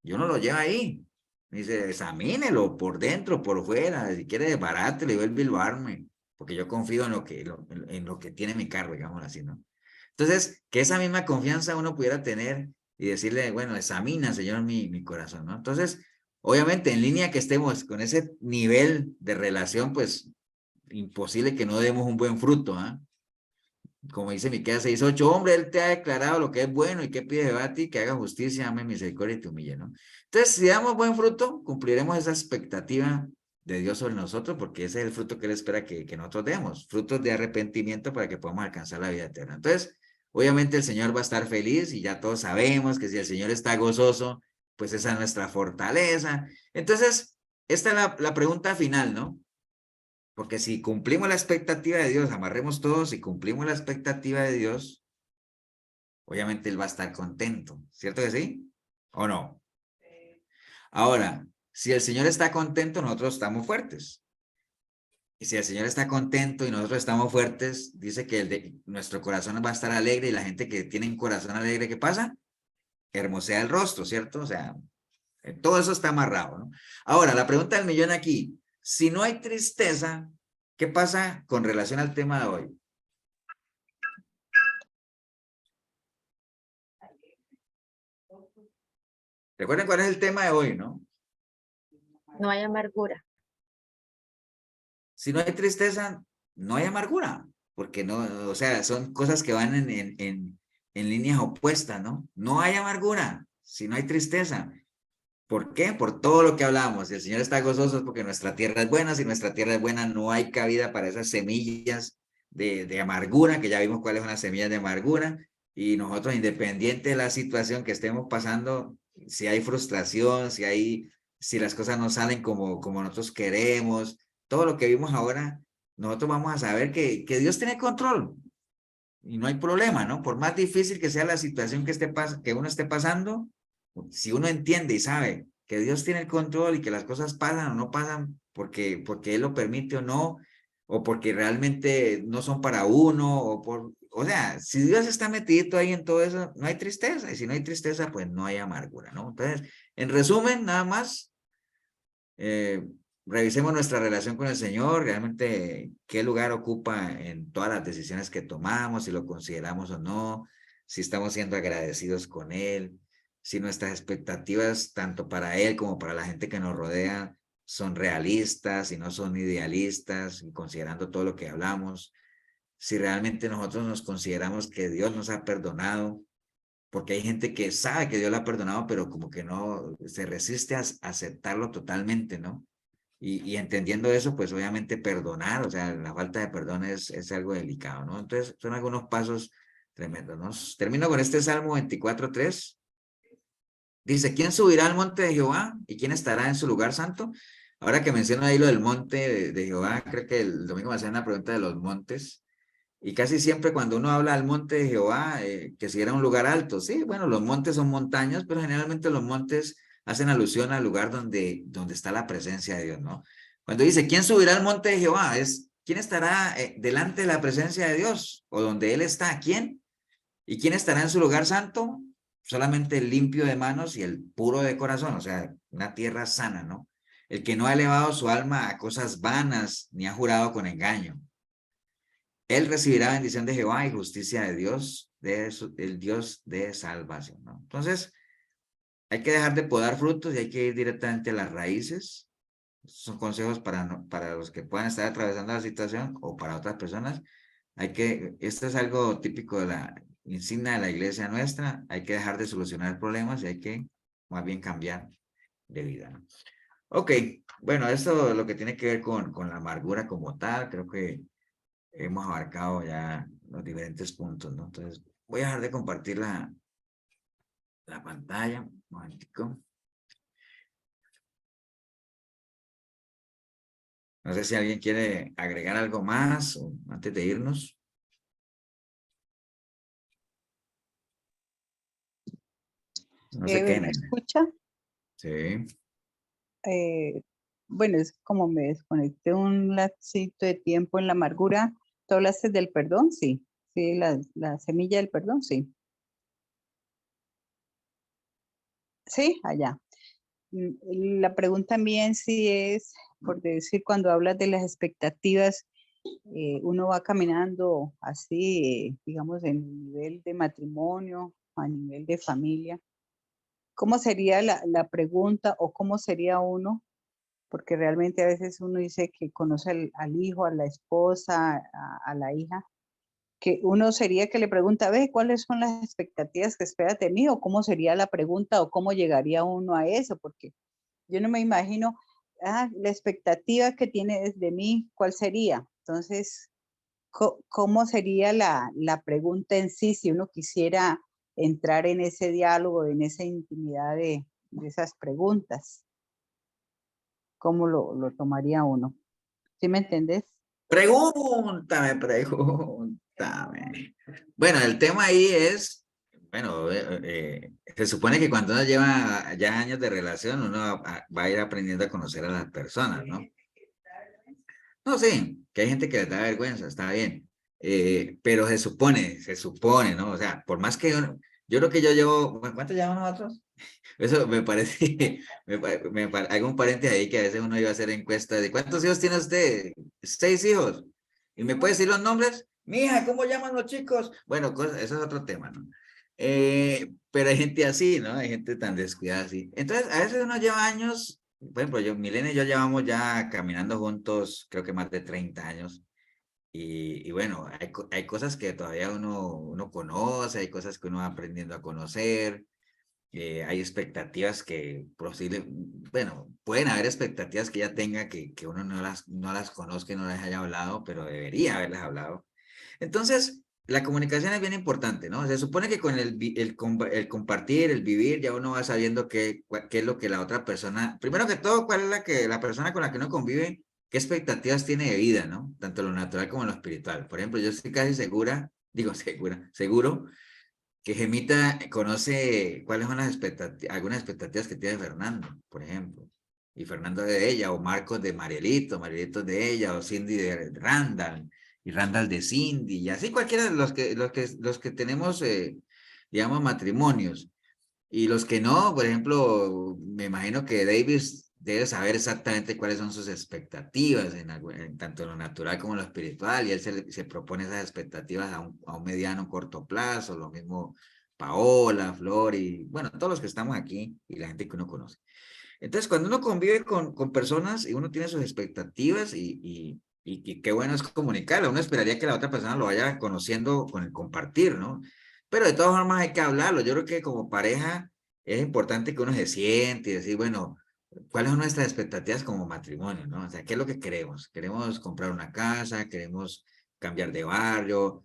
Y uno lo lleva ahí. Dice: examínelo por dentro, por fuera, si quiere desbarátelo y vuelve a arme, porque yo confío en lo que tiene mi carro, digamos así, ¿no? Entonces, que esa misma confianza uno pudiera tener y decirle: bueno, examina, Señor, mi corazón, ¿no? Entonces, obviamente, en línea que estemos con ese nivel de relación, pues, imposible que no demos un buen fruto, ¿ah? Como dice Miqueas 6:8, hombre, Él te ha declarado lo que es bueno, y que pide Jehová a ti: que haga justicia, ame misericordia y te humille, ¿no? Entonces, si damos buen fruto, cumpliremos esa expectativa de Dios sobre nosotros, porque ese es el fruto que Él espera que nosotros demos, frutos de arrepentimiento para que podamos alcanzar la vida eterna. Entonces, obviamente el Señor va a estar feliz, y ya todos sabemos que si el Señor está gozoso, pues esa es nuestra fortaleza. Entonces, esta es la pregunta final, ¿no? Porque si cumplimos la expectativa de Dios, amarremos todos y cumplimos la expectativa de Dios, obviamente Él va a estar contento, ¿cierto que sí? ¿O no? Ahora, si el Señor está contento, nosotros estamos fuertes. Y si el Señor está contento y nosotros estamos fuertes, dice que nuestro corazón va a estar alegre, y la gente que tiene un corazón alegre, ¿qué pasa? Hermosea el rostro, ¿cierto? O sea, todo eso está amarrado, ¿no? Ahora, la pregunta del millón aquí: si no hay tristeza, ¿qué pasa con relación al tema de hoy? Recuerden cuál es el tema de hoy, ¿no? No hay amargura. Si no hay tristeza, no hay amargura, porque no, o sea, son cosas que van en líneas opuestas, ¿no? No hay amargura si no hay tristeza. ¿Por qué? Por todo lo que hablamos. Si el Señor está gozoso es porque nuestra tierra es buena. Si nuestra tierra es buena, no hay cabida para esas semillas de amargura, que ya vimos cuáles son las semillas de amargura. y nosotros, independiente de la situación que estemos pasando, si hay frustración, si las cosas no salen como nosotros queremos, todo lo que vimos ahora, nosotros vamos a saber que Dios tiene control y no hay problema, ¿no? Por más difícil que sea la situación que uno esté pasando, si uno entiende y sabe que Dios tiene el control y que las cosas pasan o no pasan porque Él lo permite o no, o porque realmente no son para uno, o sea, si Dios está metido ahí en todo eso, no hay tristeza, y si no hay tristeza, pues no hay amargura, ¿no? Entonces, en resumen, nada más, revisemos nuestra relación con el Señor, realmente qué lugar ocupa en todas las decisiones que tomamos, si lo consideramos o no, si estamos siendo agradecidos con Él, si nuestras expectativas, tanto para Él como para la gente que nos rodea, son realistas, si no son idealistas, y considerando todo lo que hablamos, si realmente nosotros nos consideramos que Dios nos ha perdonado, porque hay gente que sabe que Dios la ha perdonado, pero como que no se resiste a aceptarlo totalmente, ¿no? Y entendiendo eso, pues obviamente perdonar, o sea, la falta de perdón es algo delicado, ¿no? Entonces, son algunos pasos tremendos, ¿no? Termino con este Salmo 24:3. Dice, ¿quién subirá al monte de Jehová y quién estará en su lugar santo? Ahora que menciono ahí lo del monte de Jehová, creo que el domingo me hacían una pregunta de los montes. Y casi siempre cuando uno habla del monte de Jehová, que si era un lugar alto, sí, bueno, los montes son montañas, pero generalmente los montes hacen alusión al lugar donde está la presencia de Dios, ¿no? Cuando dice, ¿quién subirá al monte de Jehová? ¿Quién estará delante de la presencia de Dios? O donde Él está, ¿quién? ¿Y quién estará en su lugar santo? Solamente el limpio de manos y el puro de corazón, o sea, una tierra sana, ¿no? El que no ha elevado su alma a cosas vanas, ni ha jurado con engaño. Él recibirá bendición de Jehová y justicia de Dios, el Dios de salvación, ¿no? Entonces, hay que dejar de podar frutos y hay que ir directamente a las raíces. Estos son consejos para los que puedan estar atravesando la situación o para otras personas. Esto es algo típico de la insignia de la iglesia nuestra. Hay que dejar de solucionar problemas y hay que más bien cambiar de vida, ¿no? Ok, bueno, esto es lo que tiene que ver con la amargura como tal. Creo que hemos abarcado ya los diferentes puntos, ¿no? Entonces, voy a dejar de compartir la pantalla. Un momentico. No sé si alguien quiere agregar algo más antes de irnos. No sé qué. ¿Me escucha? Sí. Bueno, es como me desconecté un lapsito de tiempo en la amargura. ¿Tú hablaste del perdón? Sí. Sí, la semilla del perdón, sí. Sí, allá. La pregunta también sí es, por decir, cuando hablas de las expectativas, uno va caminando así, digamos, en el nivel de matrimonio, a nivel de familia. ¿Cómo sería la pregunta o cómo sería uno? Porque realmente a veces uno dice que conoce al hijo, a la esposa, a la hija, que uno sería que le pregunta, ve, ¿cuáles son las expectativas que esperas de mí? O cómo sería la pregunta o cómo llegaría uno a eso, porque yo no me imagino, la expectativa que tiene de mí, ¿cuál sería? Entonces, ¿cómo sería la pregunta en sí si uno quisiera entrar en ese diálogo, en esa intimidad de esas preguntas? ¿Cómo lo tomaría uno? ¿Sí me entendés? Pregúntame. Bueno, el tema ahí es, bueno, se supone que cuando uno lleva ya años de relación, uno va a ir aprendiendo a conocer a las personas, ¿no? No, sí, que hay gente que les da vergüenza, está bien. Pero se supone, ¿no? O sea, por más que yo creo que yo llevo, ¿cuánto llevamos nosotros? Eso me parece, hago un paréntesis ahí que a veces uno iba a hacer encuestas de ¿cuántos hijos tiene usted? 6 hijos. ¿Y me puede decir los nombres? Mija, ¿cómo llaman los chicos? Bueno, eso es otro tema, ¿no? Pero hay gente así, ¿no? Hay gente tan descuidada así. Entonces, a veces uno lleva años, por ejemplo, Milena y yo llevamos ya caminando juntos, creo que más de 30 años. Y bueno, hay cosas que todavía uno conoce, hay cosas que uno va aprendiendo a conocer. Hay expectativas que bueno, pueden haber expectativas que ella tenga que uno no las conozca y no las haya hablado, pero debería haberlas hablado. Entonces, la comunicación es bien importante, ¿no? Se supone que con el compartir, el vivir, ya uno va sabiendo qué es lo que la otra persona, primero que todo, cuál es la persona con la que uno convive, qué expectativas tiene de vida, ¿no? Tanto lo natural como lo espiritual. Por ejemplo, yo estoy casi seguro, que Gemita conoce cuáles son las algunas expectativas que tiene Fernando, por ejemplo. Y Fernando de ella, o Marcos de Marielito, Marielito de ella, o Cindy de Randall, y Randall de Cindy, y así cualquiera de los que tenemos, digamos, matrimonios. Y los que no, por ejemplo, me imagino que Davis debe saber exactamente cuáles son sus expectativas, tanto en lo natural como en lo espiritual, y él se propone esas expectativas a un mediano, corto plazo, lo mismo Paola, Flor, y bueno, todos los que estamos aquí, y la gente que uno conoce. Entonces, cuando uno convive con personas y uno tiene sus expectativas y qué bueno es comunicarlo, uno esperaría que la otra persona lo vaya conociendo con el compartir, ¿no? Pero de todas formas hay que hablarlo. Yo creo que como pareja es importante que uno se siente y decir, bueno, ¿cuáles son nuestras expectativas como matrimonio, no? O sea, ¿qué es lo que queremos? ¿Queremos comprar una casa? ¿Queremos cambiar de barrio?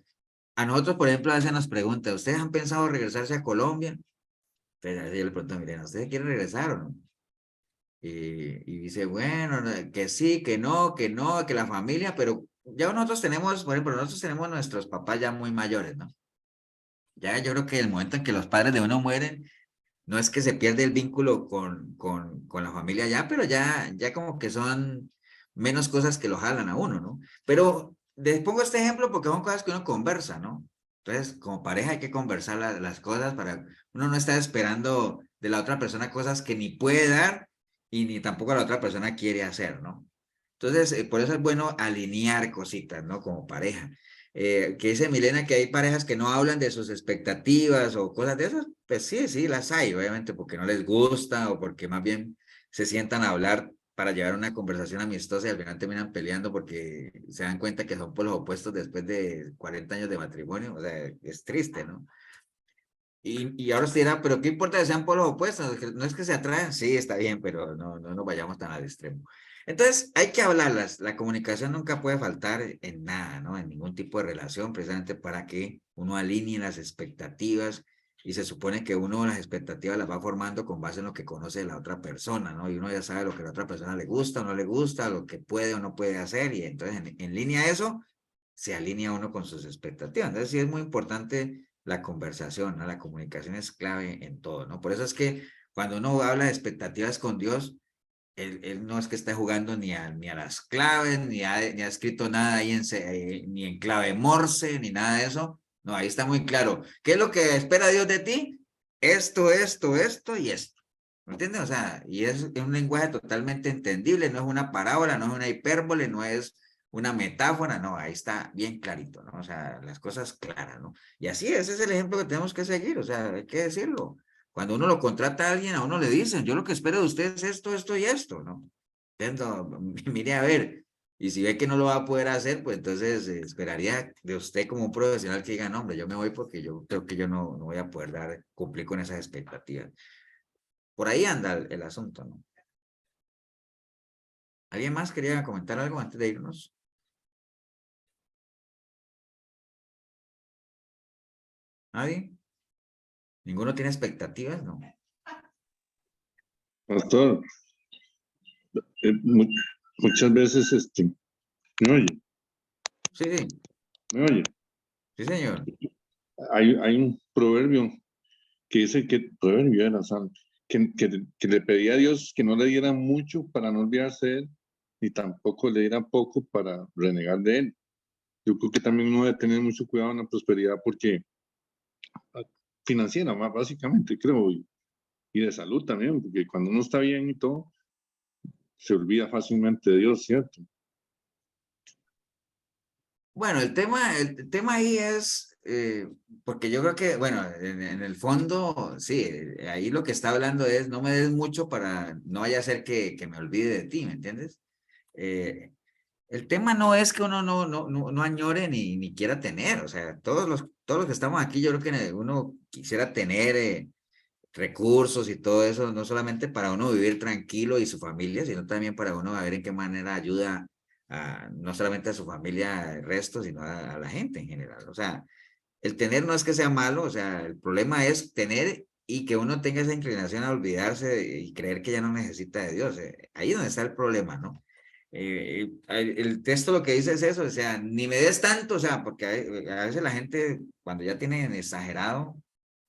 A nosotros, por ejemplo, a veces nos preguntan, ¿ustedes han pensado regresarse a Colombia? Entonces, a veces yo le pregunto, miren, ¿ustedes quieren regresar o no? Y dice, bueno, que sí, que no, que la familia, pero ya nosotros tenemos, por ejemplo, nosotros tenemos nuestros papás ya muy mayores, ¿no? Ya yo creo que el momento en que los padres de uno mueren, no es que se pierde el vínculo con la familia ya, pero ya como que son menos cosas que lo jalan a uno, ¿no? Pero les pongo este ejemplo porque son cosas que uno conversa, ¿no? Entonces, como pareja hay que conversar las cosas para uno no estar esperando de la otra persona cosas que ni puede dar y ni tampoco la otra persona quiere hacer, ¿no? Entonces, por eso es bueno alinear cositas, ¿no? Como pareja. Que dice Milena que hay parejas que no hablan de sus expectativas o cosas de esas, pues sí, sí, las hay, obviamente, porque no les gusta o porque más bien se sientan a hablar para llevar una conversación amistosa y al final terminan peleando porque se dan cuenta que son polos opuestos después de 40 años de matrimonio, o sea, es triste, ¿no? Y ahora usted dirá, pero ¿qué importa que sean polos opuestos? No es que se atraen, sí, está bien, pero no nos vayamos tan al extremo. Entonces, hay que hablarlas. La comunicación nunca puede faltar en nada, ¿no? En ningún tipo de relación, precisamente para que uno alinee las expectativas y se supone que uno las expectativas las va formando con base en lo que conoce de la otra persona, ¿no? Y uno ya sabe lo que a la otra persona le gusta o no le gusta, lo que puede o no puede hacer y entonces en línea a eso se alinea uno con sus expectativas. Entonces, sí es muy importante la conversación, ¿no? La comunicación es clave en todo, ¿no? Por eso es que cuando uno habla de expectativas con Dios, él no es que esté jugando ni a las claves, ni ha escrito nada ahí ni en clave Morse, ni nada de eso. No, ahí está muy claro. ¿Qué es lo que espera Dios de ti? Esto y esto. ¿Me entiendes? O sea, y es un lenguaje totalmente entendible, no es una parábola, no es una hipérbole, no es una metáfora, no, ahí está bien clarito, ¿no? O sea, las cosas claras, ¿no? Y así, ese es el ejemplo que tenemos que seguir, o sea, hay que decirlo. Cuando uno lo contrata a alguien, a uno le dicen, yo lo que espero de usted es esto y esto, ¿no? Entonces, mire a ver, y si ve que no lo va a poder hacer, pues entonces esperaría de usted como un profesional que diga, no, hombre, yo me voy porque yo creo que yo no voy a poder cumplir con esas expectativas. Por ahí anda el asunto, ¿no? ¿Alguien más quería comentar algo antes de irnos? ¿Nadie? ¿Ninguno tiene expectativas? No. Pastor, muchas veces, ¿me oye? Sí, sí. ¿Me oye? Sí, señor. Hay un proverbio que dice proverbio era santo, que le pedía a Dios que no le diera mucho para no olvidarse de él, ni tampoco le diera poco para renegar de él. Yo creo que también uno debe tener mucho cuidado en la prosperidad porque financiera, más básicamente, creo, y de salud también, porque cuando uno está bien y todo, se olvida fácilmente de Dios, ¿cierto? Bueno, el tema ahí es, porque yo creo que, bueno, en el fondo, sí, ahí lo que está hablando es, no me des mucho para, no vaya a ser que me olvide de ti, ¿me entiendes? El tema no es que uno no añore ni quiera tener, o sea, todos los que estamos aquí, yo creo que uno quisiera tener recursos y todo eso, no solamente para uno vivir tranquilo y su familia, sino también para uno a ver en qué manera ayuda no solamente a su familia, el resto, sino a la gente en general. O sea, el tener no es que sea malo, o sea, el problema es tener y que uno tenga esa inclinación a olvidarse y creer que ya no necesita de Dios. Ahí es donde está el problema, ¿no? El texto lo que dice es eso, o sea, ni me des tanto, o sea, porque a veces la gente cuando ya tienen exagerado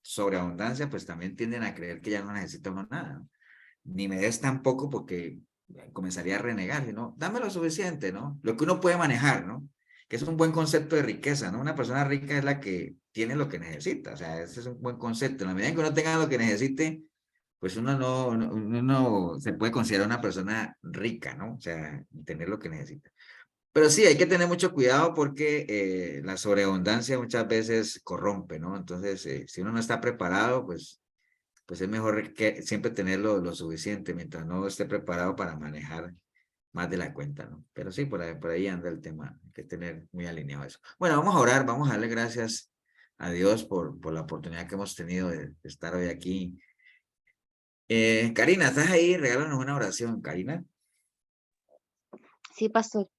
sobreabundancia, pues también tienden a creer que ya no necesita uno nada, ¿no? Ni me des tan poco porque comenzaría a renegar, sino dame lo suficiente, ¿no? Lo que uno puede manejar, ¿no? Que es un buen concepto de riqueza, ¿no? Una persona rica es la que tiene lo que necesita, o sea, ese es un buen concepto. En la medida en que uno tenga lo que necesite, pues uno no se puede considerar una persona rica, ¿no? O sea, tener lo que necesita. Pero sí, hay que tener mucho cuidado porque la sobreabundancia muchas veces corrompe, ¿no? Entonces, si uno no está preparado, pues es mejor que siempre tener lo suficiente mientras no esté preparado para manejar más de la cuenta, ¿no? Pero sí, por ahí anda el tema, hay que tener muy alineado eso. Bueno, vamos a orar, vamos a darle gracias a Dios por la oportunidad que hemos tenido de estar hoy aquí. Karina, ¿estás ahí? Regálanos una oración, Karina. Sí, pastor.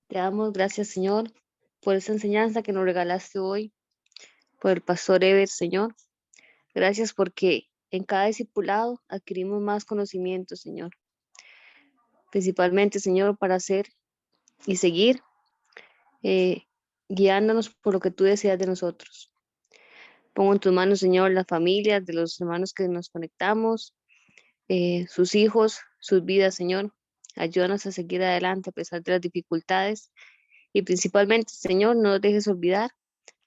Te damos gracias, Señor, por esa enseñanza que nos regalaste hoy, por el pastor Ever, Señor. Gracias porque en cada discipulado adquirimos más conocimiento, Señor. Principalmente, Señor, para hacer y seguir guiándonos por lo que tú deseas de nosotros. Pongo en tus manos, Señor, las familias de los hermanos que nos conectamos, sus hijos, sus vidas, Señor. Ayúdanos a seguir adelante a pesar de las dificultades y principalmente, Señor, no nos dejes olvidar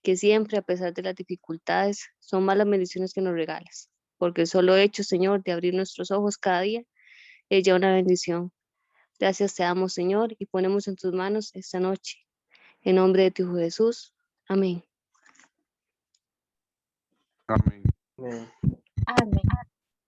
que siempre, a pesar de las dificultades, son más las bendiciones que nos regalas, porque el solo hecho, Señor, de abrir nuestros ojos cada día es ya una bendición. Gracias te damos, Señor, y ponemos en tus manos esta noche. En nombre de tu Hijo Jesús. Amén. Amén. Amén. Amén.